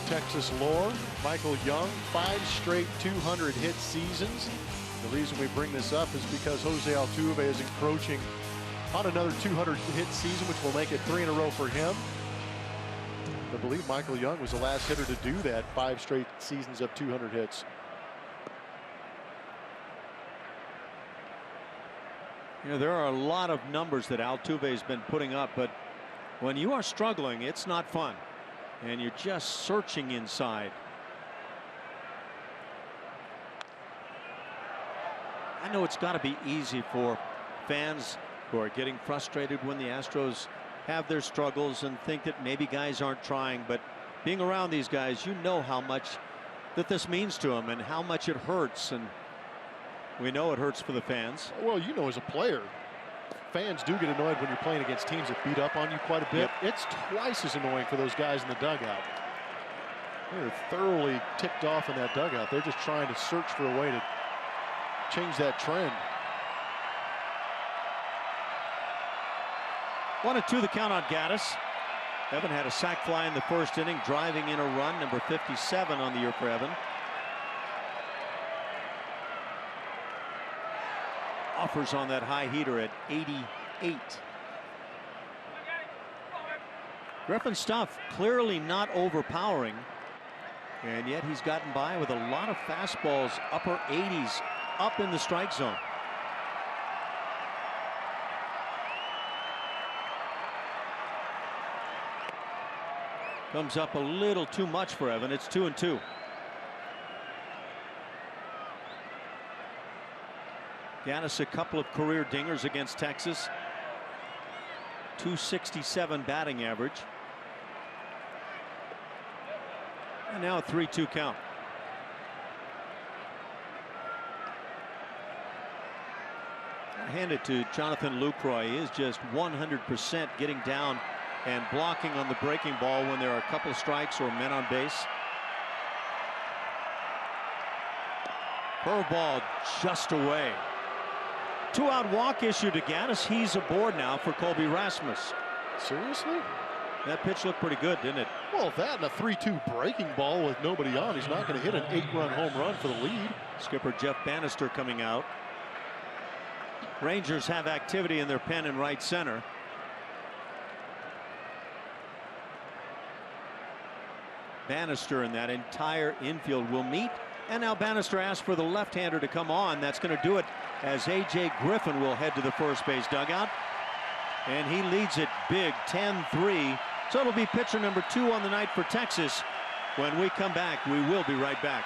Texas lore. Michael Young, 5 straight 200 hit seasons. The reason we bring this up is because Jose Altuve is encroaching on another 200 hit season, which will make it 3 in a row for him. I believe Michael Young was the last hitter to do that, 5 straight seasons of 200 hits. You know, there are a lot of numbers that Altuve's been putting up, but when you are struggling, it's not fun. And you're just searching inside. I know it's got to be easy for fans who are getting frustrated when the Astros have their struggles and think that maybe guys aren't trying, but being around these guys, you know how much that this means to them and how much it hurts, and we know it hurts for the fans. Well, you know, as a player, fans do get annoyed when you're playing against teams that beat up on you quite a bit. Yep. It's twice as annoying for those guys in the dugout. They're thoroughly ticked off in that dugout. They're just trying to search for a way to change that trend. 1-2 the count on Gaddis. Evan had a sac fly in the first inning, driving in a run, number 57 on the year for Evan. Offers on that high heater at 88. Griffin's stuff clearly not overpowering, and yet he's gotten by with a lot of fastballs, upper 80s, up in the strike zone. Comes up a little too much for Evan. It's 2-2. Gaddis a couple of career dingers against Texas. .267 batting average. And now a 3-2 count. I hand it to Jonathan Lucroy. He is just 100% getting down and blocking on the breaking ball when there are a couple of strikes or men on base. Curveball just away. 2-out walk issued to Gaddis. He's aboard now for Colby Rasmus. Seriously? That pitch looked pretty good, didn't it? Well, that and a 3-2 breaking ball with nobody on. He's not going to hit an 8-run home run for the lead. Skipper Jeff Bannister coming out. Rangers have activity in their pen in right center. Bannister and that entire infield will meet. And now Bannister asks for the left-hander to come on. That's going to do it as A.J. Griffin will head to the first base dugout. And he leads it big, 10-3. So it'll be pitcher number 2 on the night for Texas. When we come back, we will be right back.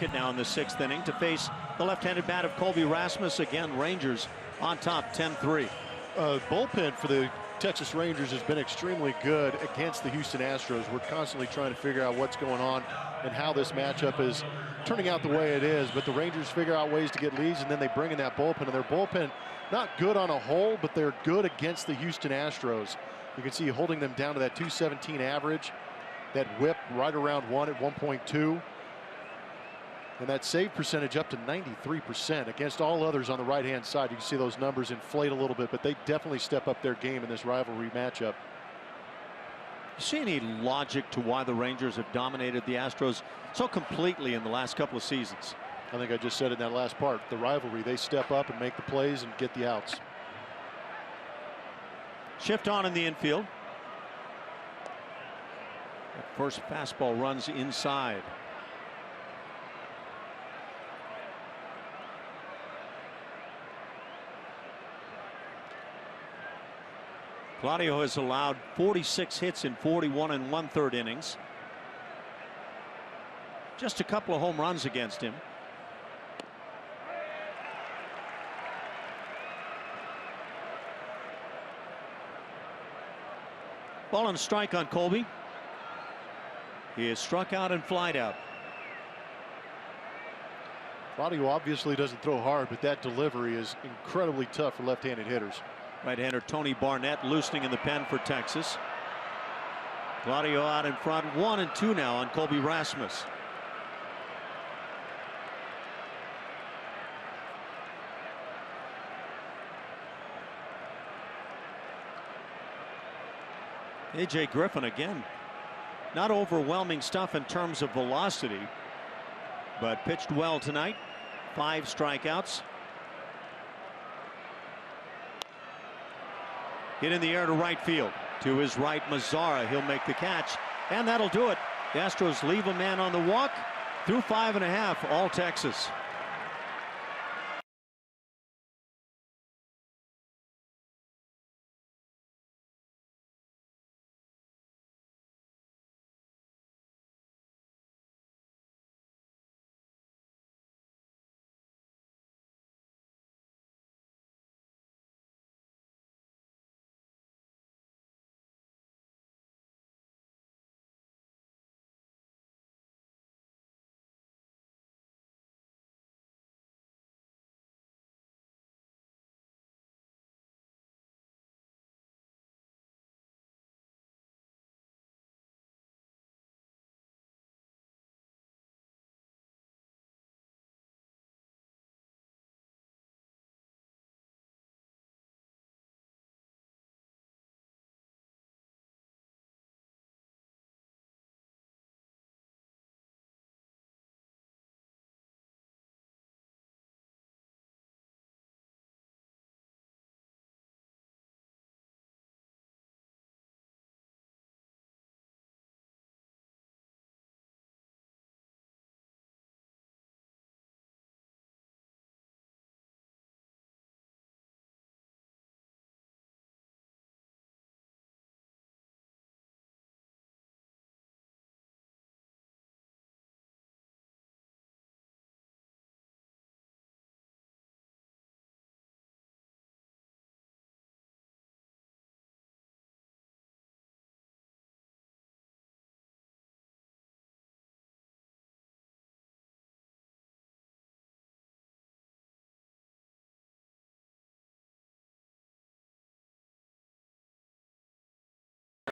It now in the 6th inning to face the left-handed bat of Colby Rasmus. Again, Rangers on top 10-3. Bullpen for the Texas Rangers has been extremely good against the Houston Astros. We're constantly trying to figure out what's going on and how this matchup is turning out the way it is. But the Rangers figure out ways to get leads, and then they bring in that bullpen. And their bullpen, not good on a whole, but they're good against the Houston Astros. You can see holding them down to that .217 average. That whip right around 1 at 1.2. And that save percentage up to 93% against all others on the right-hand side. You can see those numbers inflate a little bit, but they definitely step up their game in this rivalry matchup. You see any logic to why the Rangers have dominated the Astros so completely in the last couple of seasons? I think I just said it in that last part. The rivalry, they step up and make the plays and get the outs. Shift on in the infield. That first fastball runs inside. Claudio has allowed 46 hits in 41 1/3 innings. just a couple of home runs against him. Ball and strike on Colby. He is struck out and flied out. Claudio obviously doesn't throw hard, but that delivery is incredibly tough for left-handed hitters. Right-hander Tony Barnett loosening in the pen for Texas. Claudio out in front, 1-2 now on Colby Rasmus. A.J. Griffin again. Not overwhelming stuff in terms of velocity, but pitched well tonight. 5 strikeouts. Hit in the air to right field. To his right, Mazzara. He'll make the catch, and that'll do it. The Astros leave a man on the walk through 5.5, all Texas.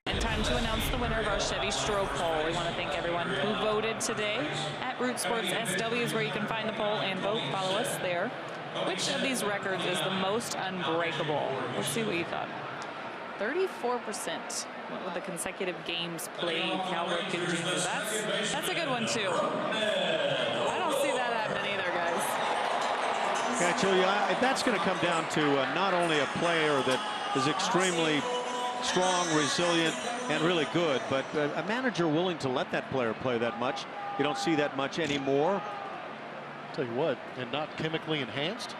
And time to announce the winner of our Chevy Stroh poll. We want to thank everyone who voted today at Root Sports SW is where you can find the poll and vote. Follow us there. Which of these records is the most unbreakable? Let's see what you thought. 34% went with the consecutive games played. Cal Ripken Jr. That's a good one too. I don't see that happening either, guys. Yeah, Julia, that's going to come down to not only a player that is extremely strong, resilient, and really good, but a manager willing to let that player play that much. You don't see that much anymore. Tell you what, and not chemically enhanced.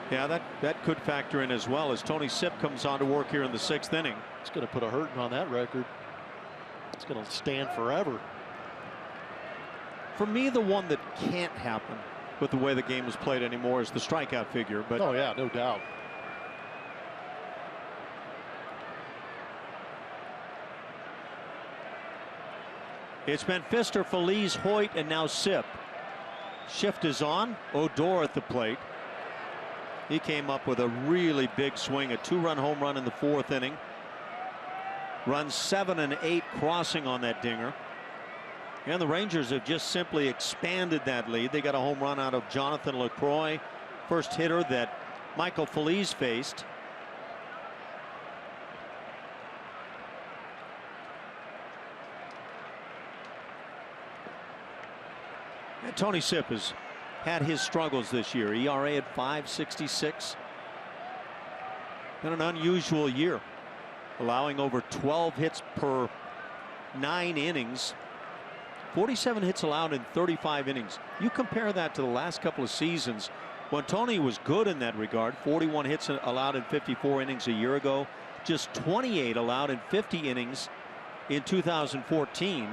Yeah, that could factor in as well as Tony Sipp comes on to work here in the 6th inning. It's going to put a hurting on that record. It's going to stand forever. For me, the one that can't happen with the way the game is played anymore is the strikeout figure. But oh yeah, no doubt. It's been Pfister, Feliz, Hoyt, and now Sipp. Shift is on. Odor at the plate. He came up with a really big swing, a 2-run home run in the 4th inning. Runs 7 and 8 crossing on that dinger. And the Rangers have just simply expanded that lead. They got a home run out of Jonathan LaCroix, first hitter that Michael Feliz faced. And Tony Sipp has had his struggles this year. ERA at 5.66. Been an unusual year, allowing over 12 hits per 9 innings. 47 hits allowed in 35 innings. You compare that to the last couple of seasons when Tony was good in that regard. 41 hits allowed in 54 innings a year ago. Just 28 allowed in 50 innings in 2014.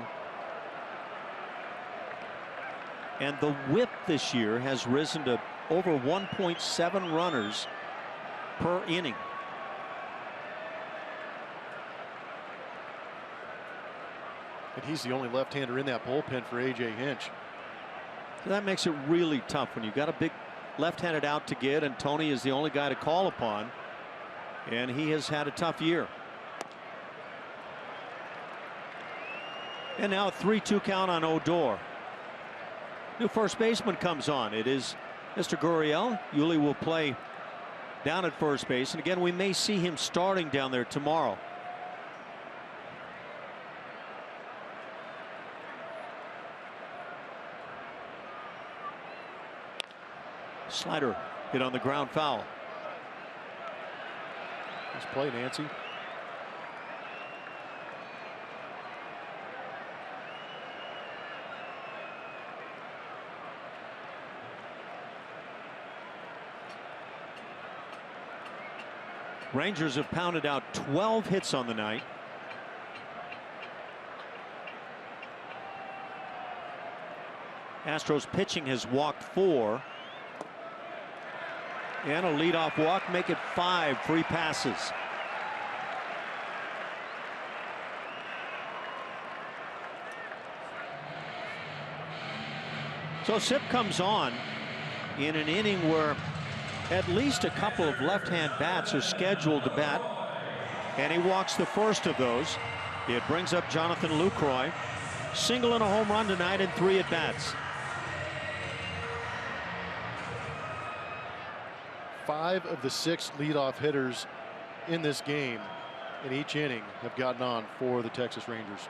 And the whip this year has risen to over 1.7 runners per inning. And he's the only left-hander in that bullpen for A.J. Hinch. So that makes it really tough when you've got a big left-handed out to get, and Tony is the only guy to call upon. And he has had a tough year. And now a 3-2 count on Odor. New first baseman comes on. It is Mr. Gurriel. Yuli will play down at first base. And again, we may see him starting down there tomorrow. Slider hit on the ground foul. Nice play, Nancy. Rangers have pounded out 12 hits on the night. Astros pitching has walked 4. And a leadoff walk, make it 5 free passes. So Sip comes on in an inning where at least a couple of left-hand bats are scheduled to bat, and he walks the first of those. It brings up Jonathan Lucroy. Single and a home run tonight in 3 at-bats. 5 of the 6 leadoff hitters in this game in each inning have gotten on for the Texas Rangers.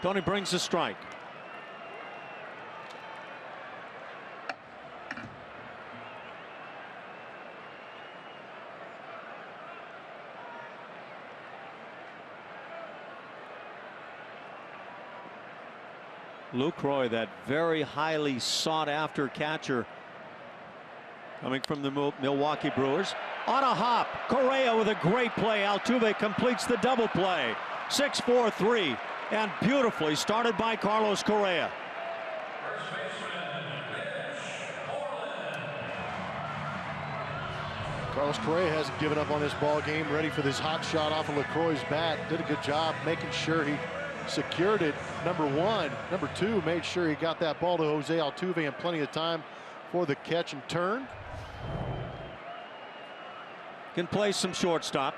Tony brings the strike. Lucroy, that very highly sought after catcher coming from the Milwaukee Brewers. On a hop, Correa with a great play. Altuve completes the double play. 6-4-3, and beautifully started by Carlos Correa. Carlos Correa hasn't given up on this ball game. Ready for this hot shot off of Lucroy's bat. Did a good job making sure he secured it. Number 1. Number 2, made sure he got that ball to Jose Altuve in plenty of time for the catch and turn. Can play some shortstop.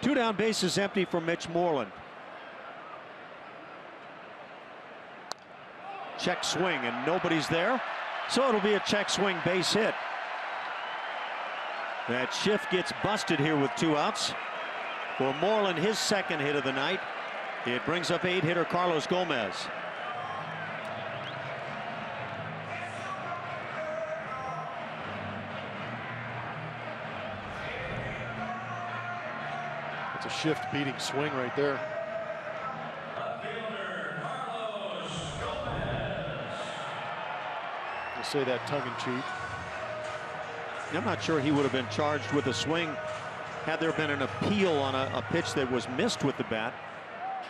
Two down, bases empty for Mitch Moreland. Check swing, and nobody's there, so it'll be a check swing base hit. That shift gets busted here with 2 outs. For Moreland, his second hit of the night. It brings up 8-hitter Carlos Gomez. It's a shift beating swing right there. We'll say that tongue-in-cheek. I'm not sure he would have been charged with a swing had there been an appeal on a pitch that was missed with the bat.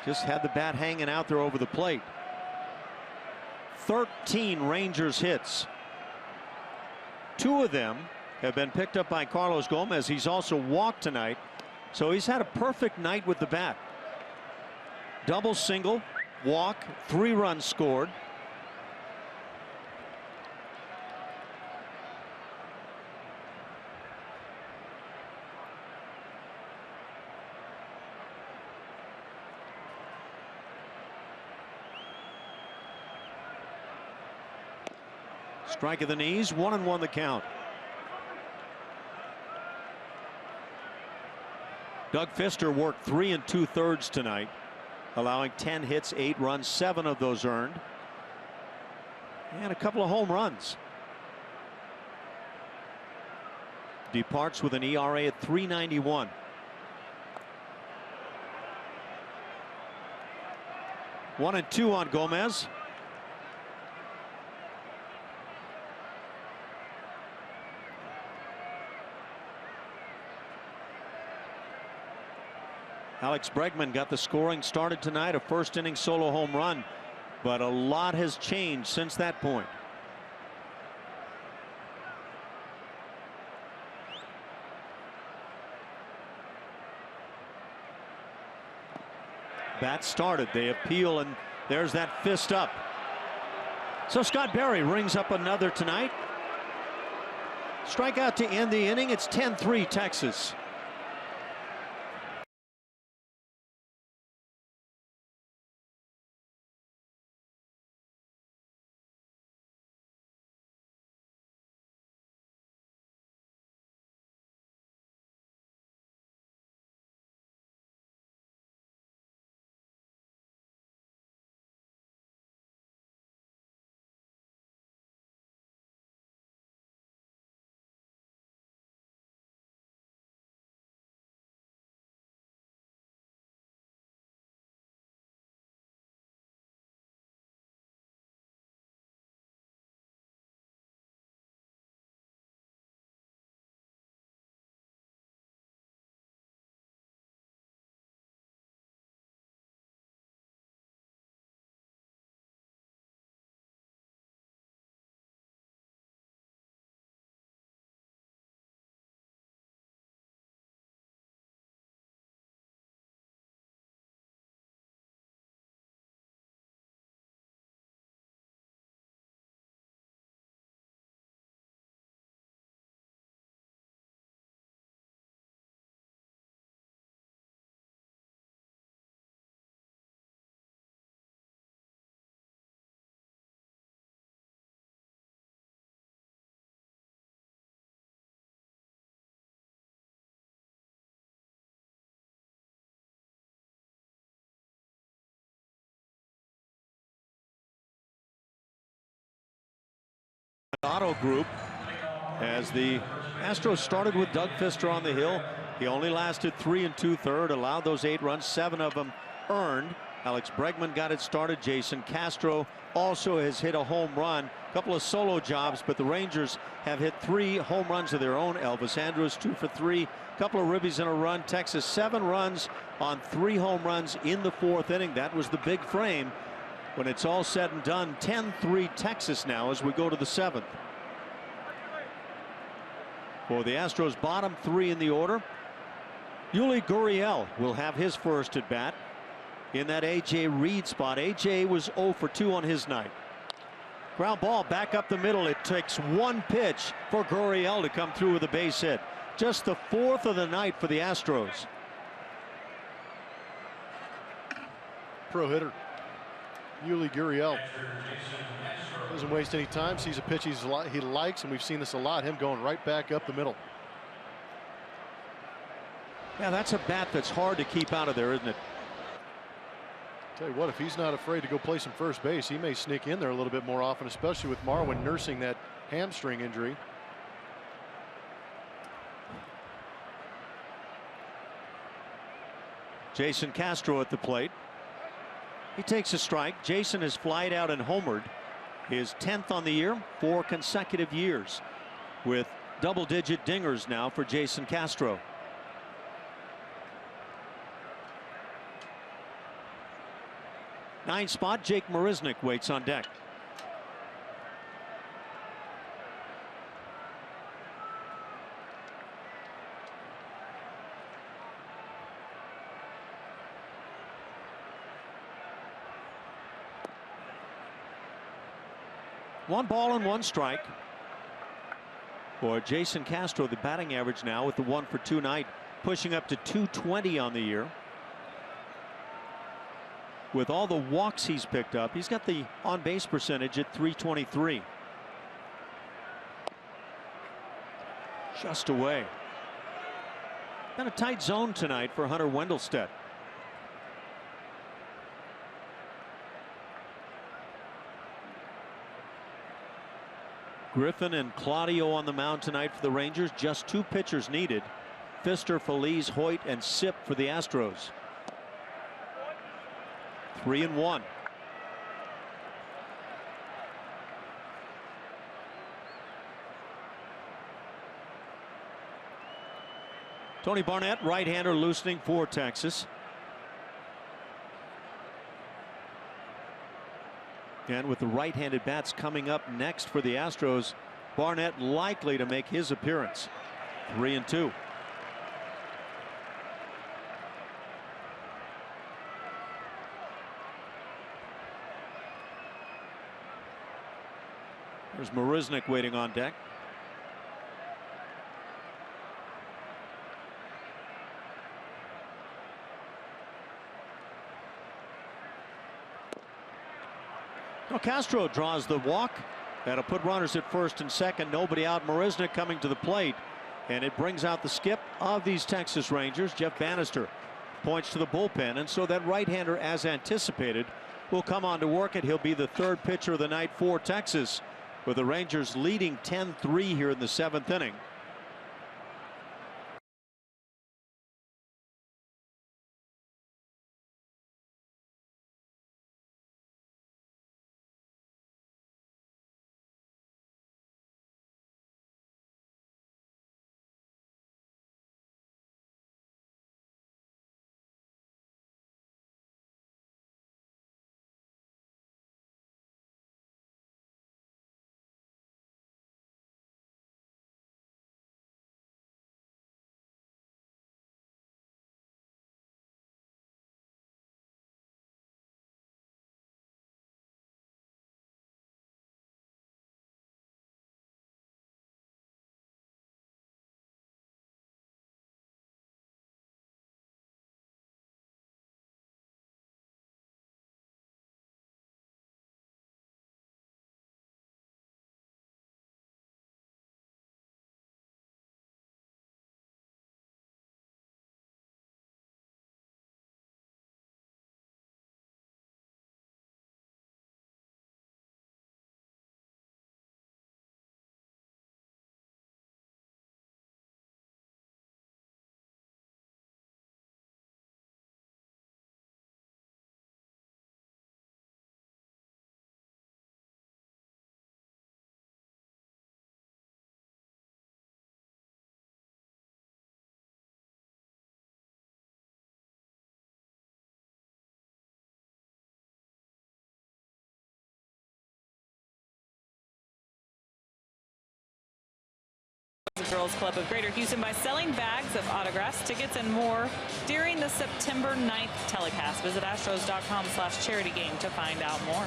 Just had the bat hanging out there over the plate. 13 Rangers hits. 2 of them have been picked up by Carlos Gomez. He's also walked tonight, so he's had a perfect night with the bat. Double, single, walk, 3 runs scored. Strike of the knees, 1-1 the count. Doug Fister worked 3 2/3 tonight, allowing 10 hits, 8 runs, 7 of those earned, and a couple of home runs. Departs with an ERA at 3.91. One and two on Gomez. Alex Bregman got the scoring started tonight, a first inning solo home run, but a lot has changed since that point. Bat started, they appeal, and there's that fist up. So Scott Berry rings up another tonight. Strikeout to end the inning. It's 10-3 Texas. Auto Group, as the Astros started with Doug Fister on the hill. He only lasted 3 2/3, allowed those 8 runs, 7 of them earned. Alex Bregman got it started. Jason Castro also has hit a home run, a couple of solo jobs, but the Rangers have hit 3 home runs of their own. Elvis Andrus 2 for 3, a couple of ribbies in a run. Texas 7 runs on 3 home runs in the 4th inning. That was the big frame. When it's all said and done, 10-3 Texas now as we go to the 7th. For the Astros, bottom 3 in the order. Yuli Gurriel will have his first at bat in that A.J. Reed spot. A.J. was 0 for 2 on his night. Ground ball back up the middle. It takes 1 pitch for Gurriel to come through with a base hit. Just the 4th of the night for the Astros. Pro hitter Yuli Gurriel doesn't waste any time, sees a pitch he likes, and we've seen this a lot, him going right back up the middle. Yeah, that's a bat that's hard to keep out of there, isn't it? Tell you what, if he's not afraid to go play some first base, he may sneak in there a little bit more often, especially with Marwin nursing that hamstring injury. Jason Castro at the plate. He takes a strike. Jason has flied out and homered, his 10th on the year, 4 consecutive years, with double-digit dingers now for Jason Castro. Ninth spot, Jake Marisnick waits on deck. One ball and 1 strike for Jason Castro. The batting average now with the 1 for 2 night, pushing up to 220 on the year. With all the walks he's picked up, he's got the on-base percentage at .323. Just away. Got a tight zone tonight for Hunter Wendelstedt. Griffin and Claudio on the mound tonight for the Rangers. Just 2 pitchers needed. Fister, Feliz, Hoyt, and Sip for the Astros. 3-1. Tony Barnett, right-hander, loosening for Texas. And with the right-handed bats coming up next for the Astros, Barnett likely to make his appearance. 3-2. There's Marisnick waiting on deck. Now Castro draws the walk. That'll put runners at first and second. Nobody out. Marisnick coming to the plate. And it brings out the skip of these Texas Rangers. Jeff Bannister points to the bullpen. And so that right-hander, as anticipated, will come on to work it. He'll be the third pitcher of the night for Texas, with the Rangers leading 10-3 here in the 7th inning. The Girls Club of Greater Houston by selling bags of autographs, tickets, and more during the September 9th telecast. Visit astros.com/charity game to find out more.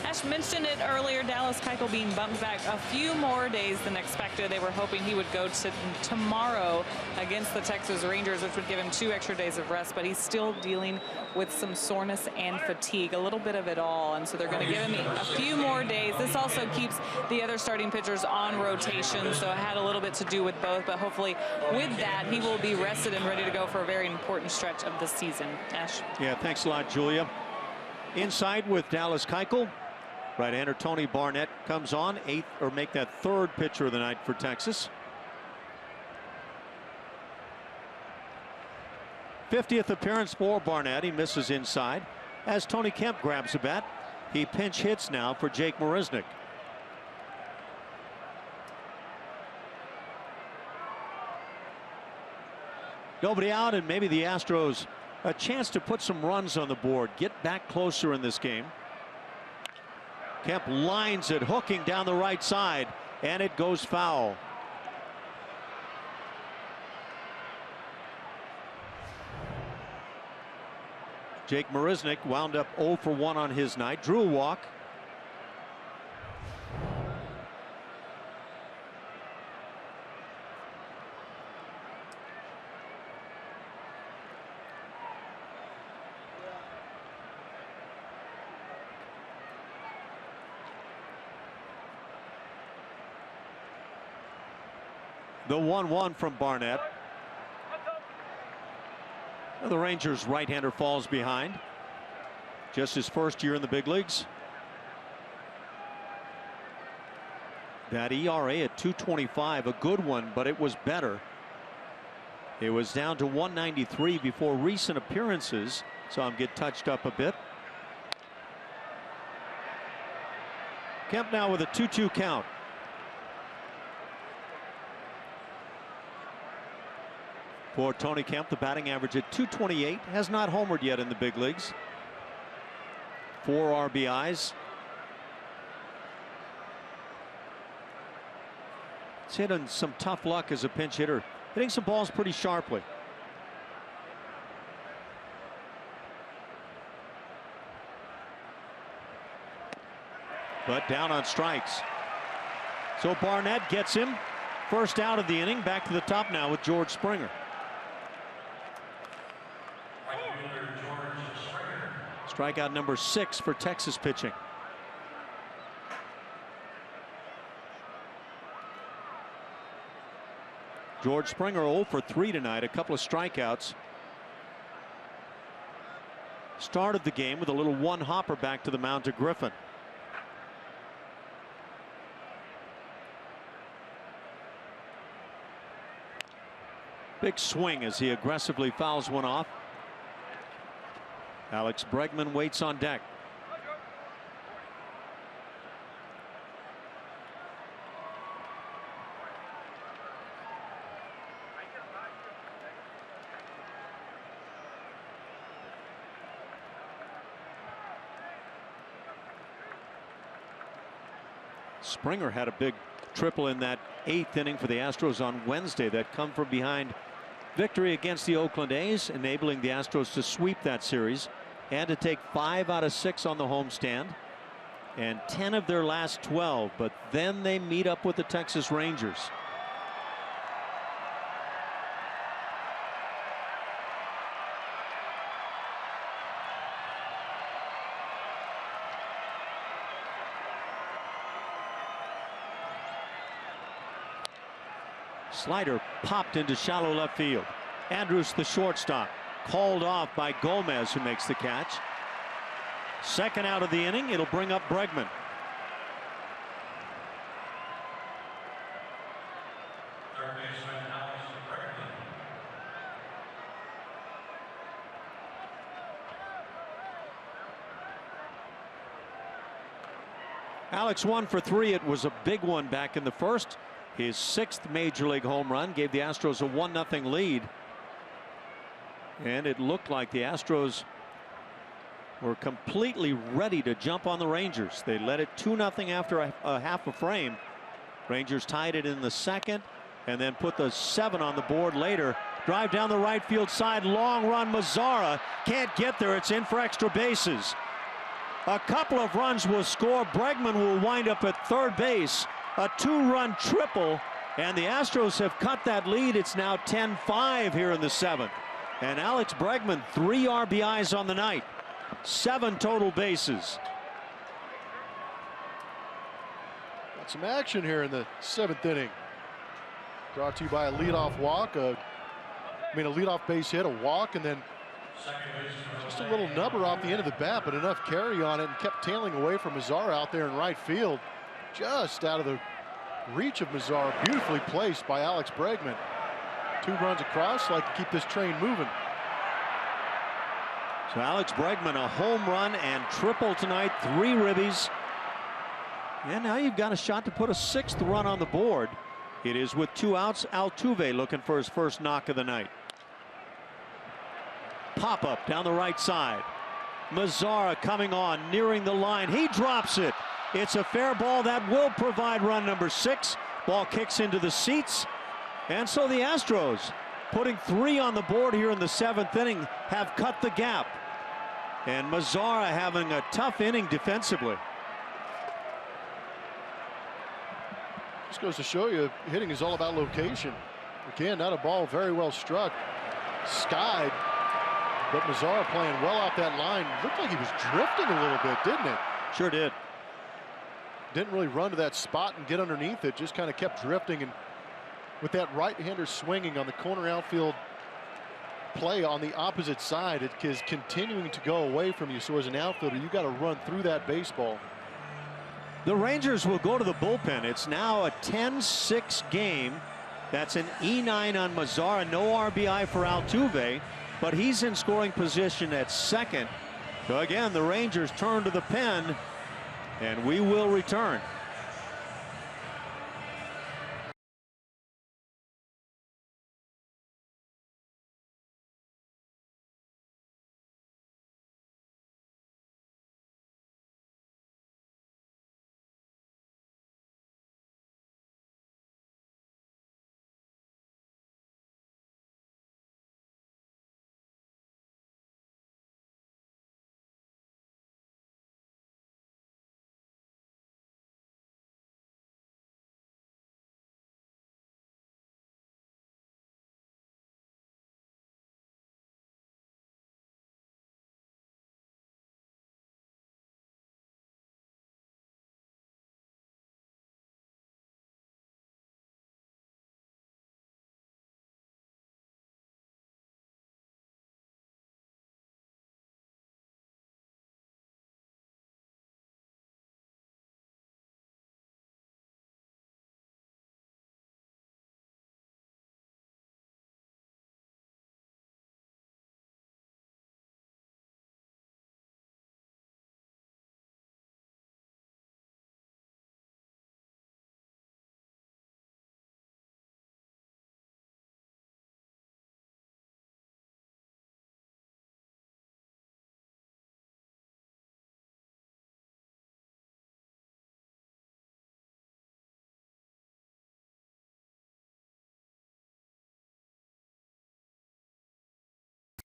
Ash mentioned it earlier, Dallas Keuchel being bumped back a few more days than expected. They were hoping he would go to tomorrow against the Texas Rangers, which would give him 2 extra days of rest, but he's still dealing with some soreness and fatigue, a little bit of it all, and so they're going to give him a few more days. This also keeps the other starting pitchers on rotation, so it had a little bit to do with both, but hopefully with that, he will be rested and ready to go for a very important stretch of the season. Ash? Yeah, thanks a lot, Julia. Inside with Dallas Keuchel. Right-hander Tony Barnett comes on, make that third pitcher of the night for Texas. 50th appearance for Barnett. He misses inside. As Tony Kemp grabs a bat, he pinch hits now for Jake Marisnick. Nobody out, and maybe the Astros a chance to put some runs on the board, get back closer in this game. Kemp lines it, hooking down the right side, and it goes foul. Jake Marisnick wound up 0 for 1 on his night, drew a walk. The 1-1 from Barnett. The Rangers right-hander falls behind. Just his first year in the big leagues. That ERA at 2.25, a good one, but it was better. It was down to 1.93 before recent appearances. Saw him get touched up a bit. Kemp now with a 2-2 count. For Tony Kemp, the batting average at 228, has not homered yet in the big leagues. 4 RBIs, He's hitting some tough luck as a pinch hitter, hitting some balls pretty sharply. But down on strikes. So Barnett gets him. First out of the inning. Back to the top now with George Springer. Strikeout number 6 for Texas pitching. George Springer 0 for 3 tonight. A couple of strikeouts. Started the game with a little one-hopper back to the mound to Griffin. Big swing as he aggressively fouls one off. Alex Bregman waits on deck. Springer had a big triple in that 8th inning for the Astros on Wednesday that come from behind victory against the Oakland A's, enabling the Astros to sweep that series and to take 5 out of 6 on the homestand and 10 of their last 12. But then they meet up with the Texas Rangers. Slider popped into shallow left field. Andrus, the shortstop, called off by Gomez, who makes the catch. Second out of the inning. It'll bring up Bregman. Third baseman Alex Bregman. Alex 1 for 3. It was a big one back in the first. His 6th major league home run gave the Astros a 1-0 lead. And it looked like the Astros were completely ready to jump on the Rangers. They led it 2-0 after a half a frame. Rangers tied it in the second and then put the 7 on the board later. Drive down the right field side. Long run. Mazzara can't get there. It's in for extra bases. A couple of runs will score. Bregman will wind up at third base. A 2-run triple, and the Astros have cut that lead. It's now 10-5 here in the 7th. And Alex Bregman, 3 RBIs on the night, 7 total bases. Got some action here in the 7th inning. Brought to you by a leadoff walk, a leadoff base hit, a walk, and then just a little nubber off the end of the bat, but enough carry on it and kept tailing away from Mazzara out there in right field. Just out of the reach of Mazzara, beautifully placed by Alex Bregman. 2 runs across, like to keep this train moving. So Alex Bregman, a home run and triple tonight, 3 ribbies. And now you've got a shot to put a 6th run on the board. It is with 2 outs. Altuve looking for his first knock of the night. Pop up down the right side. Mazzara coming on, nearing the line. He drops it. It's a fair ball that will provide run number 6. Ball kicks into the seats. And so the Astros, putting 3 on the board here in the 7th inning, have cut the gap. And Mazzara having a tough inning defensively. This goes to show you hitting is all about location. Again, not a ball very well struck. Skied, but Mazzara playing well off that line. Looked like he was drifting a little bit, didn't it? Sure did. Didn't really run to that spot and get underneath it, just kind of kept drifting. And with that right-hander swinging on the corner outfield play on the opposite side, it is continuing to go away from you. So as an outfielder, you got to run through that baseball. The Rangers will go to the bullpen. It's now a 10-6 game. That's an E9 on Mazzara. No RBI for Altuve, but he's in scoring position at second. So again, the Rangers turn to the pen, and we will return.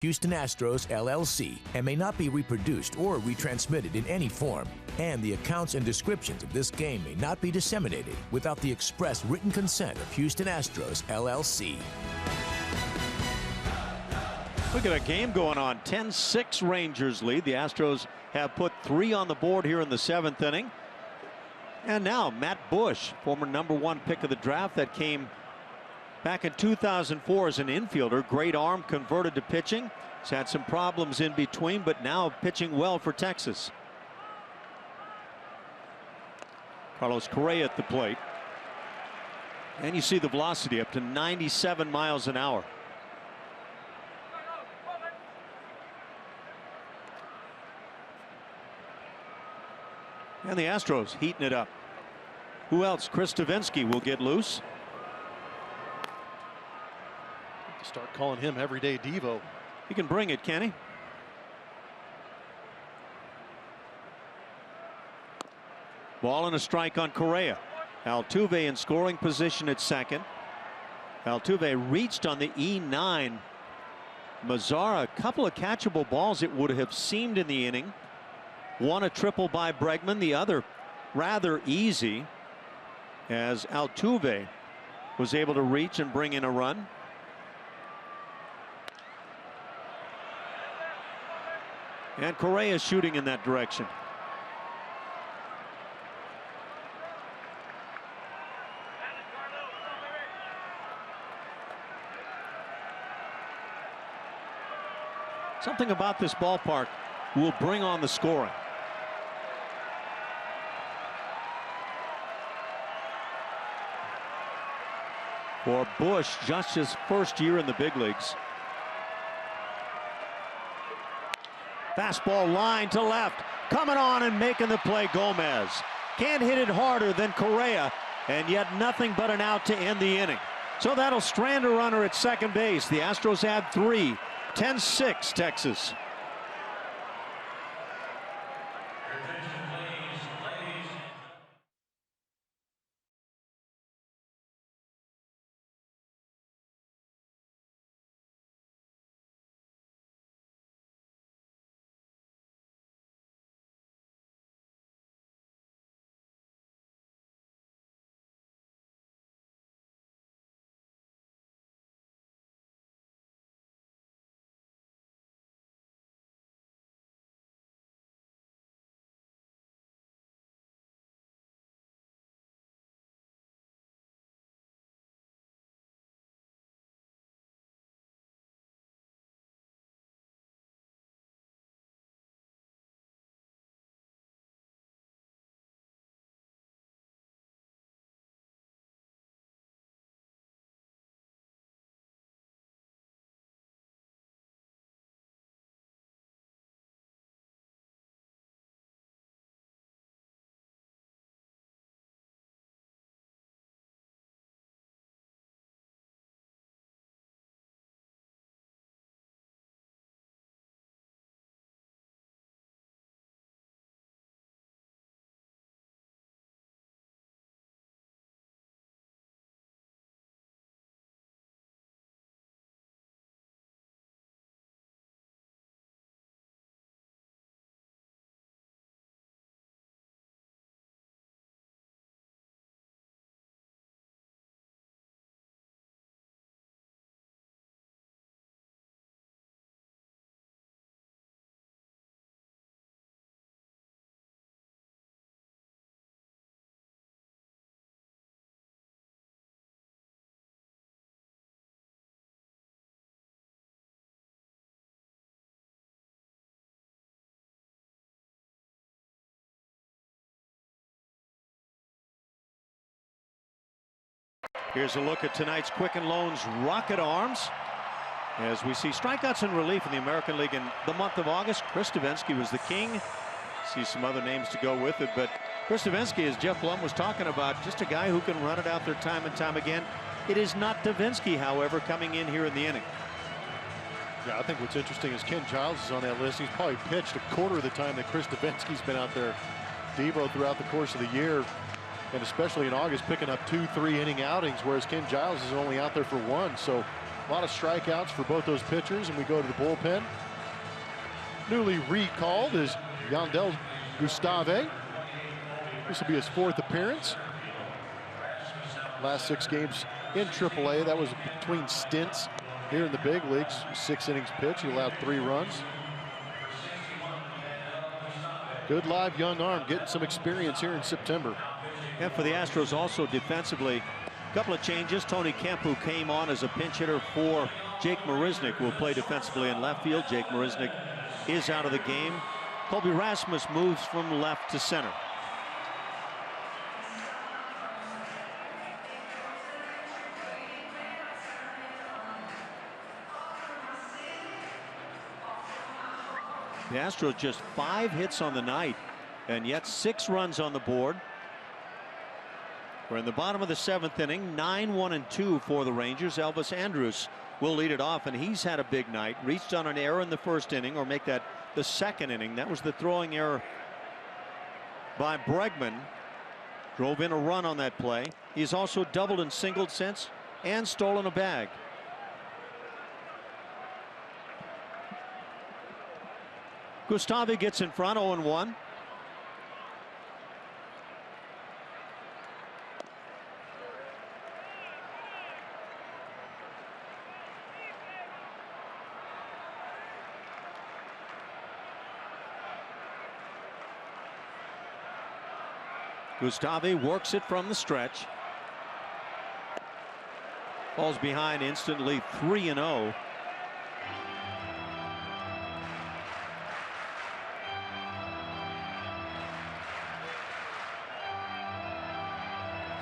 Houston Astros, LLC, and may not be reproduced or retransmitted in any form. And the accounts and descriptions of this game may not be disseminated without the express written consent of Houston Astros, LLC. Look at a game going on. 10-6 Rangers lead. The Astros have put 3 on the board here in the 7th inning. And now Matt Bush, former #1 pick of the draft that came back in 2004 as an infielder. Great arm, converted to pitching. He's had some problems in between, but now pitching well for Texas. Carlos Correa at the plate. And you see the velocity up to 97 miles an hour. And the Astros heating it up. Who else? Chris Davinsky will get loose. Start calling him everyday Devo. He can bring it, can he? Ball and a strike on Correa. Altuve in scoring position at second. Altuve reached on the E9. Mazara, a couple of catchable balls it would have seemed in the inning. One a triple by Bregman, the other rather easy as Altuve was able to reach and bring in a run. And Correa shooting in that direction. Something about this ballpark will bring on the scoring. For Bush, just his first year in the big leagues. Fastball line to left, coming on and making the play. Gomez can't hit it harder than Correa, and yet nothing but an out to end the inning. So that'll strand a runner at second base. The Astros had 3. 10-6 Texas. Here's a look at tonight's Quicken Loans Rocket Arms. As we see strikeouts in relief in the American League in the month of August, Chris Davinsky was the king. See some other names to go with it, but Chris Davinsky, as Jeff Blum was talking about, just a guy who can run it out there time and time again. It is not Davinsky, however, coming in here in the inning. Yeah, I think what's interesting is Ken Giles is on that list. He's probably pitched a quarter of the time that Chris Davinsky's been out there. Devo throughout the course of the year, and especially in August, picking up 2-3 inning outings, whereas Ken Giles is only out there for 1. So A lot of strikeouts for both those pitchers, and we go to the bullpen. Newly recalled is Yandel Gustave. This will be his 4th appearance. Last 6 games in AAA. That was between stints here in the big leagues. 6 innings pitched. He allowed 3 runs. Good live young arm, getting some experience here in September. And for the Astros also defensively, a couple of changes. Tony Kemp, who came on as a pinch hitter for Jake Marisnick, will play defensively in left field. Jake Marisnick is out of the game. Colby Rasmus moves from left to center. The Astros just 5 hits on the night, and yet 6 runs on the board. We're in the bottom of the 7th inning, 9-1-2 for the Rangers. Elvis Andrus will lead it off, and he's had a big night. Reached on an error in the 1st inning, or make that the 2nd inning. That was the throwing error by Bregman. Drove in a run on that play. He's also doubled and singled since, and stolen a bag. Gustave gets in front, 0-1. Gustave works it from the stretch. Falls behind instantly, 3-0.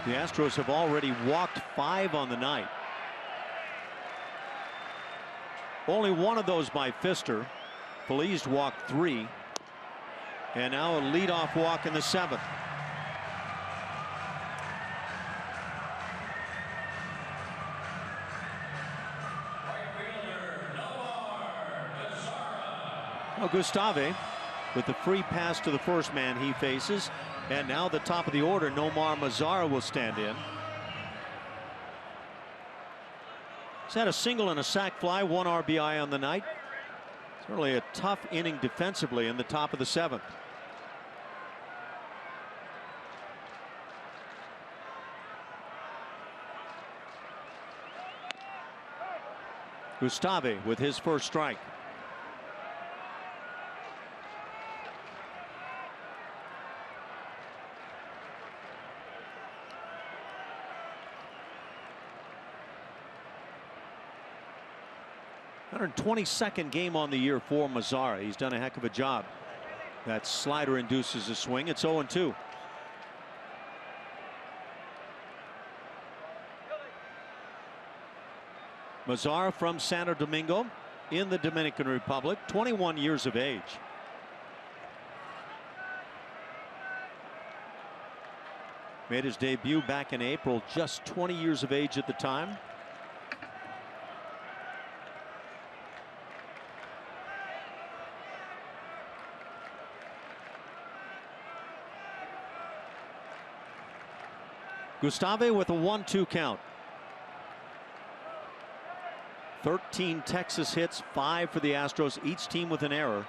The Astros have already walked 5 on the night. Only one of those by Pfister. Phillies walked 3. And now a leadoff walk in the 7th. Well, Gustave with the free pass to the first man he faces. And now the top of the order, Nomar Mazara will stand in. He's had a single and a sac fly, 1 RBI on the night. Certainly a tough inning defensively in the top of the 7th. Gustave with his first strike. (122nd game on the year for Mazara. He's done a heck of a job. That slider induces a swing. It's 0-2. Mazara from Santo Domingo in the Dominican Republic, 21 years of age. Made his debut back in April, just 20 years of age at the time. Gustave with a 1-2 count. 13 Texas hits, 5 for the Astros, each team with an error.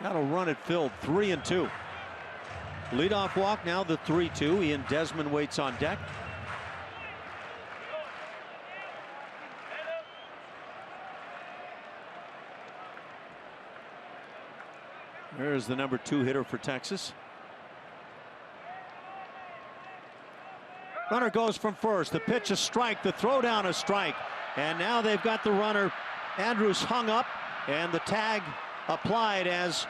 Got a run at Phil, 3-2. Leadoff walk, now the 3-2. Ian Desmond waits on deck. There's the number 2 hitter for Texas. Runner goes from first. The pitch a strike, the throw down a strike. And now they've got the runner. Andrus hung up, and the tag applied as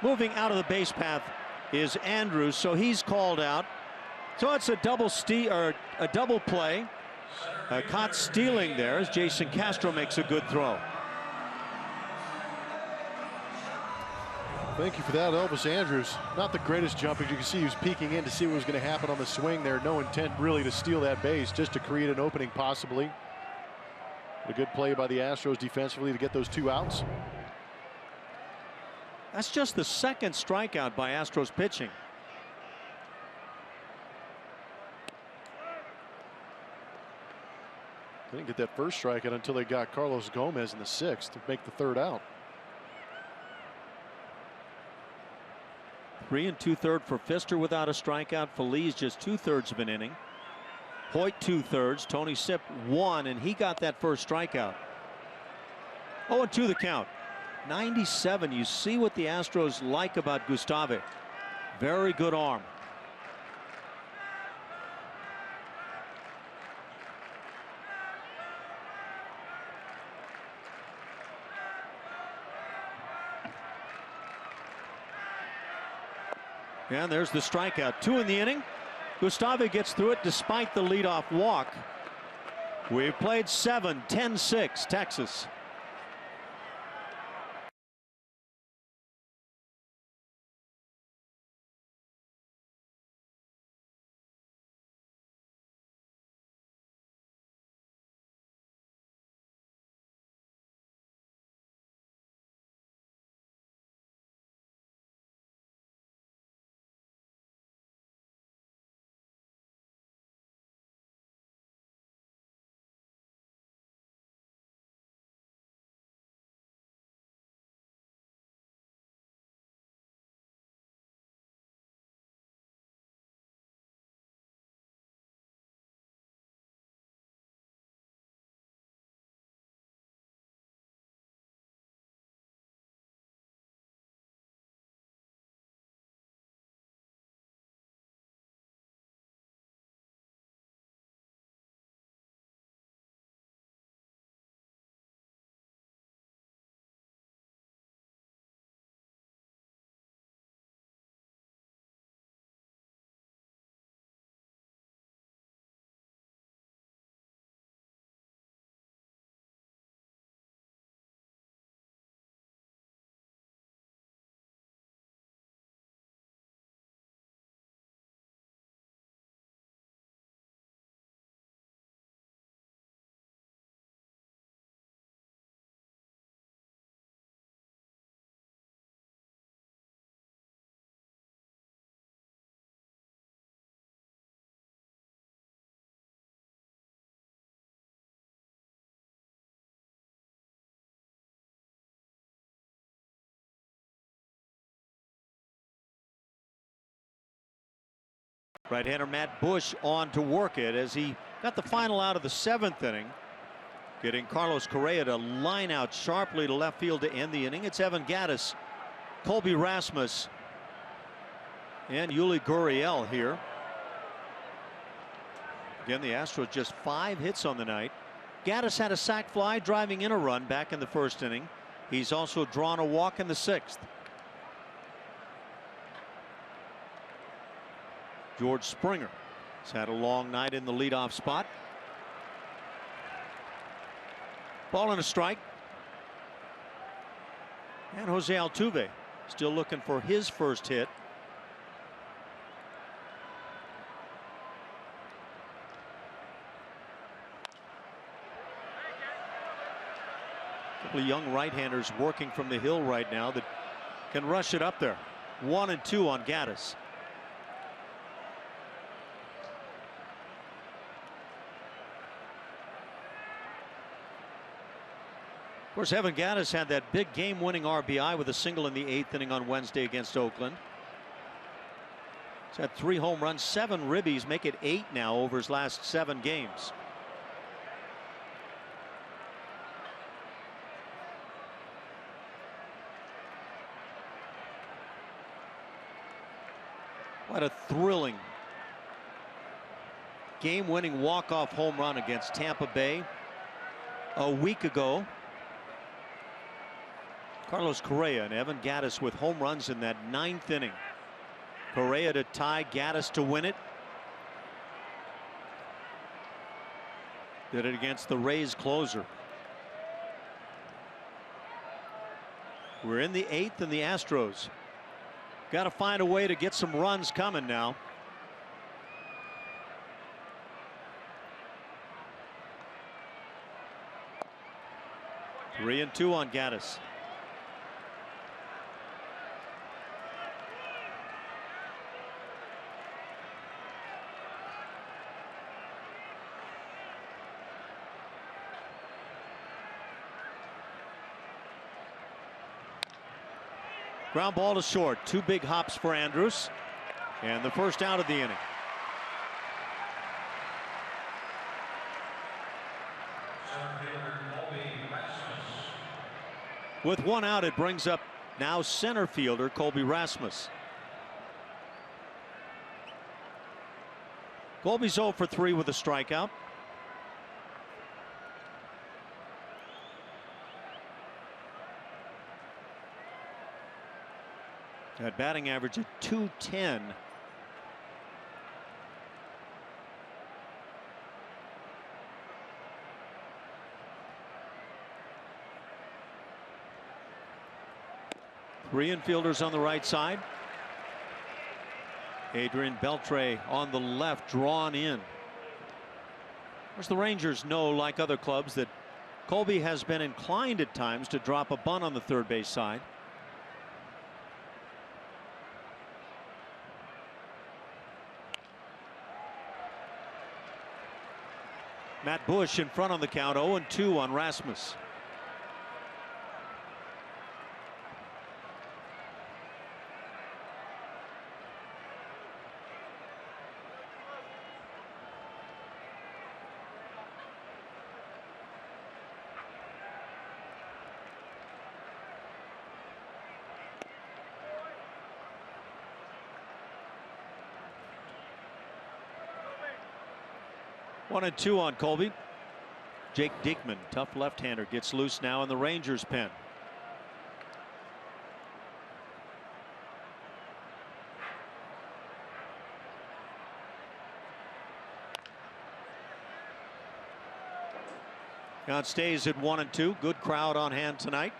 moving out of the base path is Andrus, so he's called out. So it's a double play. Caught stealing there as Jason Castro makes a good throw. Thank you for that, Elvis Andrus. Not the greatest jump, as you can see, he was peeking in to see what was going to happen on the swing there. No intent really to steal that base, just to create an opening possibly. A good play by the Astros defensively to get those 2 outs. That's just the second strikeout by Astros pitching. They didn't get that first strikeout until they got Carlos Gomez in the 6th to make the 3rd out. 3 2/3 for Pfister without a strikeout. Phillies just 2/3 of an inning. Hoyt 2/3. Tony Sipp 1, and he got that first strikeout. 0-2 the count. 97. You see what the Astros like about Gustave. Very good arm. And there's the strikeout. 2 in the inning. Gustave gets through it despite the leadoff walk. We've played 7, 10-6 Texas. Right-hander Matt Bush on to work it as he got the final out of the 7th inning. Getting Carlos Correa to line out sharply to left field to end the inning. It's Evan Gattis, Colby Rasmus, and Yuli Gurriel here. Again, the Astros just 5 hits on the night. Gattis had a sac fly driving in a run back in the 1st inning. He's also drawn a walk in the 6th. George Springer has had a long night in the leadoff spot. Ball and a strike. And Jose Altuve still looking for his first hit. A couple of young right-handers working from the hill right now that can rush it up there. 1-2 on Gattis. Of course, Evan Gattis had that big game-winning RBI with a single in the 8th inning on Wednesday against Oakland. He's had 3 home runs, 7 ribbies, make it 8 now over his last 7 games. What a thrilling game-winning walk-off home run against Tampa Bay a week ago. Carlos Correa and Evan Gattis with home runs in that 9th inning. Correa to tie, Gattis to win it. Did it against the Rays closer. We're in the 8th, and the Astros got to find a way to get some runs coming now. Three and two on Gaddis. Ground ball to short. Two big hops for Andrus. And the first out of the inning. With one out, it brings up now center fielder Colby Rasmus. Colby's 0 for 3 with a strikeout. That batting average at .210. Three infielders on the right side. Adrian Beltre on the left, drawn in. Of course, the Rangers know, like other clubs, that Colby has been inclined at times to drop a bunt on the third base side. Matt Bush in front on the count, 0-2 on Rasmus. One and two on Colby. Jake Diekman, tough left-hander, gets loose now in the Rangers pen. Count stays at 1-2. Good crowd on hand tonight.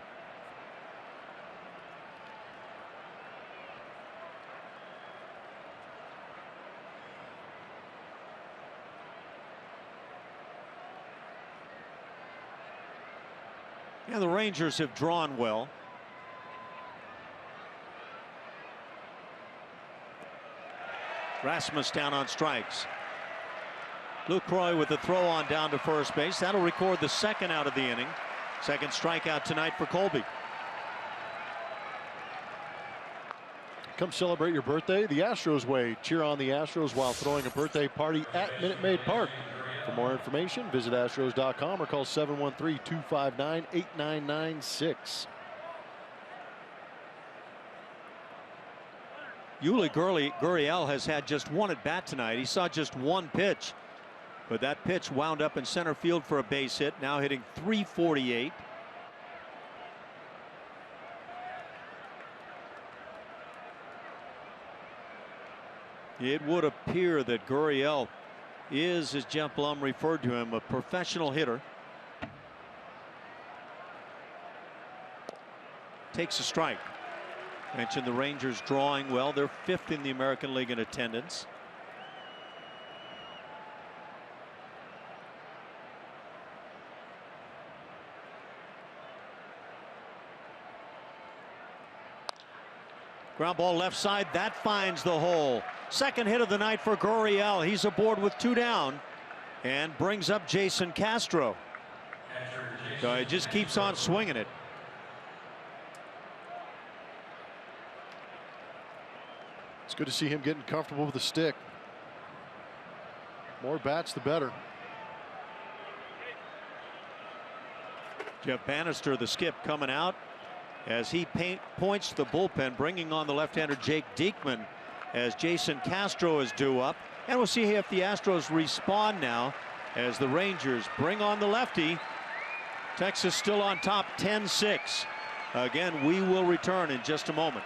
And the Rangers have drawn well. Rasmus down on strikes. Lucroy with the throw on down to first base. That'll record the second out of the inning. Second strikeout tonight for Colby. Come celebrate your birthday the Astros way. Cheer on the Astros while throwing a birthday party at Minute Maid Park. For more information, visit Astros.com or call 713-259-8996. Yuli Gurriel has had just one at bat tonight. He saw just one pitch, but that pitch wound up in center field for a base hit. Now hitting .348. It would appear that Gurriel is, as Jeff Blum referred to him, a professional hitter. Takes a strike. Mentioned the Rangers drawing well. They're 5th in the American League in attendance. Ground ball left side. That finds the hole. Second hit of the night for Gurriel. He's aboard with 2 down and brings up Jason Castro. So he just keeps on swinging it. It's good to see him getting comfortable with the stick. More bats, the better. Jeff Bannister, the skip, coming out as he points to the bullpen, bringing on the left-hander Jake Diekman as Jason Castro is due up. And we'll see if the Astros respond now as the Rangers bring on the lefty. Texas still on top, 10-6. Again, we will return in just a moment.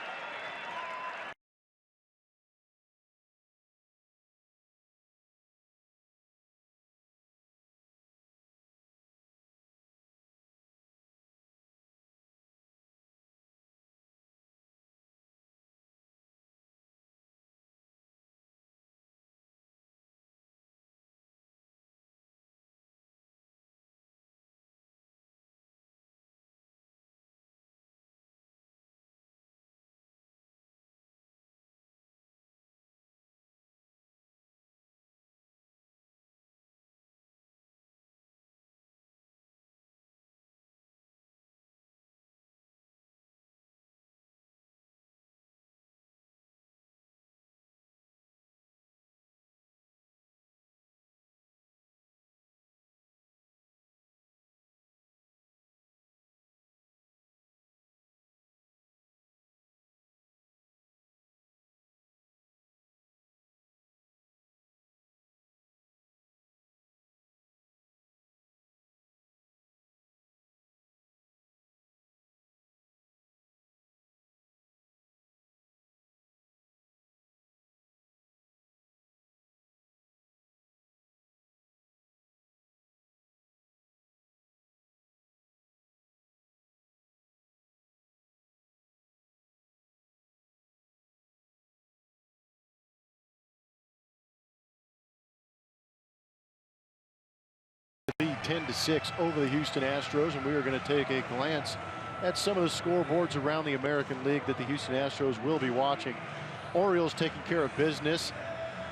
10-6 over the Houston Astros, and we are going to take a glance at some of the scoreboards around the American League that the Houston Astros will be watching. Orioles taking care of business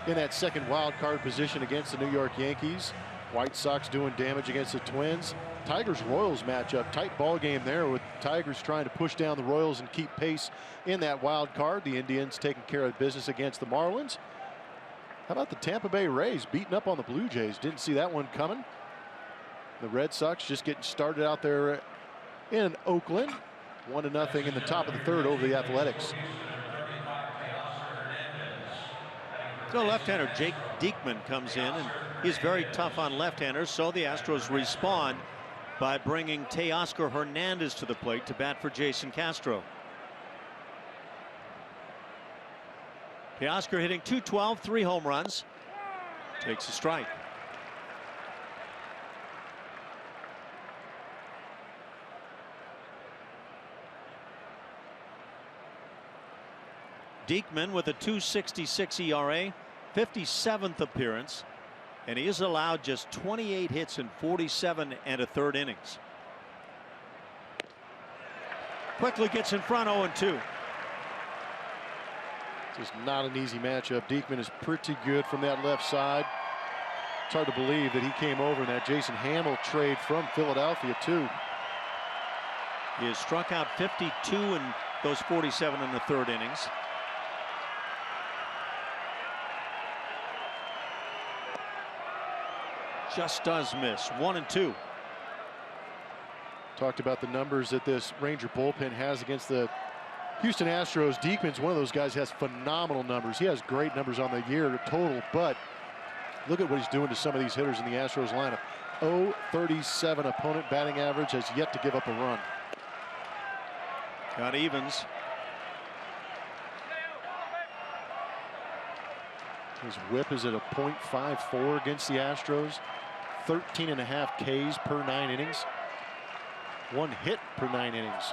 in that second wild card position against the New York Yankees. White Sox doing damage against the Twins. Tigers-Royals matchup, tight ball game there with Tigers trying to push down the Royals and keep pace in that wild card. The Indians taking care of business against the Marlins. How about the Tampa Bay Rays beating up on the Blue Jays? Didn't see that one coming. The Red Sox just getting started out there in Oakland. 1-0 in the top of the third over the Athletics. So left-hander Jake Diekman comes in, and he's very tough on left-handers, so the Astros respond by bringing Teoscar Hernandez to the plate to bat for Jason Castro. Teoscar hitting .212, 3 home runs. Takes a strike. Diekman with a .266 ERA, 57th appearance, and he is allowed just 28 hits in 47 1/3 innings. Quickly gets in front, 0-2. Just not an easy matchup. Diekman is pretty good from that left side. It's hard to believe that he came over in that Jason Hamill trade from Philadelphia too. He has struck out 52 in those 47 1/3 innings. Just does miss. 1-2. Talked about the numbers that this Ranger bullpen has against the Houston Astros. Diekman's one of those guys who has phenomenal numbers. He has great numbers on the year total, but look at what he's doing to some of these hitters in the Astros lineup. .037 opponent batting average, has yet to give up a run. Got evens. His whip is at a .54 against the Astros. 13.5 Ks per 9 innings. 1 hit per 9 innings.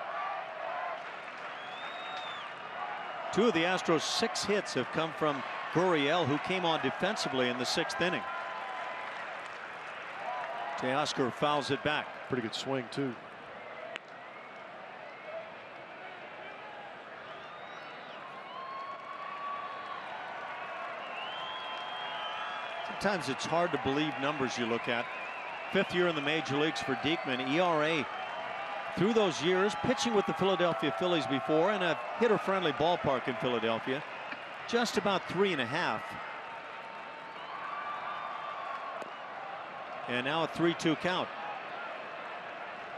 2 of the Astros' 6 hits have come from Gurriel, who came on defensively in the 6th inning. Teoscar fouls it back. Pretty good swing too. Sometimes it's hard to believe numbers you look at. 5th year in the major leagues for Diekman. ERA through those years, pitching with the Philadelphia Phillies before in a hitter-friendly ballpark in Philadelphia, just about 3.5. And now a 3-2 count.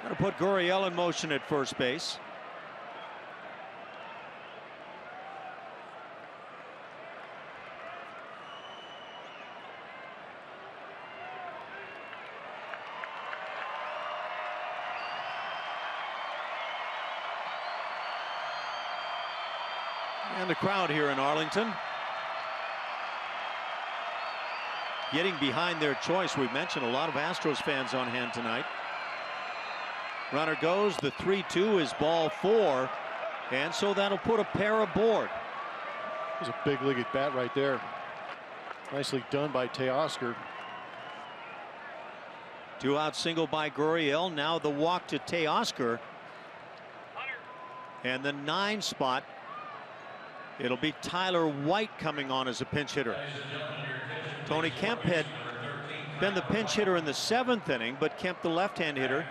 Going to put Gurriel in motion at first base. And the crowd here in Arlington getting behind their choice. We've mentioned a lot of Astros fans on hand tonight. Runner goes. The 3-2 is ball 4, and so that'll put a pair aboard. There's a big league at bat right there. Nicely done by Teoscar. 2-out single by Gurriel. Now the walk to Teoscar, and the 9 spot. It'll be Tyler White coming on as a pinch hitter. Tony Kemp had been the pinch hitter in the 7th inning, but Kemp, the left-hand hitter,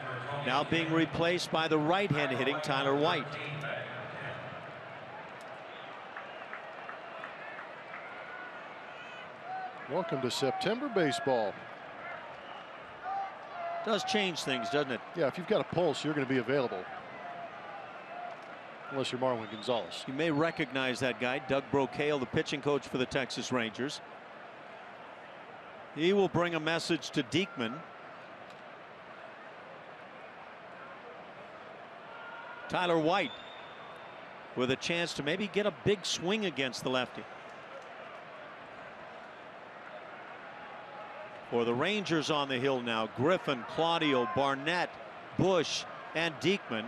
now being replaced by the right-hand hitting Tyler White. Welcome to September baseball. Does change things, doesn't it? Yeah, if you've got a pulse, you're going to be available. Unless you're Marwin Gonzalez. You may recognize that guy, Doug Brocale, the pitching coach for the Texas Rangers. He will bring a message to Diekman. Tyler White with a chance to maybe get a big swing against the lefty. For the Rangers on the hill now, Griffin, Claudio, Barnett, Bush, and Diekman.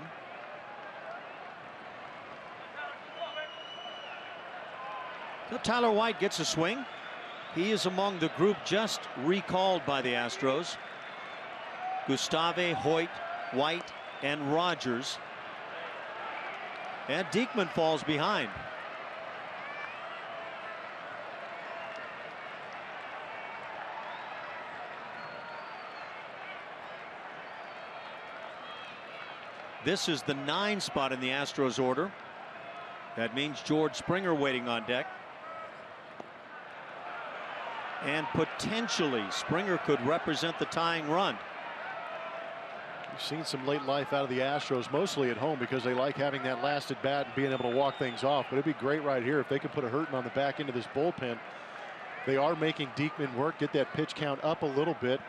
So Tyler White gets a swing. He is among the group just recalled by the Astros. Gustave, Hoyt, White, and Rogers. And Diekman falls behind. This is the 9 spot in the Astros order. That means George Springer waiting on deck. And potentially Springer could represent the tying run. We've seen some late life out of the Astros, mostly at home, because they like having that last at bat and being able to walk things off. But it'd be great right here if they could put a hurting on the back end of this bullpen. They are making Diekman work, get that pitch count up a little bit.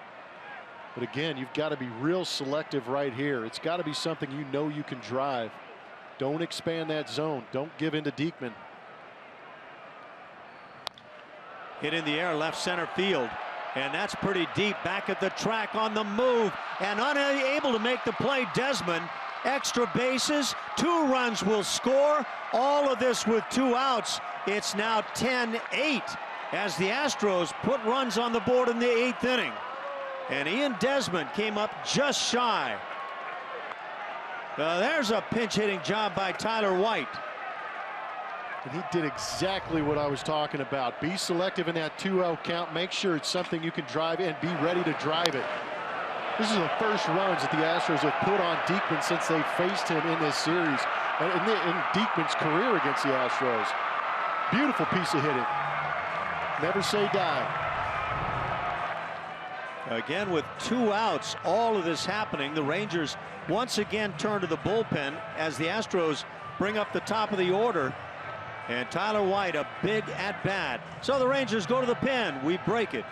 But again, you've got to be real selective right here. It's got to be something you know you can drive. Don't expand that zone. Don't give in to Diekman. Hit in the air, left center field. And that's pretty deep. Back at the track on the move. And unable to make the play, Desmond. Extra bases. 2 runs will score. All of this with 2 outs. It's now 10-8 as the Astros put runs on the board in the 8th inning. And Ian Desmond came up just shy. There's a pinch hitting job by Tyler White. And he did exactly what I was talking about. Be selective in that 2-out count. Make sure it's something you can drive and be ready to drive it. This is the first runs that the Astros have put on Diekman since they faced him in this series. In Diekman's career against the Astros. Beautiful piece of hitting. Never say die. Again, with 2 outs, all of this happening, the Rangers once again turn to the bullpen as the Astros bring up the top of the order. And Tyler White, a big at-bat. So the Rangers go to the pen. We break it.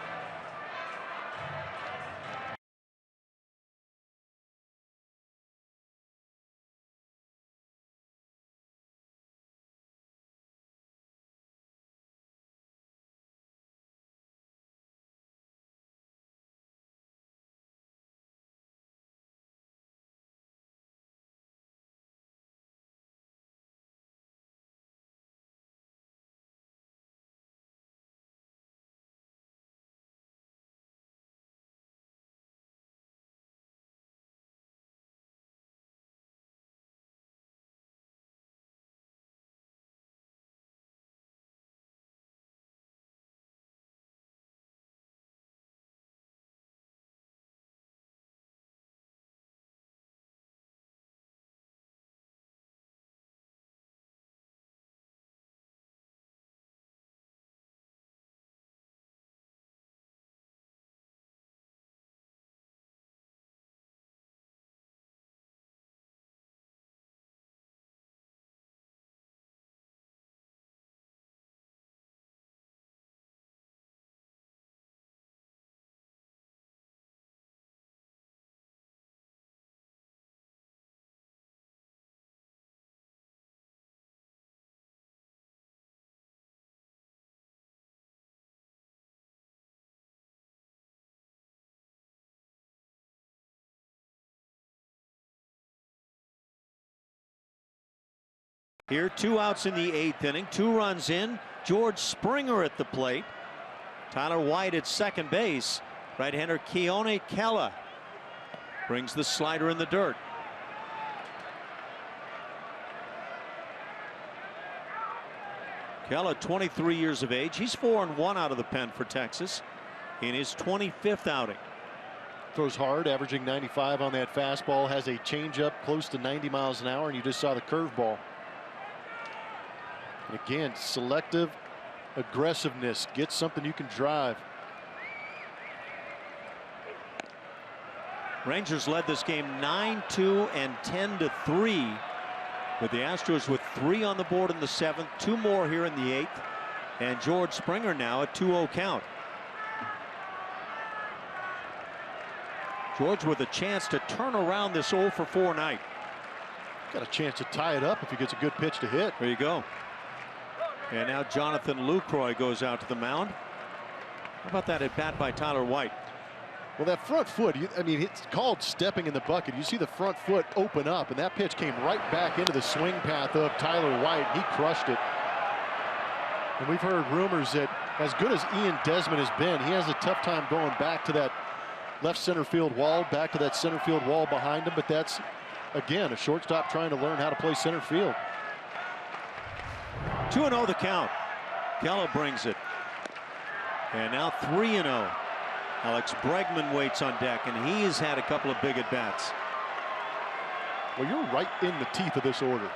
Here, 2 outs in the 8th inning, 2 runs in. George Springer at the plate. Tyler White at second base. Right-hander Keone Kela brings the slider in the dirt. Kela, 23 years of age. He's 4-1 out of the pen for Texas in his 25th outing. Throws hard, averaging 95 on that fastball. Has a changeup close to 90 miles an hour, and you just saw the curveball. And again, selective aggressiveness. Get something you can drive. Rangers led this game 9-2 and 10-3. With the Astros with 3 on the board in the 7th, 2 more here in the 8th, and George Springer now a 2-0 count. George with a chance to turn around this 0-for-4 night. Got a chance to tie it up if he gets a good pitch to hit. There you go. And now Jonathan Lucroy goes out to the mound. How about that at bat by Tyler White? Well, that front foot, I mean, it's called stepping in the bucket. You see the front foot open up, and that pitch came right back into the swing path of Tyler White. He crushed it. And we've heard rumors that as good as Ian Desmond has been, he has a tough time going back to that left center field wall, back to that center field wall behind him. But that's, again, a shortstop trying to learn how to play center field. 2-0 the count. Gallo brings it. And now 3-0. Alex Bregman waits on deck, and he has had a couple of big at-bats. Well, you're right in the teeth of this order.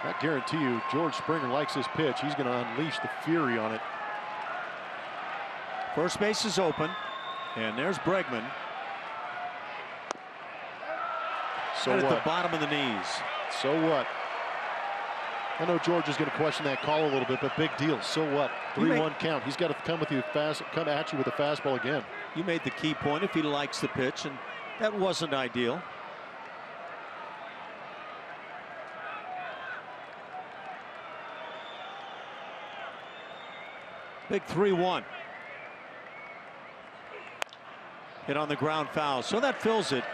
I guarantee you, George Springer likes this pitch. He's going to unleash the fury on it. First base is open, and there's Bregman. So Right what? at the bottom of the knees. So what? I know George is going to question that call a little bit, but big deal. So what? 3-1 count. He's got to come at you with a fastball again. You made the key point if he likes the pitch, and that wasn't ideal. Big 3-1. Hit on the ground foul, so that fills it.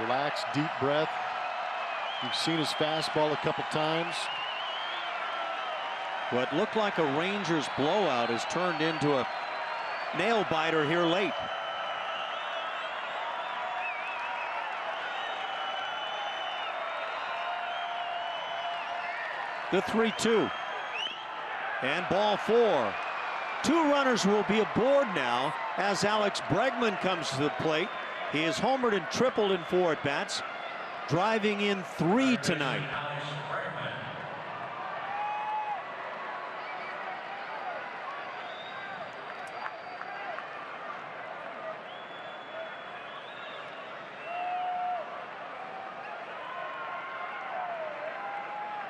Relax, deep breath. You've seen his fastball a couple times. What looked like a Rangers blowout has turned into a nail biter here late. The 3-2. And ball 4. 2 runners will be aboard now as Alex Bregman comes to the plate. He has homered and tripled in 4 at-bats, driving in 3 tonight.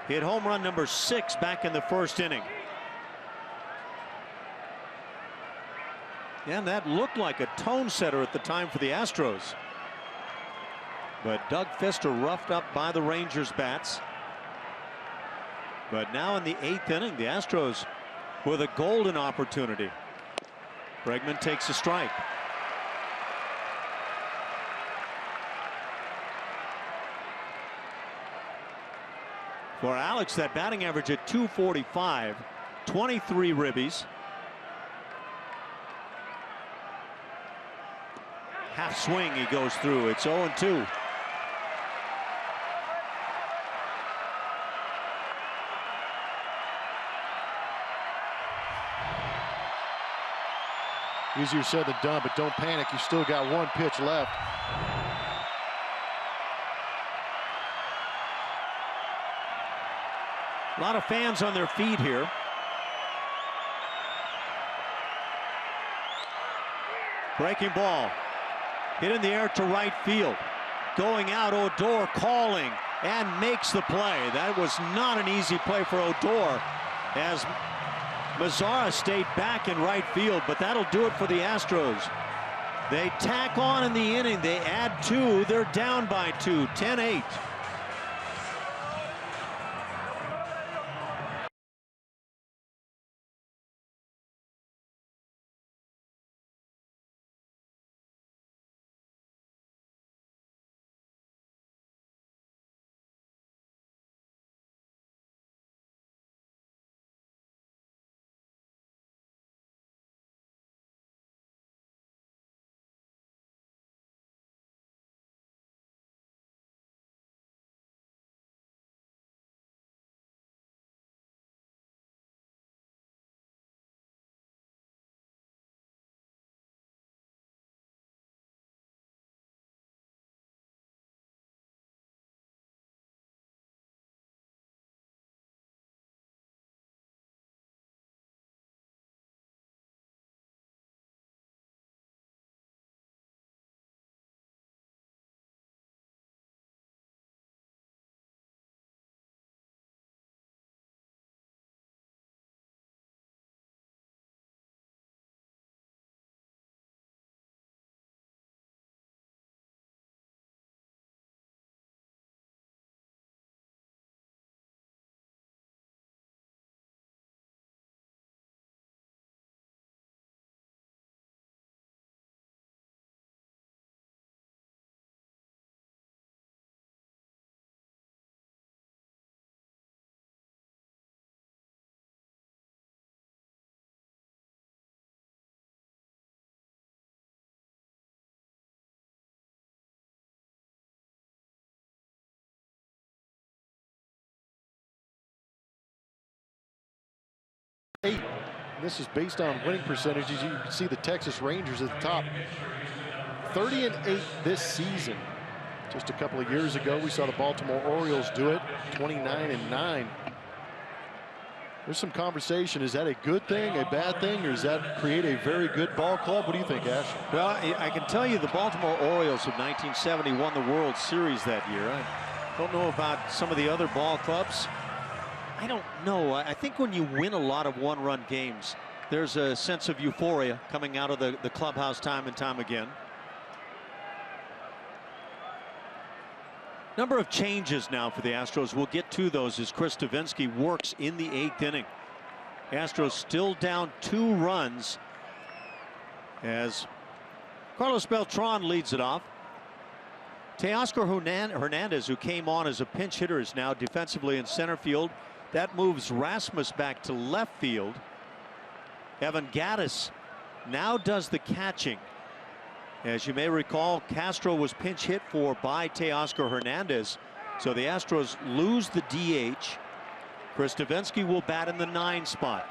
He had home run number 6 back in the first inning. And that looked like a tone setter at the time for the Astros. But Doug Fister roughed up by the Rangers bats. But now in the 8th inning, the Astros with a golden opportunity. Bregman takes a strike. For Alex, that batting average at .245, 23 ribbies. Half swing, he goes through. It's 0-2. Easier said than done, but don't panic. You still got 1 pitch left. A lot of fans on their feet here. Breaking ball. Hit in the air to right field. Going out, Odor calling and makes the play. That was not an easy play for Odor as Mazzara stayed back in right field, but that'll do it for the Astros. They tack on in the inning. They add 2. They're down by 2, 10-8. 8. This is based on winning percentages. You can see the Texas Rangers at the top. 30-8 this season. Just a couple of years ago, we saw the Baltimore Orioles do it, 29-9. There's some conversation. Is that a good thing, a bad thing, or does that create a very good ball club? What do you think, Ash? Well, I can tell you the Baltimore Orioles of 1970 won the World Series that year. I don't know about some of the other ball clubs. I don't know. I think when you win a lot of one-run games, there's a sense of euphoria coming out of the clubhouse time and time again. Number of changes now for the Astros. We'll get to those as Chris Stavinsky works in the 8th inning. Astros still down 2 runs as Carlos Beltran leads it off. Teoscar Hernandez, who came on as a pinch hitter, is now defensively in center field. That moves Rasmus back to left field. Evan Gattis now does the catching. As you may recall, Castro was pinch hit for by Teoscar Hernandez. So the Astros lose the DH. Chris Stavinsky will bat in the 9 spot.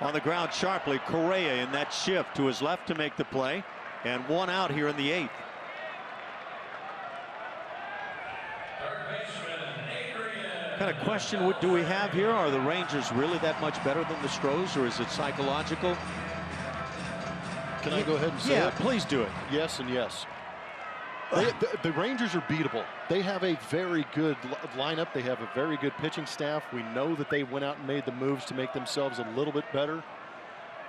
On the ground sharply, Correa in that shift to his left to make the play. And 1 out here in the 8th. What kind of question do we have here? Are the Rangers really that much better than the Astros, or is it psychological? Can I go ahead and say it? Yeah, please do it. Yes and yes. The Rangers are beatable. They have a very good lineup. They have a very good pitching staff. We know that they went out and made the moves to make themselves a little bit better.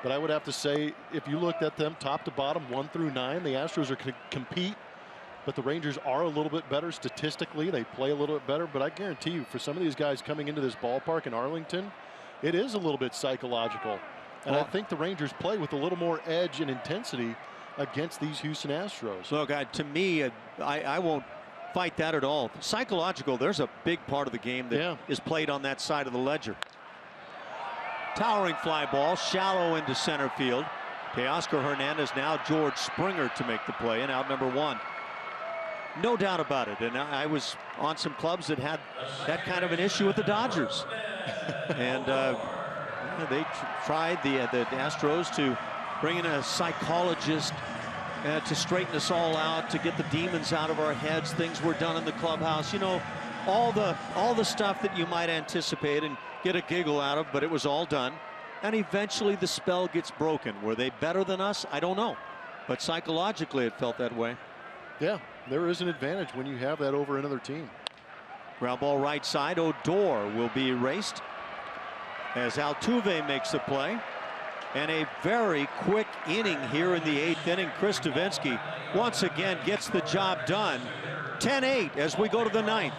But I would have to say, if you looked at them top to bottom, 1 through 9, the Astros are going to compete. But the Rangers are a little bit better statistically. They play a little bit better. But I guarantee you, for some of these guys coming into this ballpark in Arlington, it is a little bit psychological. And I think the Rangers play with a little more edge and intensity against these Houston Astros. Look, to me, I won't fight that at all. Psychological, there's a big part of the game that is played on that side of the ledger. Towering fly ball, shallow into center field. Teoscar Hernandez, now George Springer to make the play, and out number 1. No doubt about it. And I was on some clubs that had that kind of an issue with the Dodgers. And they tried, the Astros, to bring in a psychologist to straighten us all out, to get the demons out of our heads. Things were done in the clubhouse. You know, all the stuff that you might anticipate and get a giggle out of, but it was all done. And eventually the spell gets broken. Were they better than us? I don't know. But psychologically it felt that way. Yeah, there is an advantage when you have that over another team. Ground ball right side. Odor will be erased as Altuve makes the play. And a very quick inning here in the 8th inning. Chris Stavinsky once again gets the job done. 10-8 as we go to the 9th.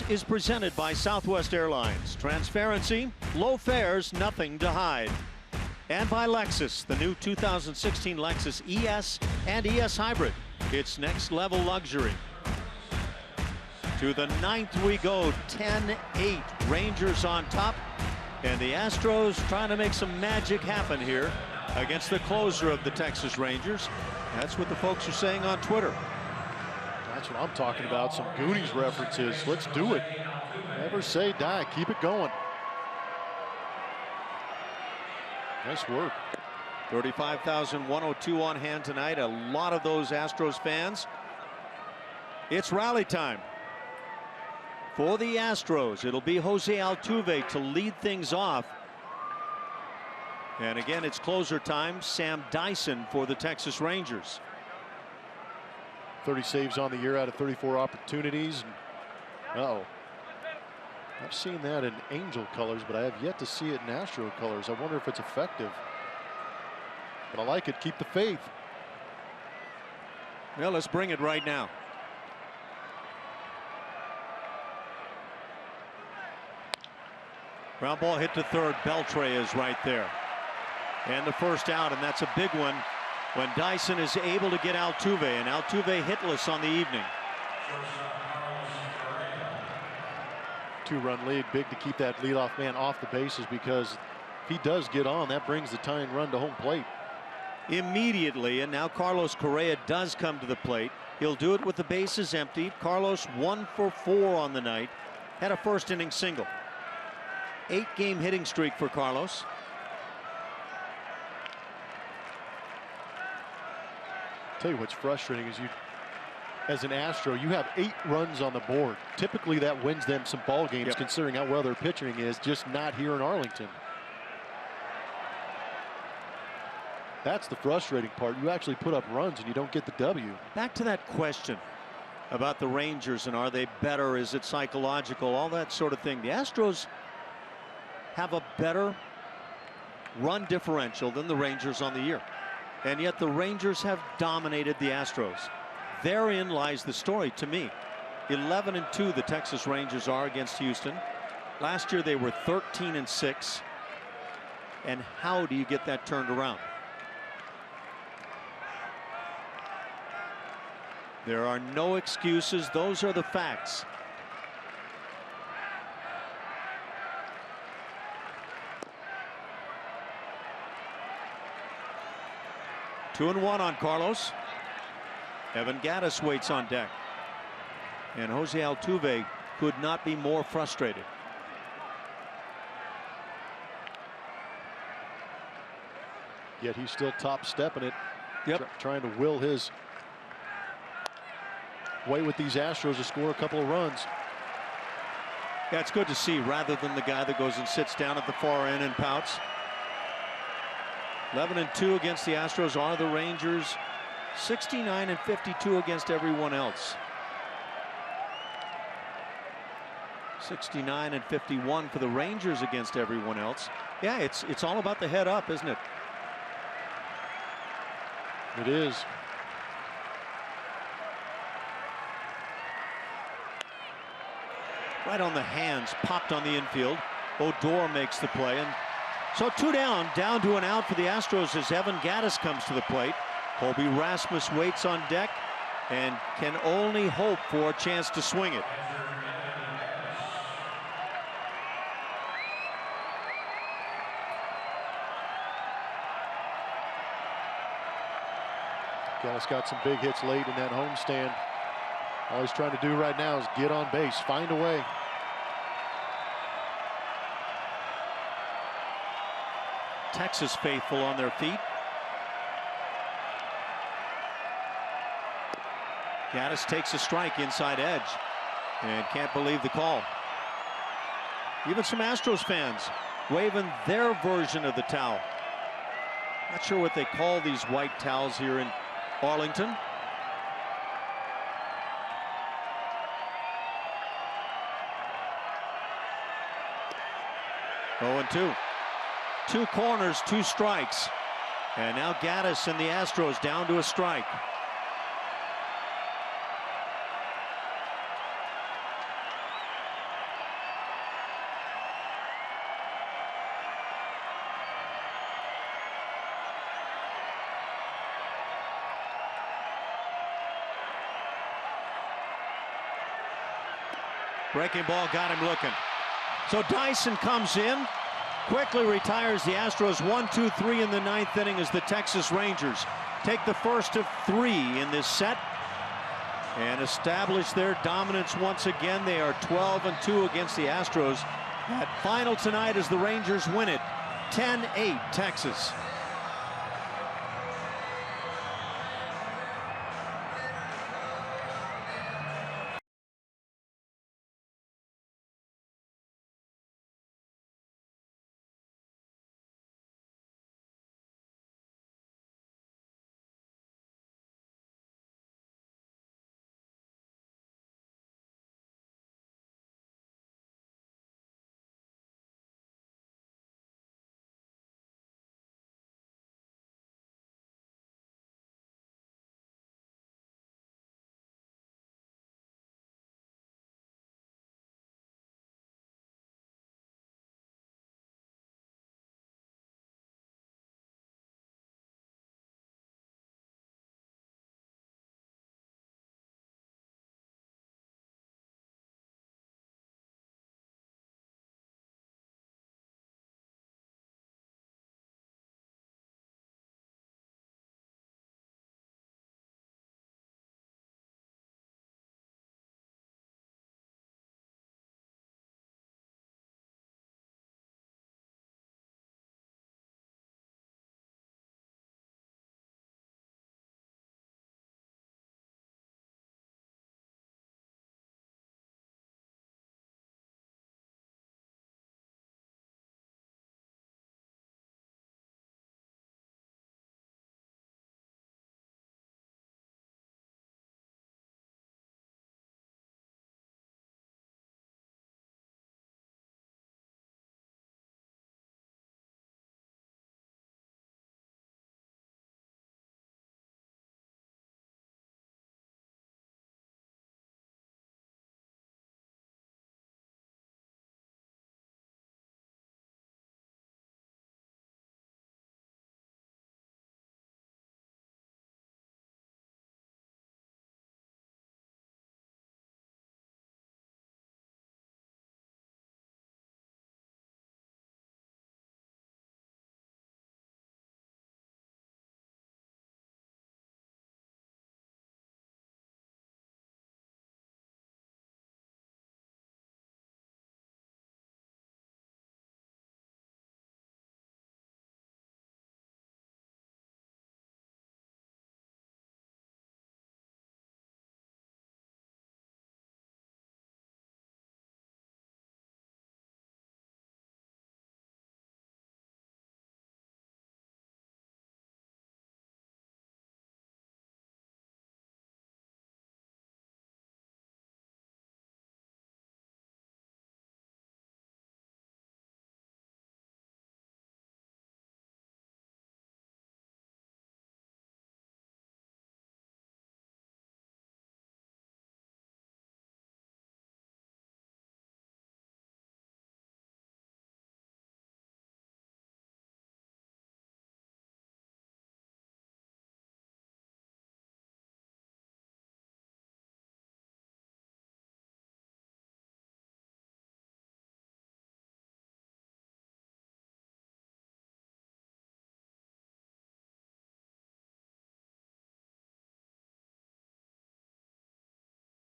Is presented by Southwest Airlines. Transparency, low fares, nothing to hide. And by Lexus, the new 2016 Lexus ES and ES Hybrid. It's next level luxury. To the 9th we go, 10-8. Rangers on top. And the Astros trying to make some magic happen here against the closer of the Texas Rangers. That's what the folks are saying on Twitter. That's what I'm talking about. Some Goonies references. Let's do it. Never say die. Keep it going. Nice work. 35,102 on hand tonight. A lot of those Astros fans. It's rally time. For the Astros, it'll be Jose Altuve to lead things off. And again, it's closer time. Sam Dyson for the Texas Rangers. 30 saves on the year out of 34 opportunities. Uh-oh. I've seen that in Angel colors, but I have yet to see it in Astro colors. I wonder if it's effective. But I like it. Keep the faith. Well, let's bring it right now. Ground ball hit to third. Beltre is right there. And the first out, and that's a big one when Dyson is able to get Altuve, and Altuve hitless on the evening. 2-run lead, big to keep that leadoff man off the bases, because if he does get on, that brings the tying run to home plate. Immediately, and now Carlos Correa does come to the plate. He'll do it with the bases empty. Carlos 1 for 4 on the night. Had a first inning single. 8-game hitting streak for Carlos. Tell you what's frustrating is as an Astro, you have 8 runs on the board. Typically that wins them some ball games, considering how well their pitching is, just not here in Arlington. That's the frustrating part. You actually put up runs and you don't get the W. Back to that question about the Rangers and are they better? Is it psychological? All that sort of thing. The Astros have a better run differential than the Rangers on the year. And yet the Rangers have dominated the Astros. Therein lies the story to me. 11-2 the Texas Rangers are against Houston. Last year they were 13-6. And how do you get that turned around? There are no excuses. Those are the facts. Two and one on Carlos. Evan Gattis waits on deck. And Jose Altuve could not be more frustrated. Yet he's still top stepping it. Yep. Trying to will his way with these Astros to score a couple of runs. Yeah, it's good to see, rather than the guy that goes and sits down at the far end and pouts. 11-2 against the Astros are the Rangers. 69-52 against everyone else. 69-51 for the Rangers against everyone else. Yeah, it's all about the head up, isn't it? It is. Right on the hands, popped on the infield. Odor makes the play, and so 2 down to an out for the Astros as Evan Gattis comes to the plate. Colby Rasmus waits on deck and can only hope for a chance to swing it. Gattis got some big hits late in that homestand. All he's trying to do right now is get on base, find a way. Texas faithful on their feet. Gattis takes a strike inside edge and can't believe the call. Even some Astros fans waving their version of the towel. Not sure what they call these white towels here in Arlington. Oh, and 2. 2 corners, 2 strikes. And now Gattis and the Astros down to a strike. Breaking ball got him looking. So Dyson comes in, quickly retires the Astros 1-2-3 in the 9th inning as the Texas Rangers take the first of 3 in this set and establish their dominance once again. They are 12-2 against the Astros. That final tonight as the Rangers win it 10-8 Texas.